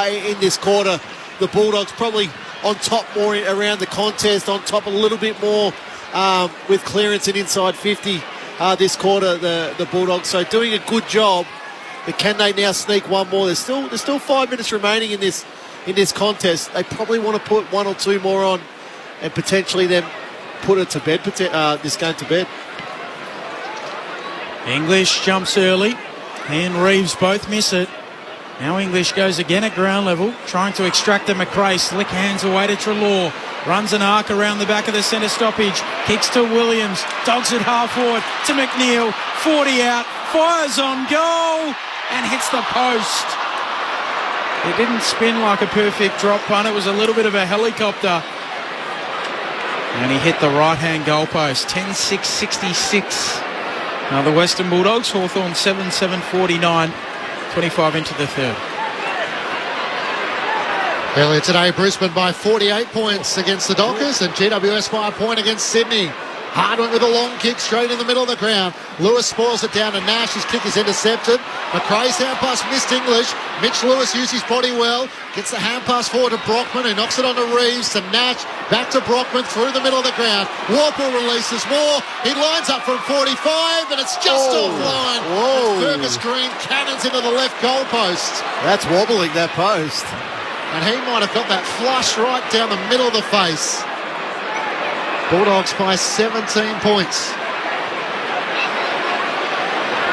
in this quarter. The Bulldogs probably on top more around the contest, on top a little bit more with clearance and inside 50 this quarter, the Bulldogs. So doing a good job. But can they now sneak one more? There's still 5 minutes remaining in this contest. They probably want to put 1 or 2 more on and potentially then put it to bed, this game to bed. English jumps early. He and Reeves both miss it. Now English goes again at ground level, trying to extract the McRae. Slick hands away to Treloar. Runs an arc around the back of the centre stoppage. Kicks to Williams. Dogs it half forward to McNeil. 40 out. Fires on goal and hits the post. It didn't spin like a perfect drop punt. It was a little bit of a helicopter. And he hit the right-hand goalpost. 10-6-66. Now the Western Bulldogs, Hawthorn 7-7-49. 25 into the third. Earlier today, Brisbane by 48 points against the Dockers and GWS by a point against Sydney. Hardwin with a long kick straight in the middle of the ground. Lewis spoils it down to Nash. His kick is intercepted. McRae's hand pass missed English. Mitch Lewis used his body well. Gets the hand pass forward to Brockman, who knocks it on to Reeves, to Nash. Back to Brockman through the middle of the ground. Warple releases more. He lines up from 45 and it's just offline. Fergus Green cannons into the left goal post. That's wobbling, that post. And he might have got that flush right down the middle of the face. Bulldogs by 17 points.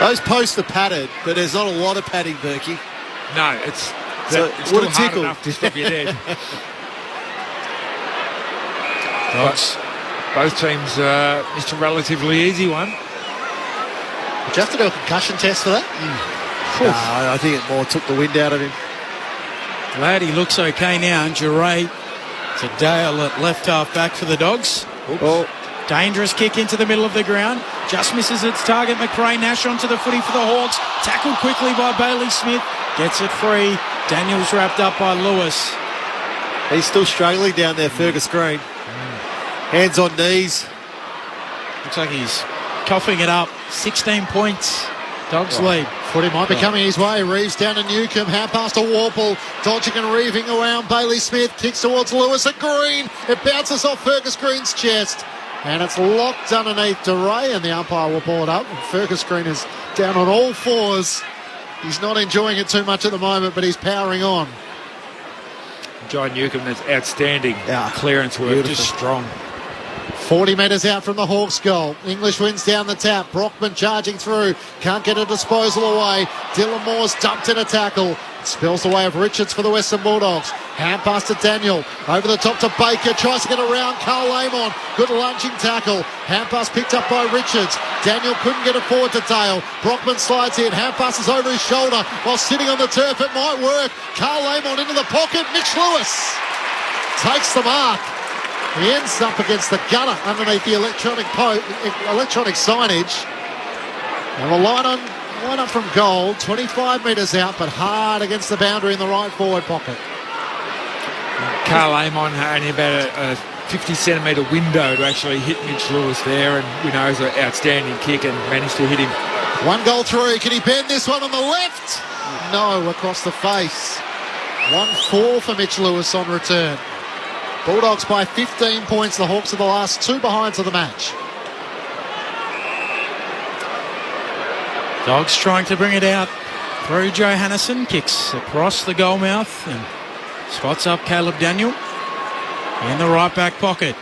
Those posts are padded, but there's not a lot of padding, Berkey. No, it's what still a hard tickle. enough to stop you dead. Dogs. Both teams missed a relatively easy one. Did you have to do a concussion test for that? I think it more took the wind out of him. Glad he looks okay now. And Duray to Dale at left half back for the Dogs. Oh. Dangerous kick into the middle of the ground. Just misses its target. McRae Nash onto the footy for the Hawks. Tackled quickly by Bailey Smith. Gets it free. Daniels wrapped up by Lewis. He's still struggling down there, Fergus Green. Hands on knees. Looks like he's coughing it up. 16 points. Dogs lead. Footy might be coming his way. Reeves down to Newcomb. Hand pass to Warple. Dodging and reaving around Bailey Smith. Kicks towards Lewis at Green. It bounces off Fergus Green's chest. And it's locked underneath DeRay, and the umpire will ball it up. And Fergus Green is down on all fours. He's not enjoying it too much at the moment, but he's powering on. John Newcomb, that's outstanding clearance work, Beautiful. just strong. 40 metres out from the Hawks' goal. English wins down the tap. Brockman charging through. Can't get a disposal away. Dylan Moore's dumped in a tackle. Spills the way of Richards for the Western Bulldogs. Hand pass to Daniel. Over the top to Baker. Tries to get around Carl Amon. Good lunging tackle. Hand pass picked up by Richards. Daniel couldn't get it forward to Dale. Brockman slides in. Hand passes over his shoulder while sitting on the turf. It might work. Carl Amon into the pocket. Mitch Lewis takes the mark. He ends up against the gutter underneath the electronic signage. And the line up from goal, 25 metres out, but hard against the boundary in the right forward pocket. Carl Amon had only about a 50-centimetre window to actually hit Mitch Lewis there, and we know it's an outstanding kick and managed to hit him. 1-3. Can he bend this one on the left? No, across the face. 1-4 for Mitch Lewis on return. Bulldogs by 15 points. The Hawks are the last 2 behinds of the match. Dogs trying to bring it out through Johannesson. Kicks across the goal mouth and spots up Caleb Daniel in the right back pocket.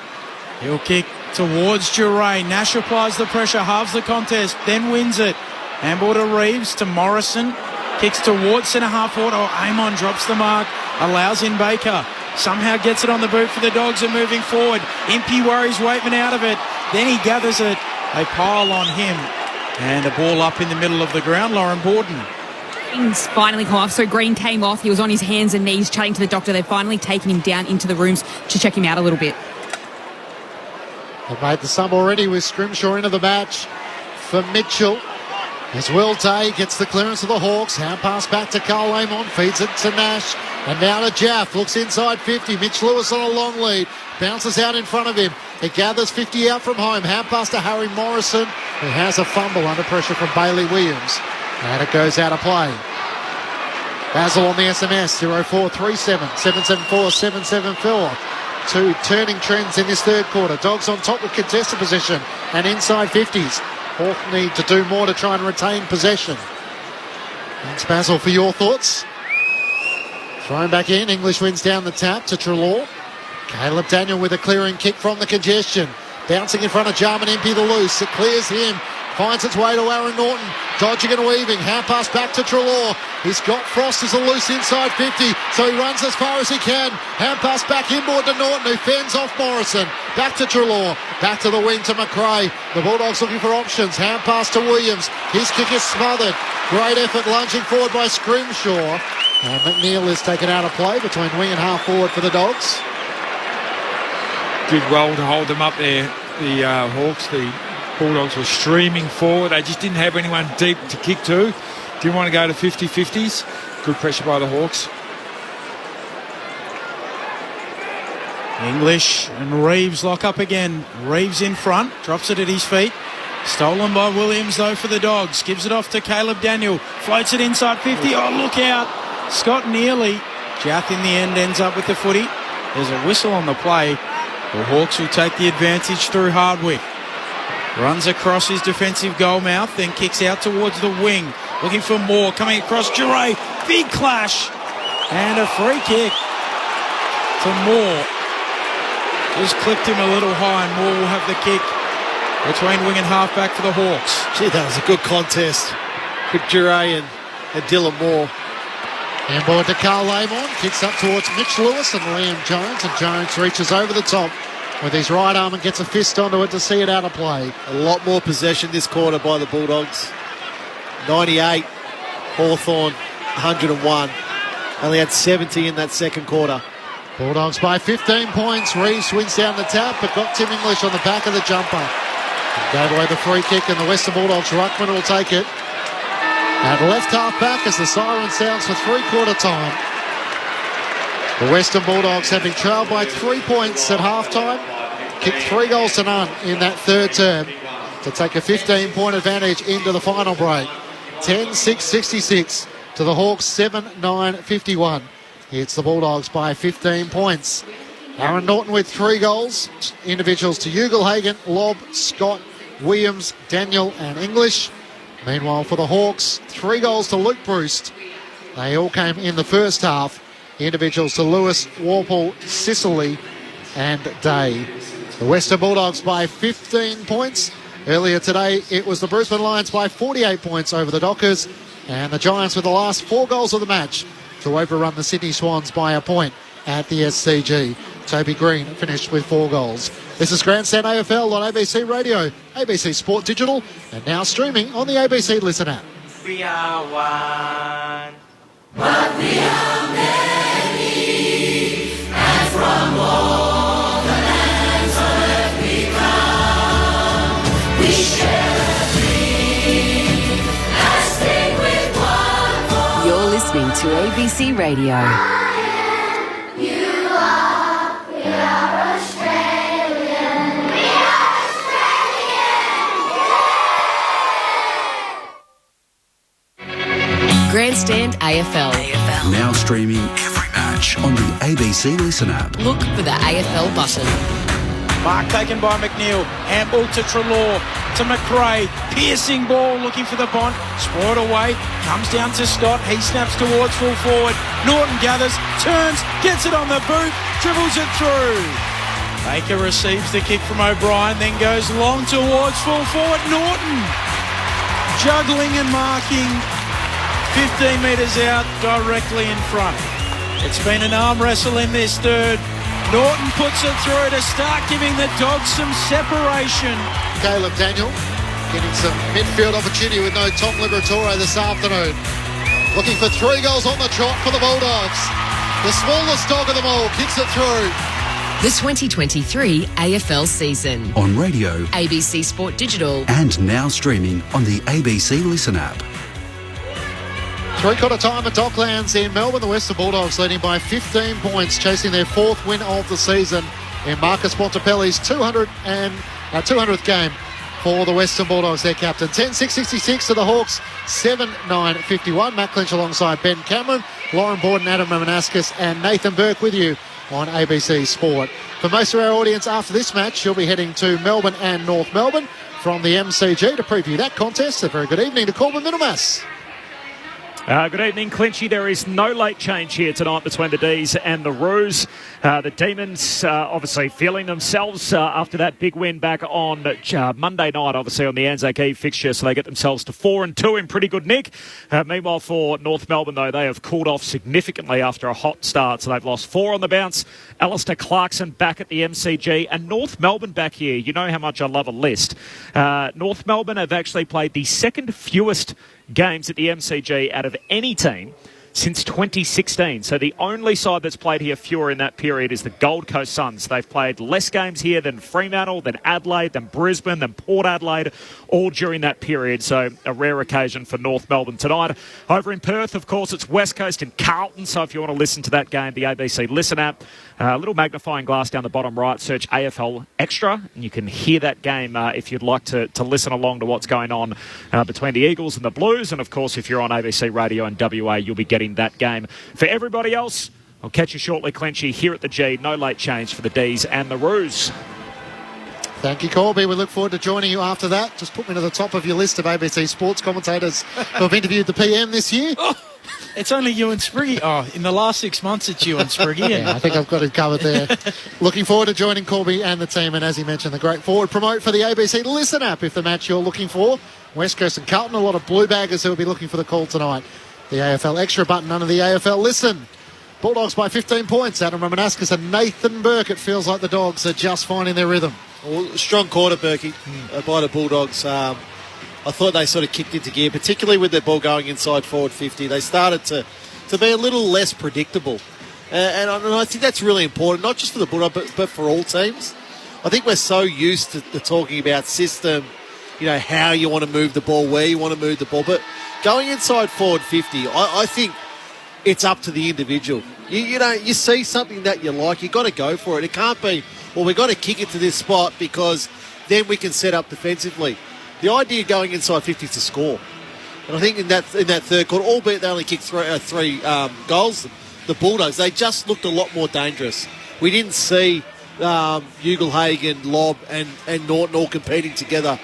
He'll kick towards Duray. Nash applies the pressure, halves the contest, then wins it. Handball to Reeves, to Morrison. Kicks towards centre half forward. Oh, Amon drops the mark. Allows in Baker. Somehow gets it on the boot for the Dogs and moving forward. Impey worries Waitman out of it. Then he gathers it. They pile on him. And a ball up in the middle of the ground. Lauren Borden. Green's finally come off. So Green came off. He was on his hands and knees chatting to the doctor. They've finally taken him down into the rooms to check him out a little bit. They've made the sub already with Scrimshaw into the match for Mitchell. As Will Day gets the clearance of the Hawks. Hand pass back to Carl Amon. Feeds it to Nash. And now to Jaff. Looks inside 50. Mitch Lewis on a long lead. Bounces out in front of him. It gathers 50 out from home. Hand pass to Harry Morrison, who has a fumble under pressure from Bailey Williams. And it goes out of play. Basil on the SMS. 0437 774 774. 2 turning trends in this third quarter. Dogs on top with contested possession and inside 50s. Hawk need to do more to try and retain possession. Thanks, Basil, for your thoughts. Thrown back in. English wins down the tap to Treloar. Caleb Daniel with a clearing kick from the congestion. Bouncing in front of Jarman Impey the loose. It clears him. Finds its way to Aaron Norton. Dodging and weaving. Hand pass back to Treloar. He's got Frost as a loose inside 50, so he runs as far as he can. Hand pass back inboard to Norton, who fends off Morrison. Back to Treloar. Back to the wing to McRae. The Bulldogs looking for options. Hand pass to Williams. His kick is smothered. Great effort lunging forward by Scrimshaw. And McNeil is taken out of play between wing and half forward for the Dogs. Did well to hold them up there, the Hawks. The Bulldogs were streaming forward. They just didn't have anyone deep to kick to. Didn't want to go to 50-50s. Good pressure by the Hawks. English and Reeves lock up again. Reeves in front, drops it at his feet. Stolen by Williams, though, for the Dogs. Gives it off to Caleb Daniel. Floats it inside 50. Oh, look out. Scott Neely. Jath in the end ends up with the footy. There's a whistle on the play. The Hawks will take the advantage through Hardwick. Runs across his defensive goal mouth, then kicks out towards the wing. Looking for Moore, coming across Duray. Big clash. And a free kick to Moore. Just clipped him a little high, and Moore will have the kick between wing and halfback for the Hawks. Gee, that was a good contest with Duray and Dylan Moore. Handball to Carl Amon. Kicks up towards Mitch Lewis and Liam Jones. And Jones reaches over the top with his right arm and gets a fist onto it to see it out of play. A lot more possession this quarter by the Bulldogs. 98. Hawthorn, 101. Only had 70 in that second quarter. Bulldogs by 15 points. Reeves wins down the tap, but got Tim English on the back of the jumper. Gave away the free kick, and the Western Bulldogs ruckman will take it. At left half back as the siren sounds for three-quarter time. The Western Bulldogs having trailed by 3 points at half-time. Kicked 3 goals to none in that third term to take a 15-point advantage into the final break. 10-6-66 to the Hawks, 7-9-51. It's the Bulldogs by 15 points. Aaron Norton with 3 goals. Individuals to Ugelhagen, Lobb, Scott, Williams, Daniel and English. Meanwhile for the Hawks, 3 goals to Luke Bruce. They all came in the first half. Individuals to Lewis, Warple, Sicily and Day. The Western Bulldogs by 15 points. Earlier today, it was the Brisbane Lions by 48 points over the Dockers. And the Giants with the last 4 goals of the match to overrun the Sydney Swans by a point at the SCG. Toby Green finished with 4 goals. This is Grandstand AFL on ABC Radio, ABC Sport Digital, and now streaming on the ABC Listen app. We are one. But we are many, and from all the lands on earth we come. We share a dream, and sing with one voice. You're listening to ABC Radio. You are, we are Australian. We are Australian. Grandstand AFL. Now streaming every match on the ABC Listen app. Look for the AFL button. Mark taken by McNeil. Handball to Treloar. To McRae. Piercing ball looking for the Bont. Spoiled away. Comes down to Scott. He snaps towards full forward. Norton gathers. Turns. Gets it on the boot. Dribbles it through. Baker receives the kick from O'Brien. Then goes long towards full forward. Norton. Juggling and marking. 15 metres out, directly in front. It's been an arm wrestle in this third. Norton puts it through to start giving the Dogs some separation. Caleb Daniel getting some midfield opportunity with no Tom Liberatore this afternoon. Looking for 3 goals on the trot for the Bulldogs. The smallest dog of them all kicks it through. The 2023 AFL season. On radio, ABC Sport Digital. and now streaming on the ABC Listen app. 3/4 time at Docklands in Melbourne. The Western Bulldogs leading by 15 points, chasing their 4th win of the season in Marcus Bontempelli's 200th game for the Western Bulldogs, their captain. 10-6-66 to the Hawks, 7-9-51. Matt Clinch alongside Ben Cameron, Lauren Borden, Adam Romanascus and Nathan Burke with you on ABC Sport. For most of our audience after this match, you'll be heading to Melbourne and North Melbourne from the MCG to preview that contest. A very good evening to Corbin Middlemass. Good evening, Clinchy. There is no late change here tonight between the D's and the Roos. The Demons obviously feeling themselves after that big win back on Monday night, obviously on the Anzac Eve fixture, so they get themselves to 4-2 in pretty good nick. Meanwhile, for North Melbourne, though, they have cooled off significantly after a hot start, so they've lost 4 on the bounce. Alistair Clarkson back at the MCG, and North Melbourne back here. You know how much I love a list. North Melbourne have actually played the second fewest games at the MCG out of any team since 2016. So the only side that's played here fewer in that period is the Gold Coast Suns. They've played less games here than Fremantle, than Adelaide, than Brisbane, than Port Adelaide, all during that period. So a rare occasion for North Melbourne tonight. Over in Perth, of course, it's West Coast and Carlton. So if you want to listen to that game, the ABC Listen app, a little magnifying glass down the bottom right, search AFL Extra, and you can hear that game if you'd like to listen along to what's going on between the Eagles and the Blues. And of course, if you're on ABC Radio and WA, you'll be getting that game. For everybody else, I'll catch you shortly, Clenchy, here at the G. No late change for the D's and the Roos. Thank you, Corby. We look forward to joining you after that. Just put me to the top of your list of ABC sports commentators who have interviewed the PM this year. It's only you and Spriggy. Oh, in the last 6 months, it's you and Spriggy. Yeah, I think I've got it covered there. Looking forward to joining Corby and the team. And as he mentioned, the great forward promote for the ABC Listen app if the match you're looking for. West Coast and Carlton, a lot of blue baggers who will be looking for the call tonight. The AFL Extra button under the AFL Listen. Bulldogs by 15 points. Adam Romanascus and Nathan Burke. It feels like the Dogs are just finding their rhythm. Well, strong quarter, Berkey, by the Bulldogs. I thought they sort of kicked into gear, particularly with their ball going inside forward 50. They started to be a little less predictable. And I think that's really important, not just for the Bulldogs, but for all teams. I think we're so used to talking about system, you know, how you want to move the ball, where you want to move the ball. But going inside forward 50, I think it's up to the individual. You see something that you like, you've got to go for it. It can't be, well, we've got to kick it to this spot because then we can set up defensively. The idea going inside 50 is to score. And I think in that third quarter, albeit they only kicked three goals, the Bulldogs, they just looked a lot more dangerous. We didn't see Ugelhagen, Lobb and Norton all competing together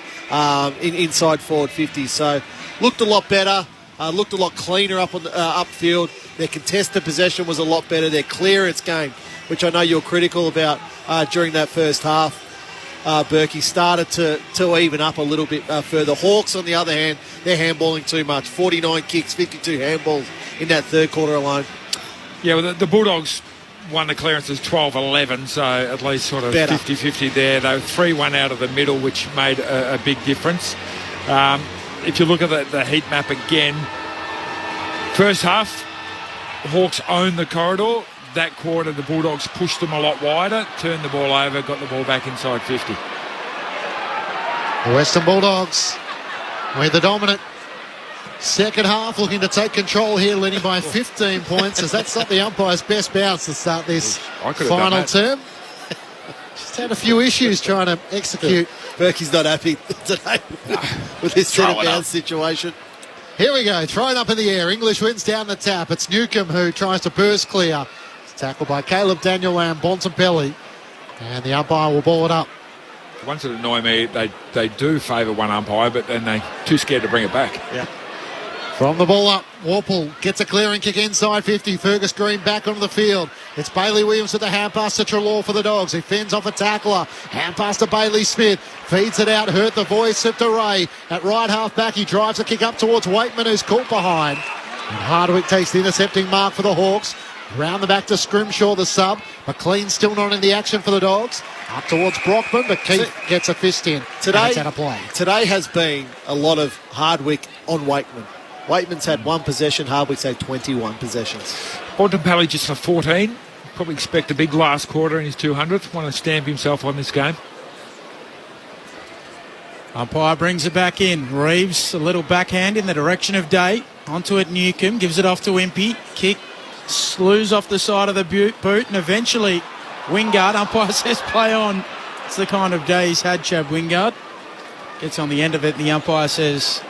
inside forward 50. So looked a lot better, looked a lot cleaner up on the, upfield. Their contested possession was a lot better. Their clearance game, which I know you're critical about during that first half, Berkey, started to even up a little bit further. Hawks, on the other hand, they're handballing too much. 49 kicks, 52 handballs in that third quarter alone. Yeah, well, the Bulldogs won the clearances 12-11, so at least sort of 50-50 there. They were 3-1 out of the middle, which made a big difference. If you look at the heat map again, first half, Hawks owned the corridor. That quarter, the Bulldogs pushed them a lot wider, turned the ball over, got the ball back inside 50. The Western Bulldogs with the dominant second half, looking to take control here, leading by 15 points, as that's not the umpire's best bounce to start this final term. Just had a few issues trying to execute. Berkey's not happy today with this set of bounce situation. Here we go, thrown up in the air. English wins down the tap. It's Newcomb who tries to burst clear. It's tackled by Caleb Daniel and Bontempelli. And the umpire will ball it up. The ones that annoy me, they do favour one umpire, but then they're too scared to bring it back. Yeah. From the ball up, Warple gets a clearing kick inside 50. Fergus Green back onto the field. It's Bailey Williams with the hand pass to Trelaw for the Dogs. He fends off a tackler. Hand pass to Bailey Smith. Feeds it out. Hurt the voice of Ray. At right half back, he drives the kick up towards Waitman, who's caught behind. And Hardwick takes the intercepting mark for the Hawks. Round the back to Scrimshaw, the sub. McLean still not in the action for the Dogs. Up towards Brockman, but Keith gets a fist in. Today, out of play. Today has been a lot of Hardwick on Waitman. Waitman's had one possession, Hardwick's had 21 possessions. Bontempelli just for 14. Probably expect a big last quarter in his 200th. Want to stamp himself on this game. Umpire brings it back in. Reeves, a little backhand in the direction of Day. Onto it, Newcomb. Gives it off to Impey. Kick. Slews off the side of the boot. And eventually, Wingard. Umpire says play on. It's the kind of day he's had, Chad Wingard. Gets on the end of it, and the umpire says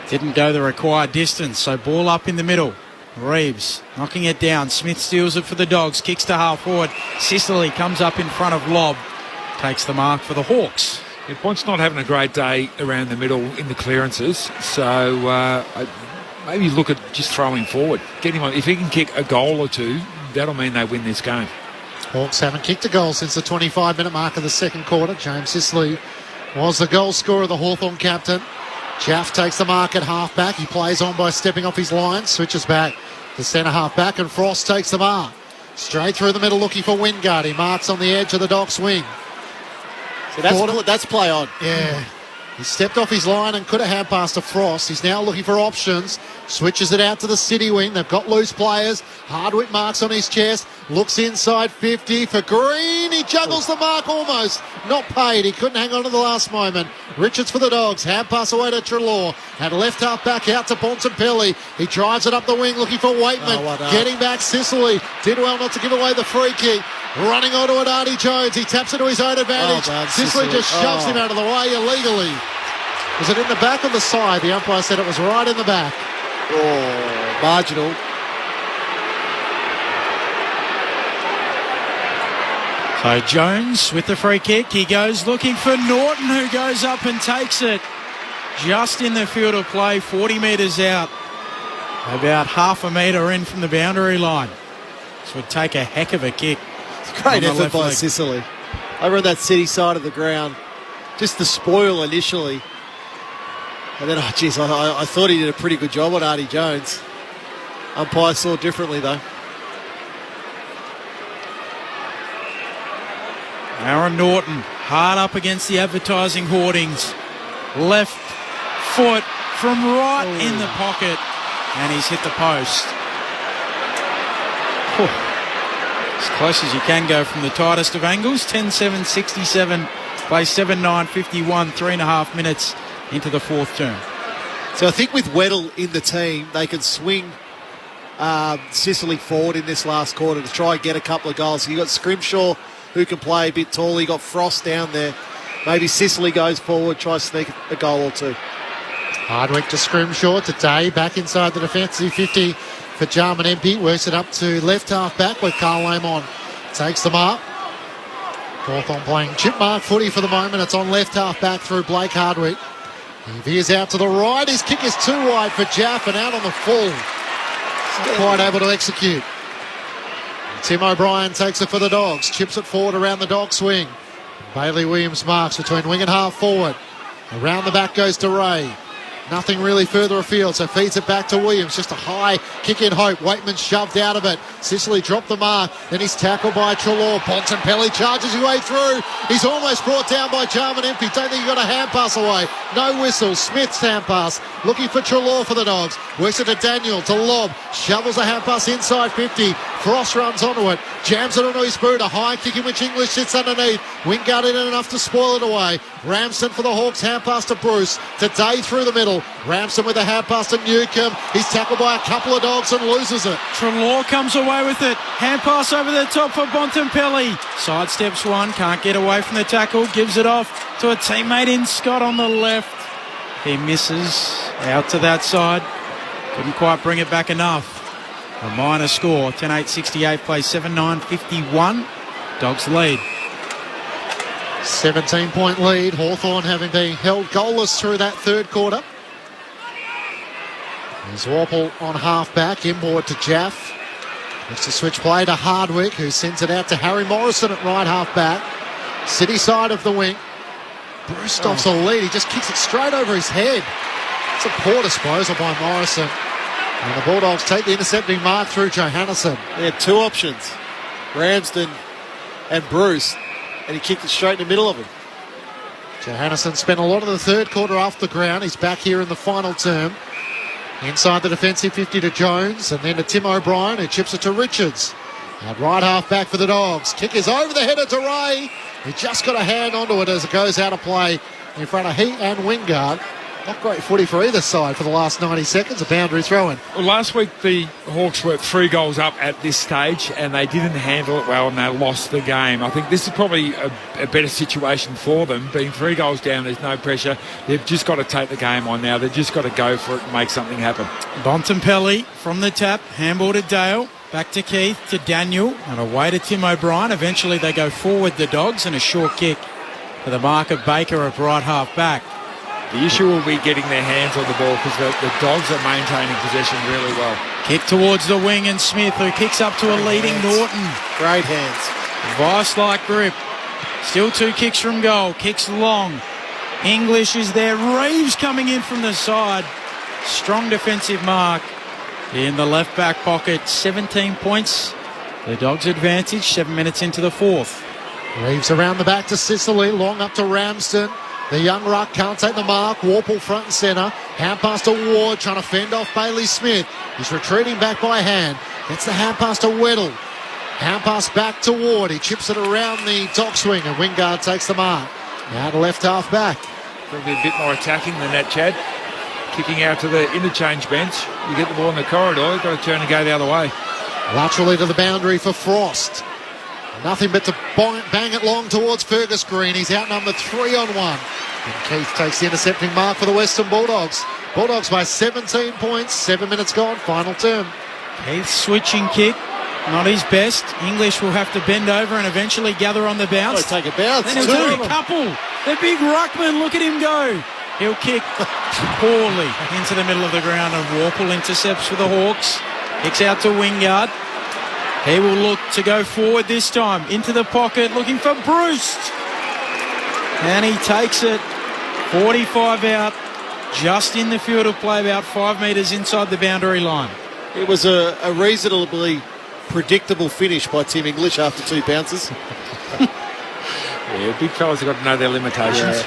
didn't go the required distance. So ball up in the middle. Reeves knocking it down. Smith steals it for the Dogs. Kicks to half forward. Sicily comes up in front of Lobb. Takes the mark for the Hawks. Yeah, Pont's not having a great day around the middle in the clearances, so maybe look at just throwing forward. Get him on. If he can kick a goal or two, that'll mean they win this game. Hawks haven't kicked a goal since the 25-minute mark of the second quarter. James Sicily was the goal scorer, the Hawthorn captain. Jaff takes the mark at half-back. He plays on by stepping off his line, switches back to centre half-back, and Frost takes the mark. Straight through the middle looking for Wingard. He marks on the edge of the Dock swing. So that's play on. Yeah. He stepped off his line and could have had past to Frost. He's now looking for options. Switches it out to the City wing. They've got loose players. Hardwick marks on his chest. Looks inside 50 for Green. He juggles the mark almost. Not paid. He couldn't hang on to the last moment. Richards for the Dogs. Hand pass away to Trelaw. And left half back out to Bontempelli. He drives it up the wing looking for Waitman. Getting back Sicily. Did well not to give away the free kick. Running onto it, Artie Jones. He taps it to his own advantage. Sicily just shoves him out of the way illegally. Was it in the back or the side? The umpire said it was right in the back. Oh, marginal. So Jones with the free kick. He goes looking for Norton, who goes up and takes it. Just in the field of play, 40 metres out. About half a metre in from the boundary line. This would take a heck of a kick. Great effort by Sicily. Over on that City side of the ground. Just the spoil initially. And then, I thought he did a pretty good job on Artie Jones. Umpire saw differently, though. Aaron Norton, hard up against the advertising hoardings. Left foot from right in the pocket. And he's hit the post. As close as you can go from the tightest of angles. 10-7-67, play 7-9-51, 3.5 minutes into the fourth term. So I think with Weddle in the team, they can swing Sicily forward in this last quarter to try and get a couple of goals. So you've got Scrimshaw, who can play a bit taller. You've got Frost down there. Maybe Sicily goes forward, tries to sneak a goal or two. Hardwick to Scrimshaw today, back inside the defensive 50 for Jarman MP. Works it up to left half back with Carl Lamont. Takes the mark. Hawthorn playing chip mark footy for the moment. It's on left half back through Blake Hardwick. He veers out to the right. His kick is too wide for Jaff and out on the full. Not quite able to execute. Tim O'Brien takes it for the Dogs. Chips it forward around the dog swing. Bailey Williams marks between wing and half forward. Around the back goes to Ray. Nothing really further afield, so feeds it back to Williams. Just a high kick in hope. Waitman shoved out of it. Sicily dropped the mark. Then he's tackled by Treloar. Bontempelli charges his way through. He's almost brought down by Jarman Empey. Don't think he got a hand pass away. No whistle. Smith's hand pass. Looking for Treloar for the Dogs. Works it to Daniel, to Lob. Shovels a hand pass inside 50. Frost runs onto it. Jams it onto his boot. A high kick in which English sits underneath. Wingard in enough to spoil it away. Ramsden for the Hawks. Hand pass to Bruce. To Day through the middle. Ramsden with a hand pass to Newcomb. He's tackled by a couple of Dogs and loses it. Treloar comes away with it. Hand pass over the top for Bontempelli. Sidesteps one, can't get away from the tackle. Gives it off to a teammate in Scott on the left. He misses out to that side. Couldn't quite bring it back enough. A minor score. 10-8-68 plays 7-9-51. Dogs lead. 17-point lead. Hawthorn having been held goalless through that third quarter. There's Warple on half-back, inboard to Jaff. It's a switch play to Hardwick, who sends it out to Harry Morrison at right half-back. City side of the wing. Bruce stops the lead. He just kicks it straight over his head. It's a poor disposal by Morrison. And the Bulldogs take the intercepting mark through Johannesson. They had two options, Ramsden and Bruce, and he kicked it straight in the middle of them. Johannesson spent a lot of the third quarter off the ground. He's back here in the final term. Inside the defensive 50 to Jones, and then to Tim O'Brien, who chips it to Richards. At right half back for the Dogs. Kick is over the header to Ray. He just got a hand onto it as it goes out of play in front of Heat and Wingard. Not great footy for either side for the last 90 seconds. A boundary throw in. Well, last week the Hawks were 3 goals up at this stage and they didn't handle it well and they lost the game. I think this is probably a better situation for them. Being 3 goals down, there's no pressure. They've just got to take the game on now. They've just got to go for it and make something happen. Bontempelli from the tap. Handball to Dale. Back to Keith, to Daniel, and away to Tim O'Brien. Eventually they go forward, the Dogs, and a short kick for the mark of Baker at right half back. The issue will be getting their hands on the ball because the Dogs are maintaining possession really well. Kick towards the wing and Smith, who kicks up to a leading Norton. Great hands. Vice-like grip. Still 2 kicks from goal. Kicks long. English is there. Reeves coming in from the side. Strong defensive mark in the left back pocket. 17 points. The Dogs advantage 7 minutes into the fourth. Reeves around the back to Sicily. Long up to Ramsden. The young ruck can't take the mark. Warple front and centre. Hand pass to Ward, trying to fend off Bailey Smith. He's retreating back by hand. Gets the hand pass to Weddle. Hand pass back to Ward. He chips it around the dog swing and Wingard takes the mark. Now to left half back. There'll be a bit more attacking than that, Chad. Kicking out to the interchange bench. You get the ball in the corridor, you've got to turn and go the other way. Laterally to the boundary for Frost. Nothing but to bang it long towards Fergus Green. He's outnumbered 3-on-1. And Keith takes the intercepting mark for the Western Bulldogs. Bulldogs by 17 points, 7 minutes gone, final term. Keith switching kick, not his best. English will have to bend over and eventually gather on the bounce. Take a bounce. Then he'll take a couple. The big ruckman, look at him go. He'll kick poorly into the middle of the ground and Warple intercepts for the Hawks. Kicks out to Wingard. He will look to go forward this time. Into the pocket, looking for Bruce. And he takes it. 45 out. Just in the field of play, about 5 metres inside the boundary line. It was a reasonably predictable finish by Tim English after 2 bounces. Yeah, big fellas have got to know their limitations.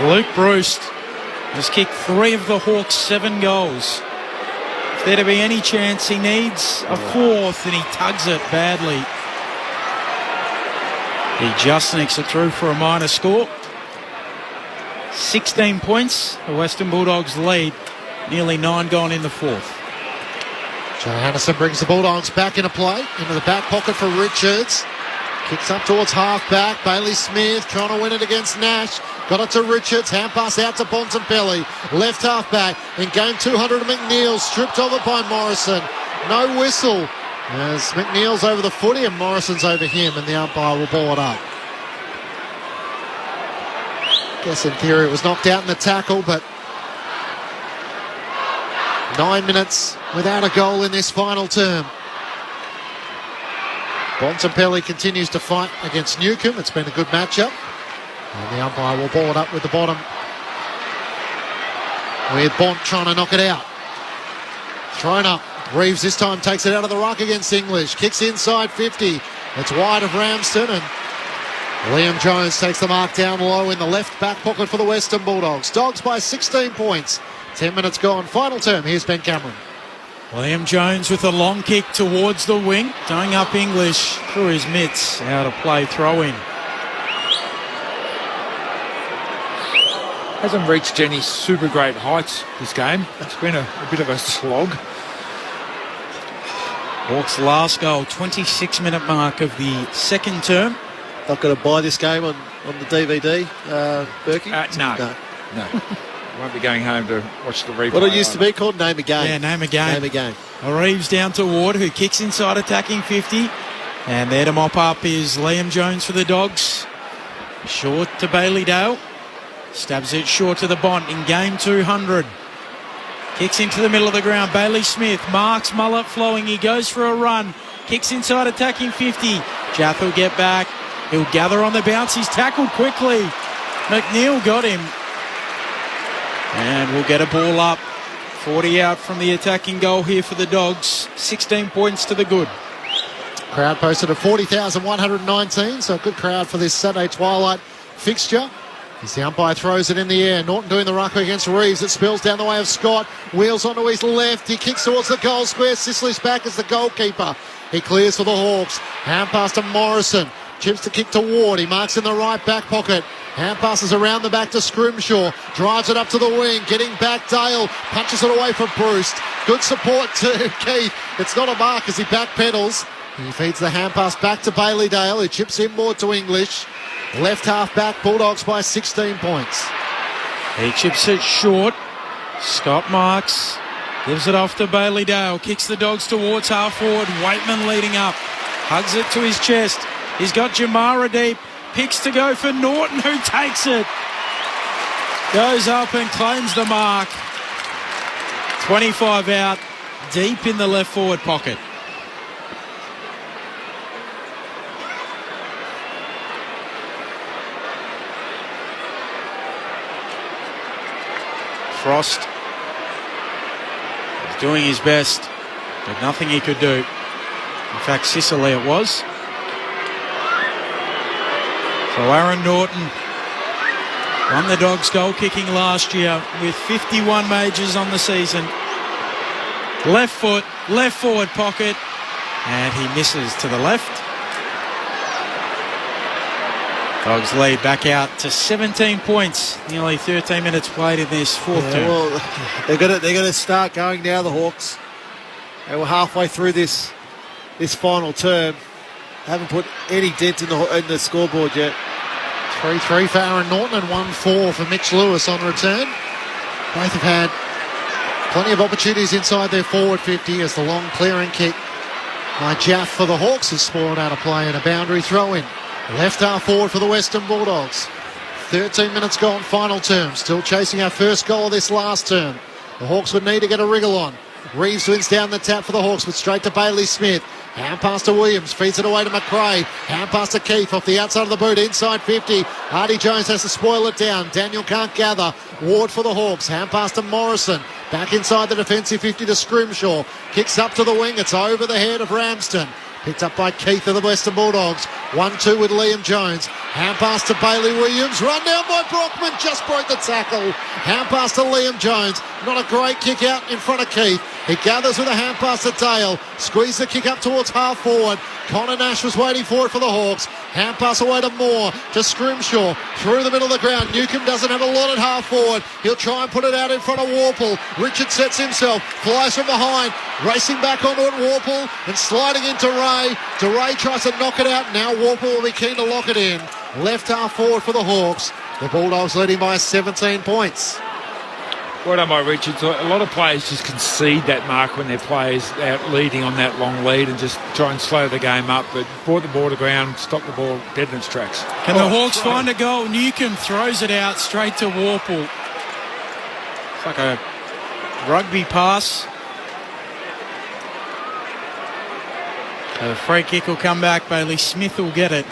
Luke Bruce has kicked 3 of the Hawks' 7 goals. If there to be any chance, he needs a 4th and he tugs it badly. He just sneaks it through for a minor score. 16 points, the Western Bulldogs lead. Nearly 9 gone in the fourth. Johannesson brings the Bulldogs back into play, into the back pocket for Richards. Kicks up towards half-back. Bailey Smith trying to win it against Nash. Got it to Richards. Hand pass out to Bontempelli. Left half-back. In game 200 of McNeil. Stripped over by Morrison. No whistle. As McNeil's over the footy and Morrison's over him, and the umpire will ball it up. Guess in theory it was knocked out in the tackle, but 9 minutes without a goal in this final term. Bontempelli continues to fight against Newcombe. It's been a good matchup. And the umpire will ball it up with the bottom. With Bont trying to knock it out. Thrown up. Reeves this time takes it out of the ruck against English. Kicks inside 50. It's wide of Ramsden, and Liam Jones takes the mark down low in the left back pocket for the Western Bulldogs. Dogs by 16 points. 10 minutes gone. Final term. Here's Ben Cameron. Liam Jones with a long kick towards the wing. Going up English through his mitts. Out of play, throw in. Hasn't reached any super great heights this game. It's been a bit of a slog. Hawks' last goal, 26-minute mark of the second term. Not going to buy this game on the DVD, Berkey? No. Won't be going home to watch the replay. What it used to be called Name a Game. Yeah, Name a Game. Name a Game. Reeves down to Ward, who kicks inside attacking 50. And there to mop up is Liam Jones for the Dogs. Short to Bailey Dale. Stabs it short to the Bont in game 200. Kicks into the middle of the ground. Bailey Smith marks mullet flowing. He goes for a run. Kicks inside attacking 50. Jath will get back. He'll gather on the bounce. He's tackled quickly. McNeil got him. And we'll get a ball up. 40 out from the attacking goal here for the Dogs. 16 points to the good. Crowd posted at 40,119, so a good crowd for this Saturday twilight fixture. As the umpire throws it in the air. Norton doing the ruck against Reeves. It spills down the way of Scott. Wheels onto his left. He kicks towards the goal square. Sicily's back as the goalkeeper. He clears for the Hawks. Hand pass to Morrison. Chips the kick to Ward. He marks in the right back pocket. Hand passes around the back to Scrimshaw. Drives it up to the wing. Getting back Dale. Punches it away from Bruce. Good support to Keith. It's not a mark as he backpedals. He feeds the hand pass back to Bailey Dale. He chips inboard to English. Left half back, Bulldogs by 16 points. He chips it short. Scott marks. Gives it off to Bailey Dale. Kicks the Dogs towards half forward. Waitman leading up. Hugs it to his chest. He's got Jamara deep. Picks to go for Norton, who takes it. Goes up and claims the mark. 25 out. Deep in the left forward pocket. Frost is doing his best, but nothing he could do. In fact, Sicily it was. So Aaron Norton won the Dogs goal kicking last year with 51 majors on the season. Left foot, left forward pocket, and he misses to the left. Dogs lead back out to 17 points. Nearly 13 minutes played in this fourth term. Well, they're going to start going now, the Hawks. They were halfway through this final term. Haven't put any dent in the scoreboard yet. 3-3 for Aaron Norton and 1-4 for Mitch Lewis on return. Both have had plenty of opportunities inside their forward 50 as the long clearing kick by Jaff for the Hawks has spoiled out of play and a boundary throw in. Left half forward for the Western Bulldogs. 13 minutes gone, final term. Still chasing our first goal of this last term. The Hawks would need to get a wriggle on. Reeves wins down the tap for the Hawks, but straight to Bailey Smith. Hand pass to Williams, feeds it away to McRae. Hand pass to Keith off the outside of the boot, inside 50. Hardy Jones has to spoil it down. Daniel can't gather. Ward for the Hawks. Hand pass to Morrison. Back inside the defensive 50 to Scrimshaw. Kicks up to the wing. It's over the head of Ramsden. Picked up by Keith of the Western Bulldogs. 1-2 with Liam Jones. Hand pass to Bailey Williams. Run down by Brockman. Just broke the tackle. Hand pass to Liam Jones. Not a great kick out in front of Keith. He gathers with a hand pass to Dale. Squeeze the kick up towards half forward. Connor Nash was waiting for it for the Hawks. Hand pass away to Moore, to Scrimshaw, through the middle of the ground. Newcomb doesn't have a lot at half forward. He'll try and put it out in front of Warple. Richard sets himself, flies from behind, racing back onto it, Warple, and sliding into Ray. DeRay tries to knock it out. Now Warple will be keen to lock it in. Left half forward for the Hawks. The Bulldogs leading by 17 points. Well done by Richards. A lot of players just concede that mark when their players out leading on that long lead and just try and slow the game up, but brought the ball to ground, stopped the ball dead in its tracks. Can the Hawks find a goal? Newcomb throws it out straight to Warple. It's like a rugby pass. The free kick will come back. Bailey Smith will get it.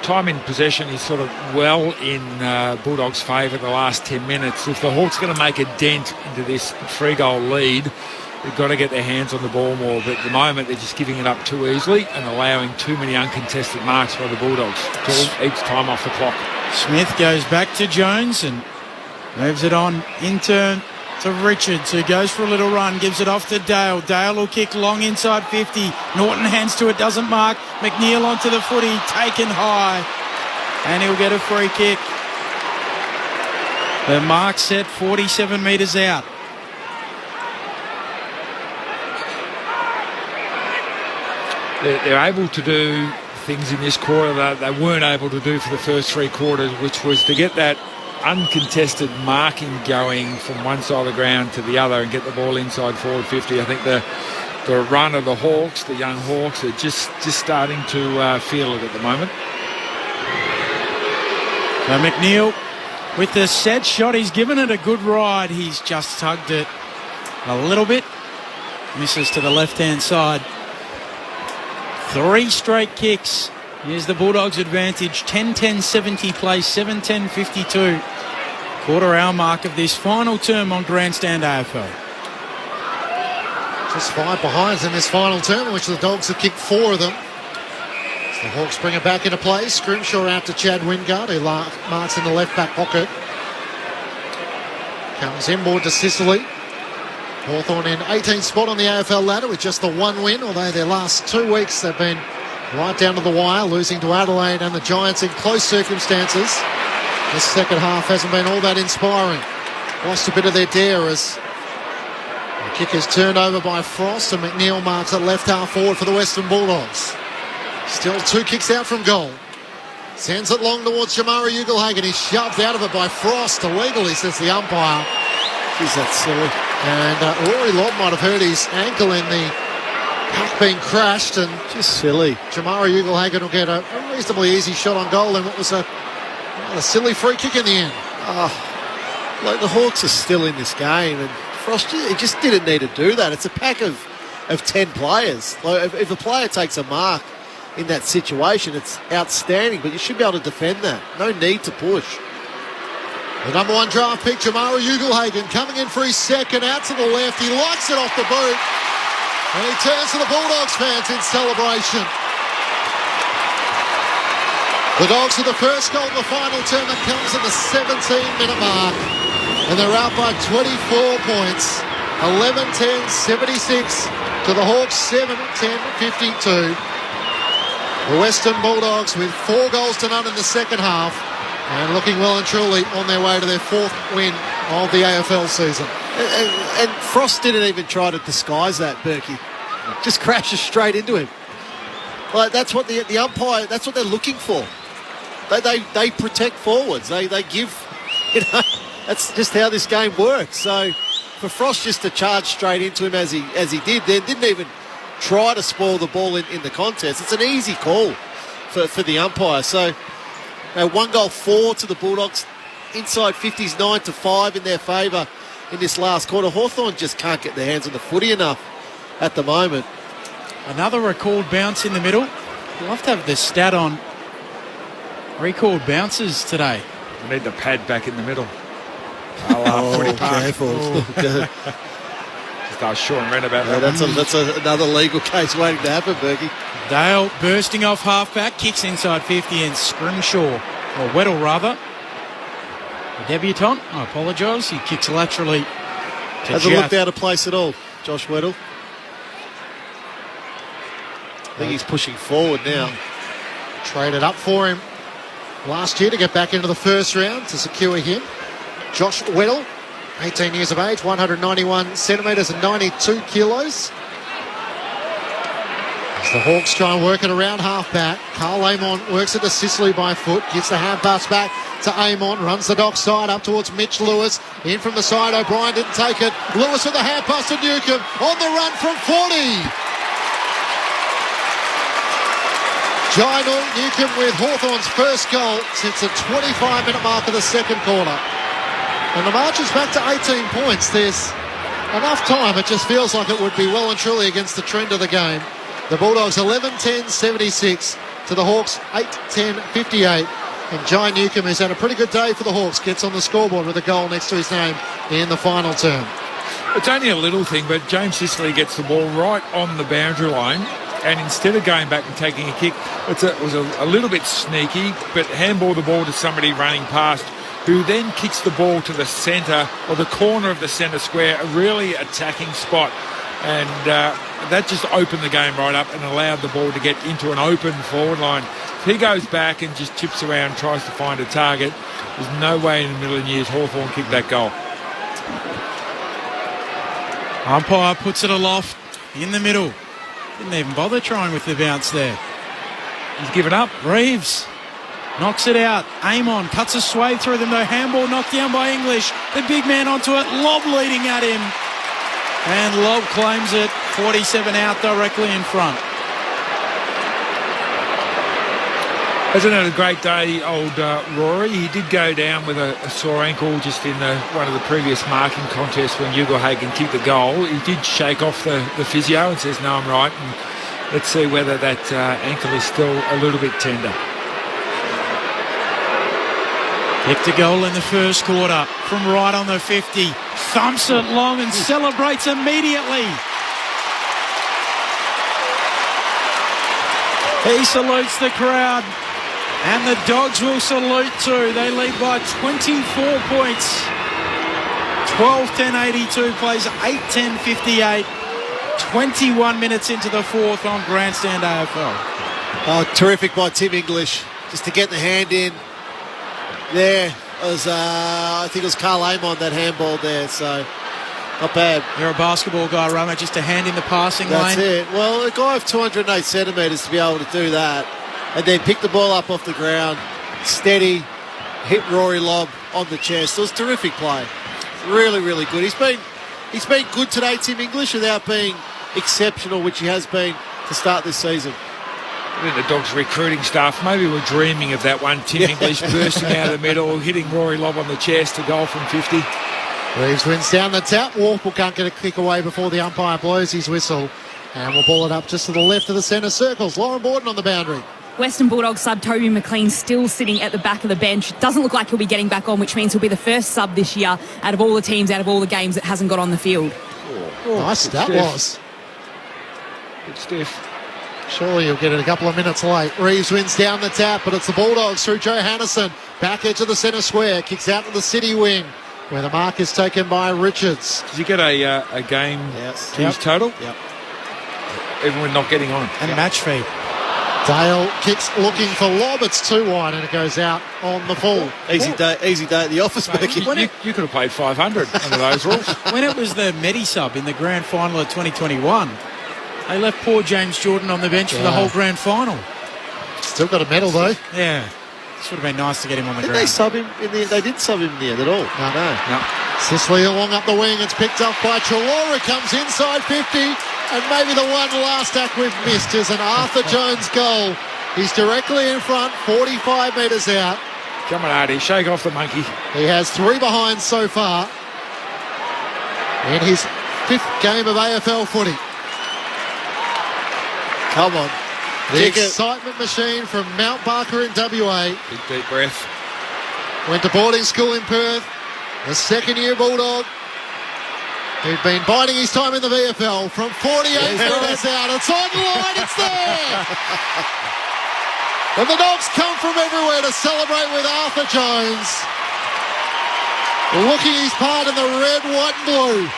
Time in possession is sort of well in Bulldogs' favour the last 10 minutes. If the Hawks are going to make a dent into this 3-goal lead, they've got to get their hands on the ball more. But at the moment, they're just giving it up too easily and allowing too many uncontested marks by the Bulldogs each time off the clock. Smith goes back to Jones and moves it on in turn to Richards, who goes for a little run, gives it off to Dale. Dale will kick long inside 50. Norton hands to it, doesn't mark. McNeil onto the footy, taken high, and he'll get a free kick. The mark set 47 metres out. They're able to do things in this quarter that they weren't able to do for the first 3 quarters, which was to get that uncontested marking going from one side of the ground to the other and get the ball inside forward 50. I think the run of the Hawks, the young Hawks, are just starting to feel it at the moment. Now McNeil with the set shot, he's given it a good ride. He's just tugged it a little bit. Misses to the left-hand side. 3 straight kicks. Here's the Bulldogs' advantage. 10-10-70 play, 7-10-52. Quarter hour mark of this final term on Grandstand AFL. Just 5 behinds in this final term, in which the Dogs have kicked 4 of them. As the Hawks bring it back into play. Scrimshaw out to Chad Wingard, who marks in the left back pocket. Comes inboard to Sicily. Hawthorn in 18th spot on the AFL ladder with just the 1 win, although their last 2 weeks they've been right down to the wire, losing to Adelaide and the Giants in close circumstances. This second half hasn't been all that inspiring. Lost a bit of their dare as the kick is turned over by Frost, and McNeil marks at left half forward for the Western Bulldogs. Still 2 kicks out from goal. Sends it long towards Jamara Ugelhagen. He's shoved out of it by Frost. Illegally, says the umpire. Geez, that's silly. And Rory Lott might have hurt his ankle in the puck being crashed, and just silly. Jamara Ugelhagen will get a reasonably easy shot on goal in what was a silly free kick in the end. Like the Hawks are still in this game, and Frost, he just didn't need to do that. It's a pack of 10 players. Like, if a player takes a mark in that situation, it's outstanding, but you should be able to defend that. No need to push. The number 1 draft pick, Jamara Ugelhagen, coming in for his second, out to the left. He likes it off the boot. And he turns to the Bulldogs fans in celebration. The Dogs with the first goal of the final term, that comes at the 17-minute mark. And they're out by 24 points. 11-10-76 to the Hawks, 7-10-52. The Western Bulldogs with 4 goals to none in the second half, and looking well and truly on their way to their 4th win of the AFL season. And Frost didn't even try to disguise that, Berkey. Just crashes straight into him. Like, that's what the umpire, that's what they're looking for. They protect forwards. They give, that's just how this game works. So for Frost just to charge straight into him as he did, they didn't even try to spoil the ball in the contest. It's an easy call for the umpire. So 1 goal 4 to the Bulldogs. Inside 50s 9-5 in their favour in this last quarter. Hawthorn just can't get their hands on the footy enough at the moment. Another recalled bounce in the middle. We'll have to have the stat on recalled bounces today. We need the pad back in the middle. Careful. Just ask Sean Wren about that. That's another legal case waiting to happen, Berkey. Dale bursting off half-back, kicks inside 50, and Scrimshaw, or Weddle rather, Debutant, I apologise. He kicks laterally to Hasn't Jaff. looked out of place at all, Josh Weddle. I think he's pushing forward now. Traded up for him last year to get back into the first round to secure him. Josh Weddle, 18 years of age, 191 centimetres and 92 kilos. As the Hawks try and work it around half-back, Carl Amon works it to Sicily by foot, gives the hand pass back to Amon, runs the dock side up towards Mitch Lewis. In from the side, O'Brien didn't take it. Lewis with the hand pass to Newcomb, on the run from 40. Jai Newcomb with Hawthorn's first goal since the 25-minute mark of the second quarter. And the march is back to 18 points. There's enough time. It just feels like it would be well and truly against the trend of the game. The Bulldogs 11-10-76 to the Hawks 8-10-58. And Jai Newcomb, who's had a pretty good day for the Hawks, gets on the scoreboard with a goal next to his name in the final term. It's only a little thing, but James Sicily gets the ball right on the boundary line, and instead of going back and taking a kick, it was a little bit sneaky, but handball the ball to somebody running past, who then kicks the ball to the centre or the corner of the centre square, a really attacking spot. And that just opened the game right up and allowed the ball to get into an open forward line. If he goes back and just chips around, tries to find a target, there's no way in a million years Hawthorn kicked that goal. Umpire puts it aloft in the middle. Didn't even bother trying with the bounce there. He's given up. Reeves knocks it out. Amon cuts a swathe through them, though. Handball knocked down by English. The big man onto it. Lob leading at him. And Lob claims it. 47 out directly in front. Hasn't had a great day, old Rory. He did go down with a sore ankle just in one of the previous marking contests when Hugo Hagen kicked the goal. He did shake off the physio and says, no, I'm right. And let's see whether that ankle is still a little bit tender. Kicked a goal in the first quarter from right on the 50. Thumps it long and celebrates immediately. He salutes the crowd. And the Dogs will salute too. They lead by 24 points. 12-10-82 plays 8-10-58. 21 minutes into the fourth on Grandstand AFL. Oh, terrific by Tim English. Just to get the hand in. There was, I think it was Carl Amon, that handball there, so not bad. You're a basketball guy, Ramo, just to hand in the passing That's lane. it. Well, a guy of 208 centimetres to be able to do that and then pick the ball up off the ground, steady, hit Rory Lobb on the chest. It was terrific play. Really, really good. He's been good today, Tim English, without being exceptional, which he has been to start this season. I think the Dogs recruiting staff maybe were dreaming of that one. Tim English bursting out of the middle, hitting Rory Lobb on the chest, a goal from 50. Reeves wins down the tap. Warple can't get a kick away before the umpire blows his whistle. And we'll ball it up just to the left of the centre circles. Lauren Borden on the boundary. Western Bulldogs sub Toby McLean still sitting at the back of the bench. Doesn't look like he'll be getting back on, which means he'll be the first sub this year out of all the teams, out of all the games that hasn't got on the field. Nice that was. Good stiff. Surely he'll get it a couple of minutes late. Reeves wins down the tap, but it's the Bulldogs through Joe Hannison. Back edge of the centre square. Kicks out to the city wing, where the mark is taken by Richards. Did you get a game teams total? Yep. Even when not getting on. And match fee. Dale kicks looking for Lob. It's too wide and it goes out on the full. Easy day at the office, Becky. You could have played 500 under those rules. When it was the Medi sub in the grand final of 2021, they left poor James Jordan on the bench for the whole grand final. Still got a medal though. Yeah. This would have been nice to get him on the Did ground. they sub him in the end? They didn't sub him in the end at all. No. Sicily along up the wing. It's picked up by Chilora. Comes inside 50. And maybe the one last act we've missed is an Arthur Jones goal. He's directly in front, 45 metres out. Come on, Artie, shake off the monkey. He has 3 behind so far in his 5th game of AFL footy. Come on. The excitement machine from Mount Barker in WA. Big deep breath. Went to boarding school in Perth. The second-year Bulldog. He'd been biding his time in the VFL from 48 metres out. It's online, it's there! And the Dogs come from everywhere to celebrate with Arthur Jones. looking his part in the red, white and blue.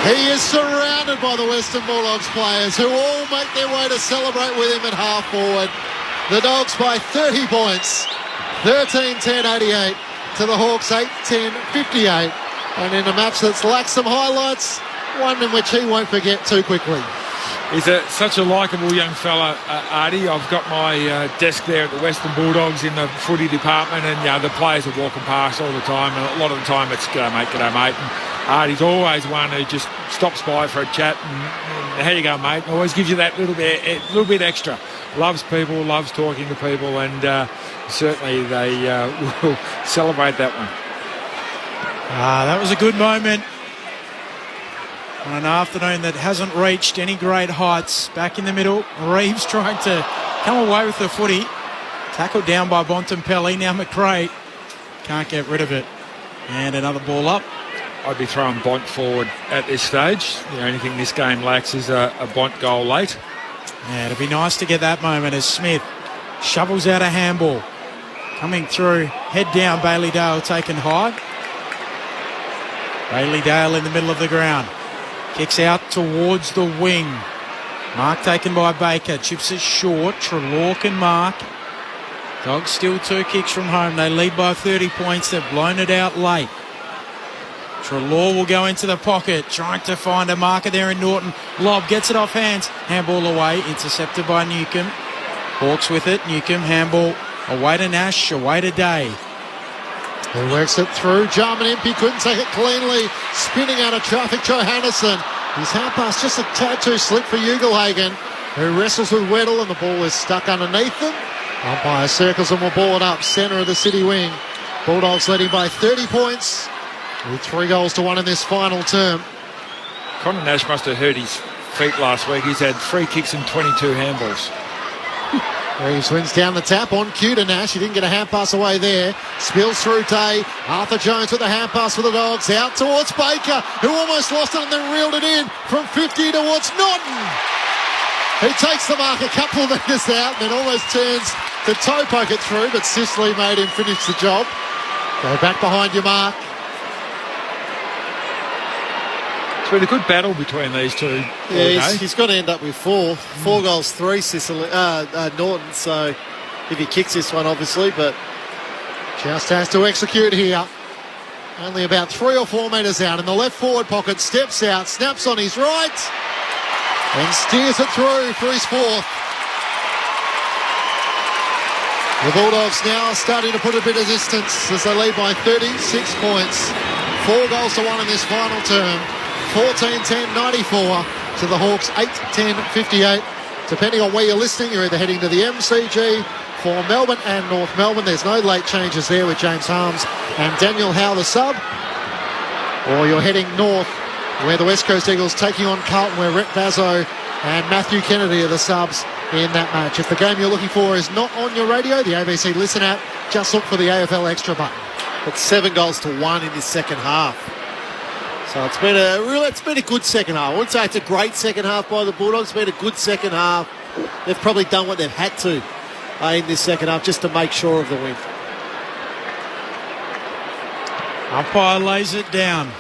He is surrounded by the Western Bulldogs players who all make their way to celebrate with him at half forward. The Dogs by 30 points, 13-10-88 to the Hawks 8-10-58. And in a match that's lacked some highlights, one in which he won't forget too quickly. He's such a likeable young fella, Artie. I've got my desk there at the Western Bulldogs in the footy department, and the players are walking past all the time, and a lot of the time it's g'day mate. And Artie's always one who just stops by for a chat and how you go, mate? And always gives you that little bit extra. Loves people, loves talking to people, and certainly they will celebrate that one. That was a good moment on an afternoon that hasn't reached any great heights. Back in the middle, Reeves trying to come away with the footy. Tackled down by Bontempelli. Now McRae can't get rid of it. And another ball up. I'd be throwing Bont forward at this stage. The only thing this game lacks is a Bont goal late. Yeah, it'd be nice to get that moment as Smith shovels out a handball. Coming through, head down, Bailey Dale taken high. Bailey Dale in the middle of the ground. Kicks out towards the wing. Mark taken by Baker. Chips it short. Treloar can mark. Dogs still 2 kicks from home. They lead by 30 points. They've blown it out late. Treloar will go into the pocket. Trying to find a marker there in Norton. Lob gets it off hands. Handball away. Intercepted by Newcomb. Hawks with it. Newcomb handball away to Nash. Away to Day. He works it through. Jarman Impey couldn't take it cleanly. Spinning out of traffic, Johannesson. His hand pass just a tad too slick for Ugelhagen, who wrestles with Weddle, and the ball is stuck underneath them. Umpire circles and will ball it up. Centre of the City wing. Bulldogs leading by 30 points with 3-1 in this final term. Connor Nash must have hurt his feet last week. He's had 3 kicks and 22 handballs. Reeves wins down the tap on cue to Nash. He didn't get a hand pass away there. Spills through Day. Arthur Jones with the hand pass for the Dogs. Out towards Baker, who almost lost it and then reeled it in from 50 towards Norton. He takes the mark a couple of metres out and then almost turns to toe poke it through, but Sicily made him finish the job. Go back behind your mark. It's been a good battle between these two. Yeah, he's got to end up with 4 goals, 3 Sicily, Norton. So if he kicks this one, obviously, but just has to execute here. Only about 3 or 4 metres out in the left forward pocket. Steps out, snaps on his right, and steers it through for his 4th. The Bulldogs now starting to put a bit of distance as they lead by 36 points. 4-1 in this final term. 14-10-94 to the Hawks 8-10-58. Depending on where you're listening, you're either heading to the MCG for Melbourne and North Melbourne. There's no late changes there with James Harms and Daniel Howe the sub. Or you're heading north where the West Coast Eagles taking on Carlton, where Rhett Vazzo and Matthew Kennedy are the subs in that match. If the game you're looking for is not on your radio, the ABC Listen app, just look for the AFL Extra button. It's 7-1 in this second half. So it's been a good second half. I wouldn't say it's a great second half by the Bulldogs. It's been a good second half. They've probably done what they've had to in this second half just to make sure of the win. Umpire lays it down.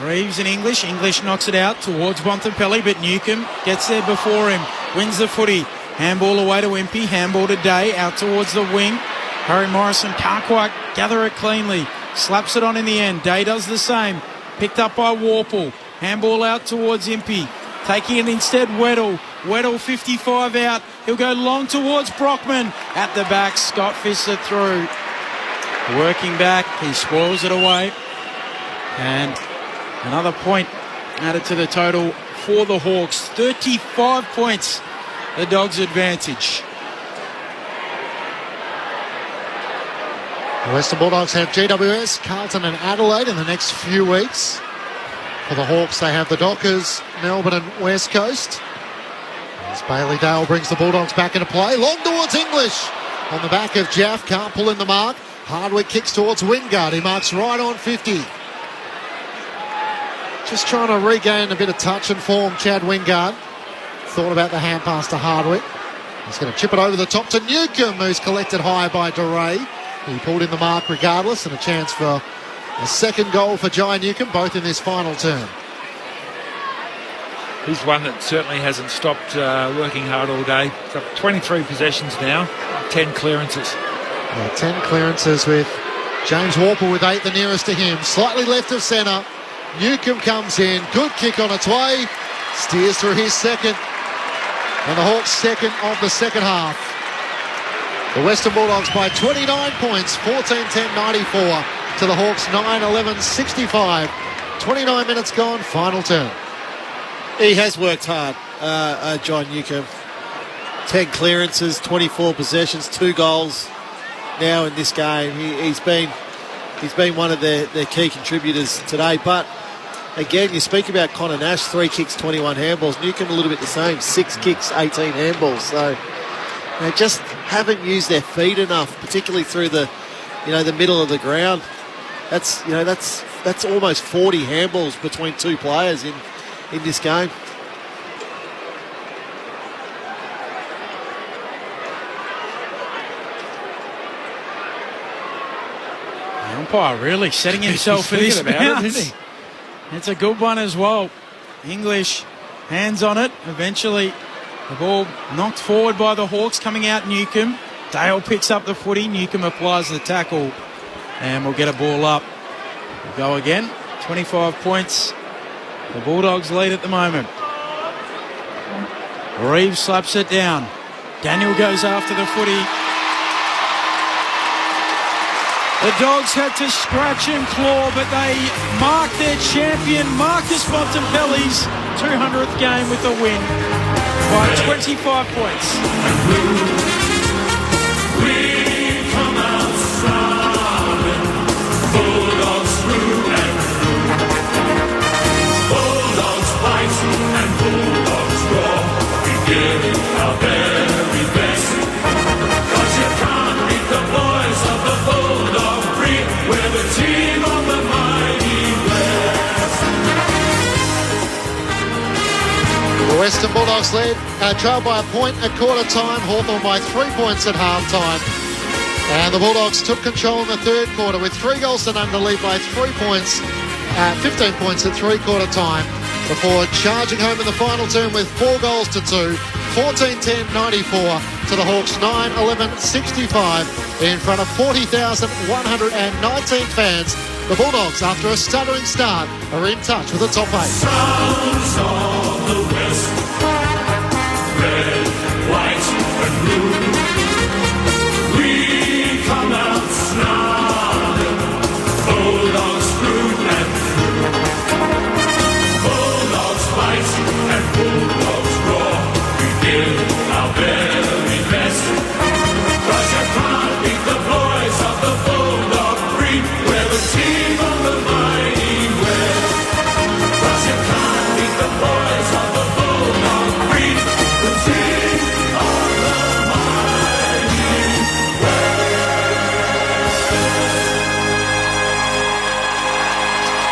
Reeves in English. English knocks it out towards Bontempelli, but Newcomb gets there before him. Wins the footy. Handball away to Impey. Handball to Day. Out towards the wing. Harry Morrison can't quite gather it cleanly. Slaps it on in the end. Day does the same. Picked up by Warple. Handball out towards Impey. Taking it instead, Weddle. Weddle 55 out. He'll go long towards Brockman. At the back, Scott fists it through. Working back, he spoils it away. And another point added to the total for the Hawks. 35 points, the Dogs' advantage. The Western Bulldogs have GWS, Carlton and Adelaide in the next few weeks. For the Hawks, they have the Dockers, Melbourne and West Coast. As Bailey Dale brings the Bulldogs back into play. Long towards English. On the back of Jaff, can't pull in the mark. Hardwick kicks towards Wingard. He marks right on 50. Just trying to regain a bit of touch and form, Chad Wingard. Thought about the hand pass to Hardwick. He's going to chip it over the top to Newcomb, who's collected high by DeRay. He pulled in the mark regardless, and a chance for a second goal for Jai Newcombe, both in this final term. He's one that certainly hasn't stopped working hard all day. He's got 23 possessions now, 10 clearances. 10 clearances with James Warple with 8, the nearest to him. Slightly left of centre. Newcombe comes in. Good kick on its way. Steers through his second. And the Hawks' second of the second half. The Western Bulldogs by 29 points, 14-10-94 to the Hawks 9-11-65. 29 minutes gone, final turn. He has worked hard, John Newcombe. 10 clearances, 24 possessions, 2 goals now in this game. He's been one of their key contributors today. But again, you speak about Connor Nash, 3 kicks, 21 handballs. Newcombe a little bit the same, 6 kicks, 18 handballs. So they just haven't used their feet enough, particularly through the middle of the ground. That's almost 40 handballs between 2 players in this game. The umpire really setting himself for this bounce. Isn't he? It's a good one as well. English hands on it. Eventually the ball knocked forward by the Hawks, coming out Newcombe. Dale picks up the footy. Newcombe applies the tackle and we'll get a ball up. We'll go again. 25 points. The Bulldogs lead at the moment. Reeves slaps it down. Daniel goes after the footy. The Dogs had to scratch and claw, but they mark their champion, Marcus Bontempelli's 200th game with a win by 25 points. We come out strong, Bulldogs through and through. Bulldogs fight and Bulldogs roar. We give our very best. 'Cause you can't beat the boys of the Bulldog breed. We're the team of the mighty West. The Western Bulldogs led, trailed by a point at quarter time. Hawthorn by 3 points at half time. And the Bulldogs took control in the third quarter with 3 goals to none to lead by 3 points, 15 points at three-quarter time before charging home in the final term with 4 goals to 2, 14-10-94 to the Hawks 9-11-65 in front of 40,119 fans. The Bulldogs, after a stuttering start, are in touch with the top 8. Sounds of the West, red, white and blue. We come out snarling, Bulldogs through and through. Bulldogs fight and Bulldogs roar. We give our very best. 'Cause you can't beat the boys of the Bulldog breed. We're the team of the mighty West. 'Cause you can't beat the boys of the Bulldog breed. The team of the mighty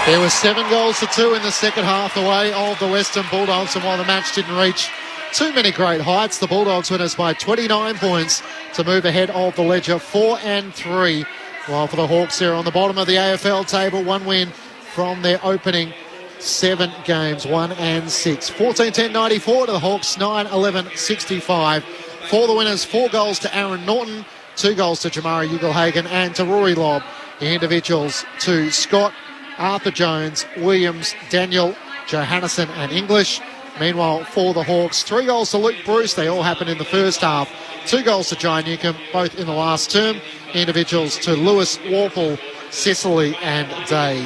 There was 7 goals to 2 in the second half, the way of the Western Bulldogs, and while the match didn't reach too many great heights, the Bulldogs winners by 29 points to move ahead of the ledger 4-3. While for the Hawks, they're on the bottom of the AFL table, 1 win from their opening 7 games, 1-6. 14-10-94 to the Hawks, 9-11-65. For the winners, 4 goals to Aaron Norton, 2 goals to Jamari Ugelhagen and to Rory Lobb. The individuals to Scott, Arthur Jones, Williams, Daniel, Johannesson and English. Meanwhile, for the Hawks, 3 goals to Luke Bruce. They all happened in the first half. 2 goals to Jai Newcombe, both in the last term. Individuals to Lewis, Warple, Sicily and Day.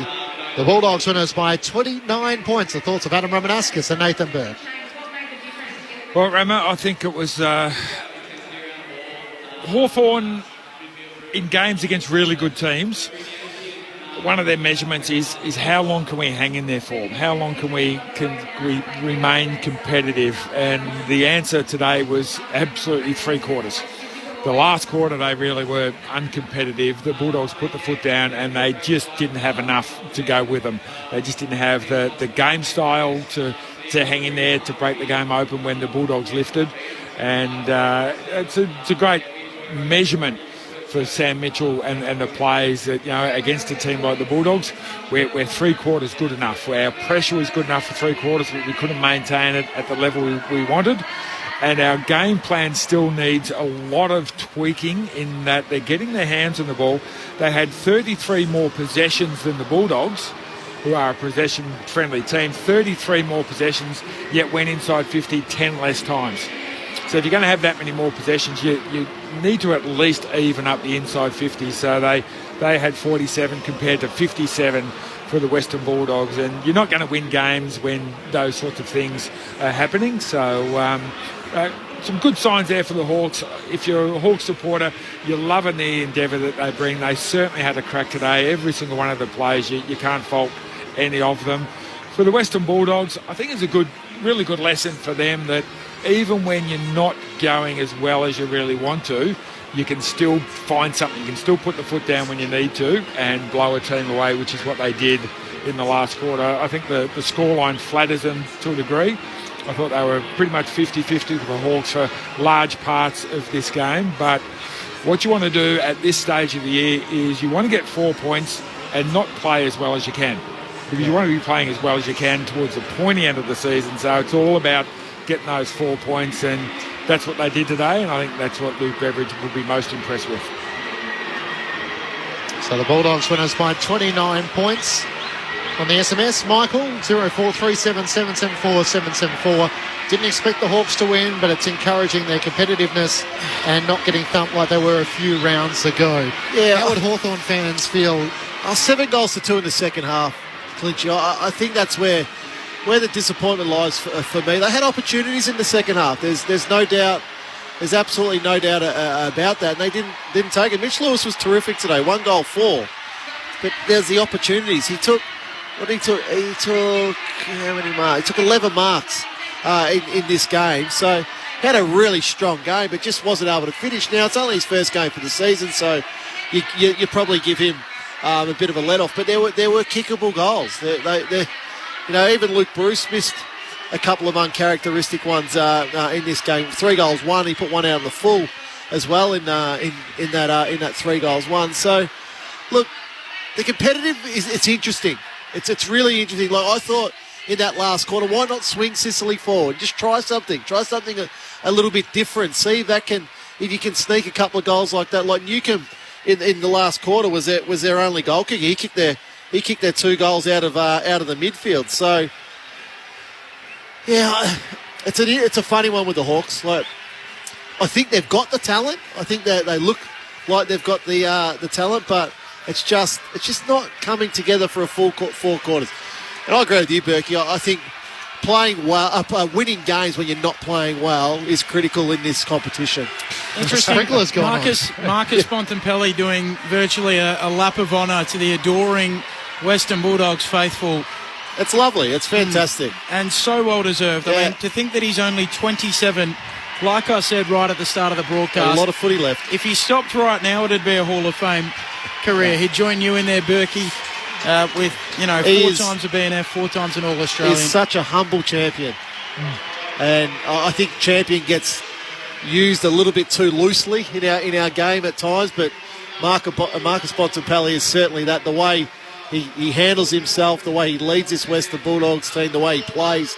The Bulldogs winners by 29 points. The thoughts of Adam Romanascus and Nathan Burke. Well, Rama, I think it was Hawthorn in games against really good teams. One of their measurements is how long can we hang in their form? How long can we remain competitive? And the answer today was absolutely 3 quarters. The last quarter they really were uncompetitive. The Bulldogs put the foot down and they just didn't have enough to go with them. They just didn't have the game style to hang in there, to break the game open when the Bulldogs lifted. And it's a great measurement for Sam Mitchell and the players that, against a team like the Bulldogs, where 3 quarters good enough, where our pressure was good enough for 3 quarters, we couldn't maintain it at the level we wanted. And our game plan still needs a lot of tweaking in that they're getting their hands on the ball. They had 33 more possessions than the Bulldogs, who are a possession-friendly team, 33 more possessions, yet went inside 50 10 less times. So if you're going to have that many more possessions, you need to at least even up the inside 50. So they had 47 compared to 57 for the Western Bulldogs, and you're not going to win games when those sorts of things are happening. So some good signs there for the Hawks. If you're a Hawks supporter, you're loving the endeavour that they bring. They certainly had a crack today. Every single one of the players, you can't fault any of them. For the Western Bulldogs, I think it's a really good lesson for them that even when you're not going as well as you really want to, you can still find something. You can still put the foot down when you need to and blow a team away, which is what they did in the last quarter. I think the scoreline flatters them to a degree. I thought they were pretty much 50-50 with the Hawks for large parts of this game. But what you want to do at this stage of the year is you want to get 4 points and not play as well as you can. Because you want to be playing as well as you can towards the pointy end of the season. So it's all about getting those 4 points, and that's what they did today, and I think that's what Luke Beveridge will be most impressed with. So the Bulldogs winners by 29 points. On the SMS, Michael, 0437774774. Didn't expect the Hawks to win, but it's encouraging their competitiveness and not getting thumped like they were a few rounds ago. Yeah, how would Hawthorn fans feel? 7 goals to 2 in the second half, Clinchy. I think that's where the disappointment lies for me. They had opportunities in the second half. There's no doubt. There's absolutely no doubt about that. And they didn't take it. Mitch Lewis was terrific today. 1 goal, 4. But there's the opportunities. He took how many marks? He took 11 marks in this game. So he had a really strong game, but just wasn't able to finish. Now, it's only his first game for the season, so you probably give him a bit of a let-off. But there were kickable goals. Even Luke Bruce missed a couple of uncharacteristic ones in this game. 3 goals, 1. He put 1 out of the full as well in that 3 goals, 1. So, look, the competitive it's interesting. It's really interesting. Like I thought in that last quarter, why not swing Sicily forward? Just try something. Try something a little bit different. See if you can sneak a couple of goals like that. Like Newcomb in the last quarter was their only goal kicker. He kicked their 2 goals out of the midfield. So yeah, it's a funny one with the Hawks. Like I think they've got the talent. I think that they look like they've got the talent, but it's just not coming together for a full 4 quarters. And I agree with you, Berkey. I think playing well, winning games when you're not playing well is critical in this competition. Interesting. Marcus Bontempelli doing virtually a lap of honour to the adoring Western Bulldogs faithful. It's lovely. It's fantastic. And so well deserved. Yeah. I mean, to think that he's only 27, like I said right at the start of the broadcast. A lot of footy left. If he stopped right now, it'd be a Hall of Fame career. He'd join you in there, Berkey, with 4 times a BNF, 4 times an All-Australian. He's such a humble champion. And I think champion gets used a little bit too loosely in our game at times, but Marcus Bontempelli is certainly that. The way he handles himself, the way he leads this Western Bulldogs team, the way he plays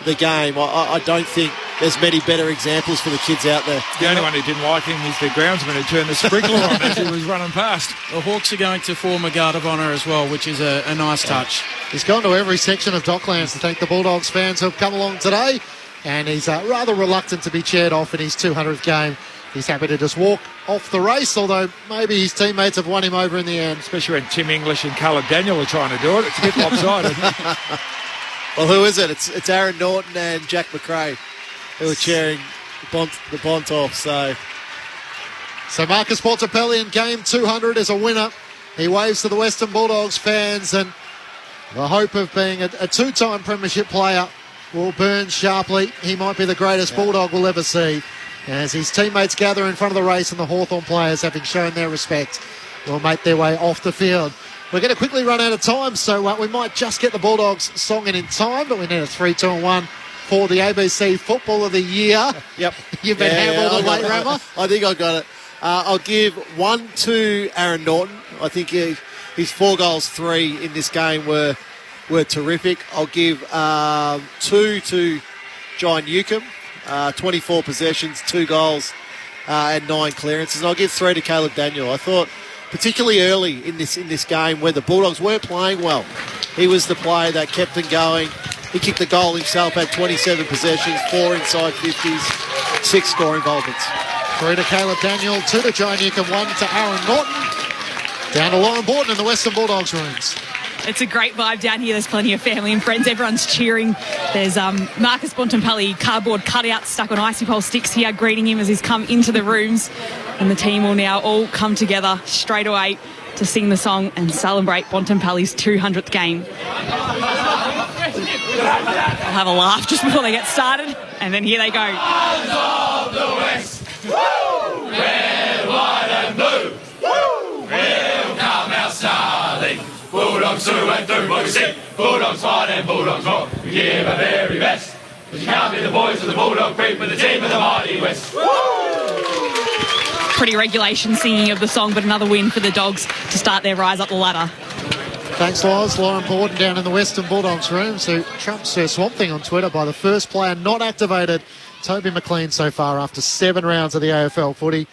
the game, I don't think there's many better examples for the kids out there. The only one who didn't like him is the groundsman who turned the sprinkler on as he was running past. The Hawks are going to form a guard of honour as well, which is a nice touch. He's gone to every section of Docklands to thank the Bulldogs fans who have come along today, and he's rather reluctant to be cheered off in his 200th game. He's happy to just walk off the race, although maybe his teammates have won him over in the end. Especially when Tim English and Caleb Daniel are trying to do it. It's a bit lopsided. Well, who is it? It's Aaron Norton and Jack McRae who are cheering the Bont off. So Marcus Bontempelli in game 200 is a winner. He waves to the Western Bulldogs fans, and the hope of being a 2-time premiership player will burn sharply. He might be the greatest Bulldog we'll ever see, as his teammates gather in front of the race and the Hawthorn players, having shown their respect, will make their way off the field. We're going to quickly run out of time, so we might just get the Bulldogs song in time, but we need a 3, 2 and 1 for the ABC Football of the Year. Yep. You've been handled late, Rammer. I think I got it. I'll give 1 to Aaron Norton. I think his 4 goals, 3 in this game were terrific. I'll give 2 to John Newcomb, 24 possessions, 2 goals and 9 clearances. And I'll give 3 to Caleb Daniel. I thought, particularly early in this game where the Bulldogs were playing well, he was the player that kept them going. He kicked the goal himself, had 27 possessions, 4 inside 50s, 6 score involvements. 3 to Caleb Daniel, 2 to Joe Newcomb, 1 to Aaron Norton. Down to Lauren Borden in the Western Bulldogs rooms. It's a great vibe down here. There's plenty of family and friends. Everyone's cheering. There's Marcus Bontempelli cardboard cutouts stuck on icy pole sticks here greeting him as he's come into the rooms. And the team will now all come together straight away to sing the song and celebrate Bontempelli's 200th game. I'll have a laugh just before they get started. And then here they go. Arms of the West. Woo! Red, white and blue. Woo! Here come our starling. Bulldogs through and through, what we sing. Bulldogs fight and Bulldogs roar. We give our very best. But you can't be the boys of the Bulldog Creek with the team of the mighty West. Woo! Pretty regulation singing of the song, but another win for the Dogs to start their rise up the ladder. Thanks, Loz. Lauren Borden down in the Western Bulldogs rooms, who trumps her Swamp Thing on Twitter by the first player not activated, Toby McLean, so far after 7 rounds of the AFL footy.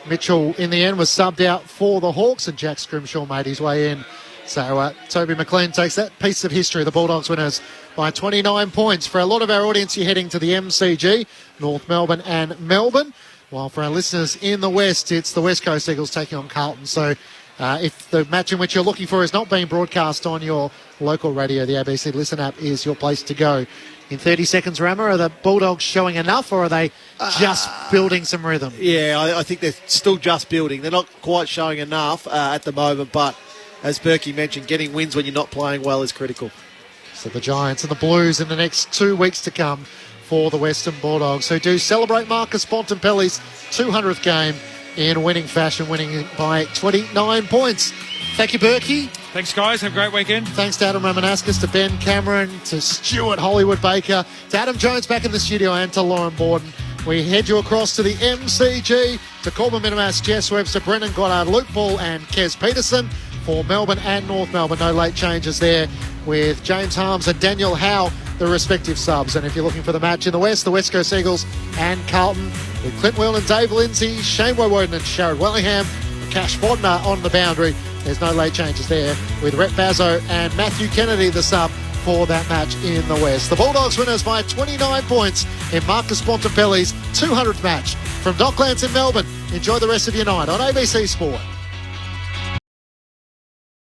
Mitchell, in the end, was subbed out for the Hawks, and Jack Scrimshaw made his way in. So Toby McLean takes that piece of history. The Bulldogs winners by 29 points. For a lot of our audience, you're heading to the MCG, North Melbourne and Melbourne. While for our listeners in the West, it's the West Coast Eagles taking on Carlton. So if the match in which you're looking for is not being broadcast on your local radio, the ABC Listen app is your place to go. In 30 seconds, Rama, are the Bulldogs showing enough, or are they just building some rhythm? Yeah, I think they're still just building. They're not quite showing enough at the moment, but as Berkey mentioned, getting wins when you're not playing well is critical. So the Giants and the Blues in the next 2 weeks to come for the Western Bulldogs, who do celebrate Marcus Bontempelli's 200th game in winning fashion, winning by 29 points. Thank you, Berkey. Thanks, guys. Have a great weekend. Thanks to Adam Ramanauskas, to Ben Cameron, to Stuart Hollywood Baker, to Adam Jones back in the studio, and to Lauren Borden. We head you across to the MCG, to Corbin Minimas, Jess Webster, Brendan Goddard, Luke Ball and Kez Peterson for Melbourne and North Melbourne. No late changes there with James Harms and Daniel Howe, the respective subs. And if you're looking for the match in the West, the West Coast Eagles and Carlton, with Clint Whelan and Dave Lindsay, Shane Woden and Sharad Wellingham, Cash Bodnar on the boundary. There's no late changes there with Rhett Bazzo and Matthew Kennedy, the sub, for that match in the West. The Bulldogs winners by 29 points in Marcus Bontempelli's 200th match. From Docklands in Melbourne, enjoy the rest of your night on ABC Sport.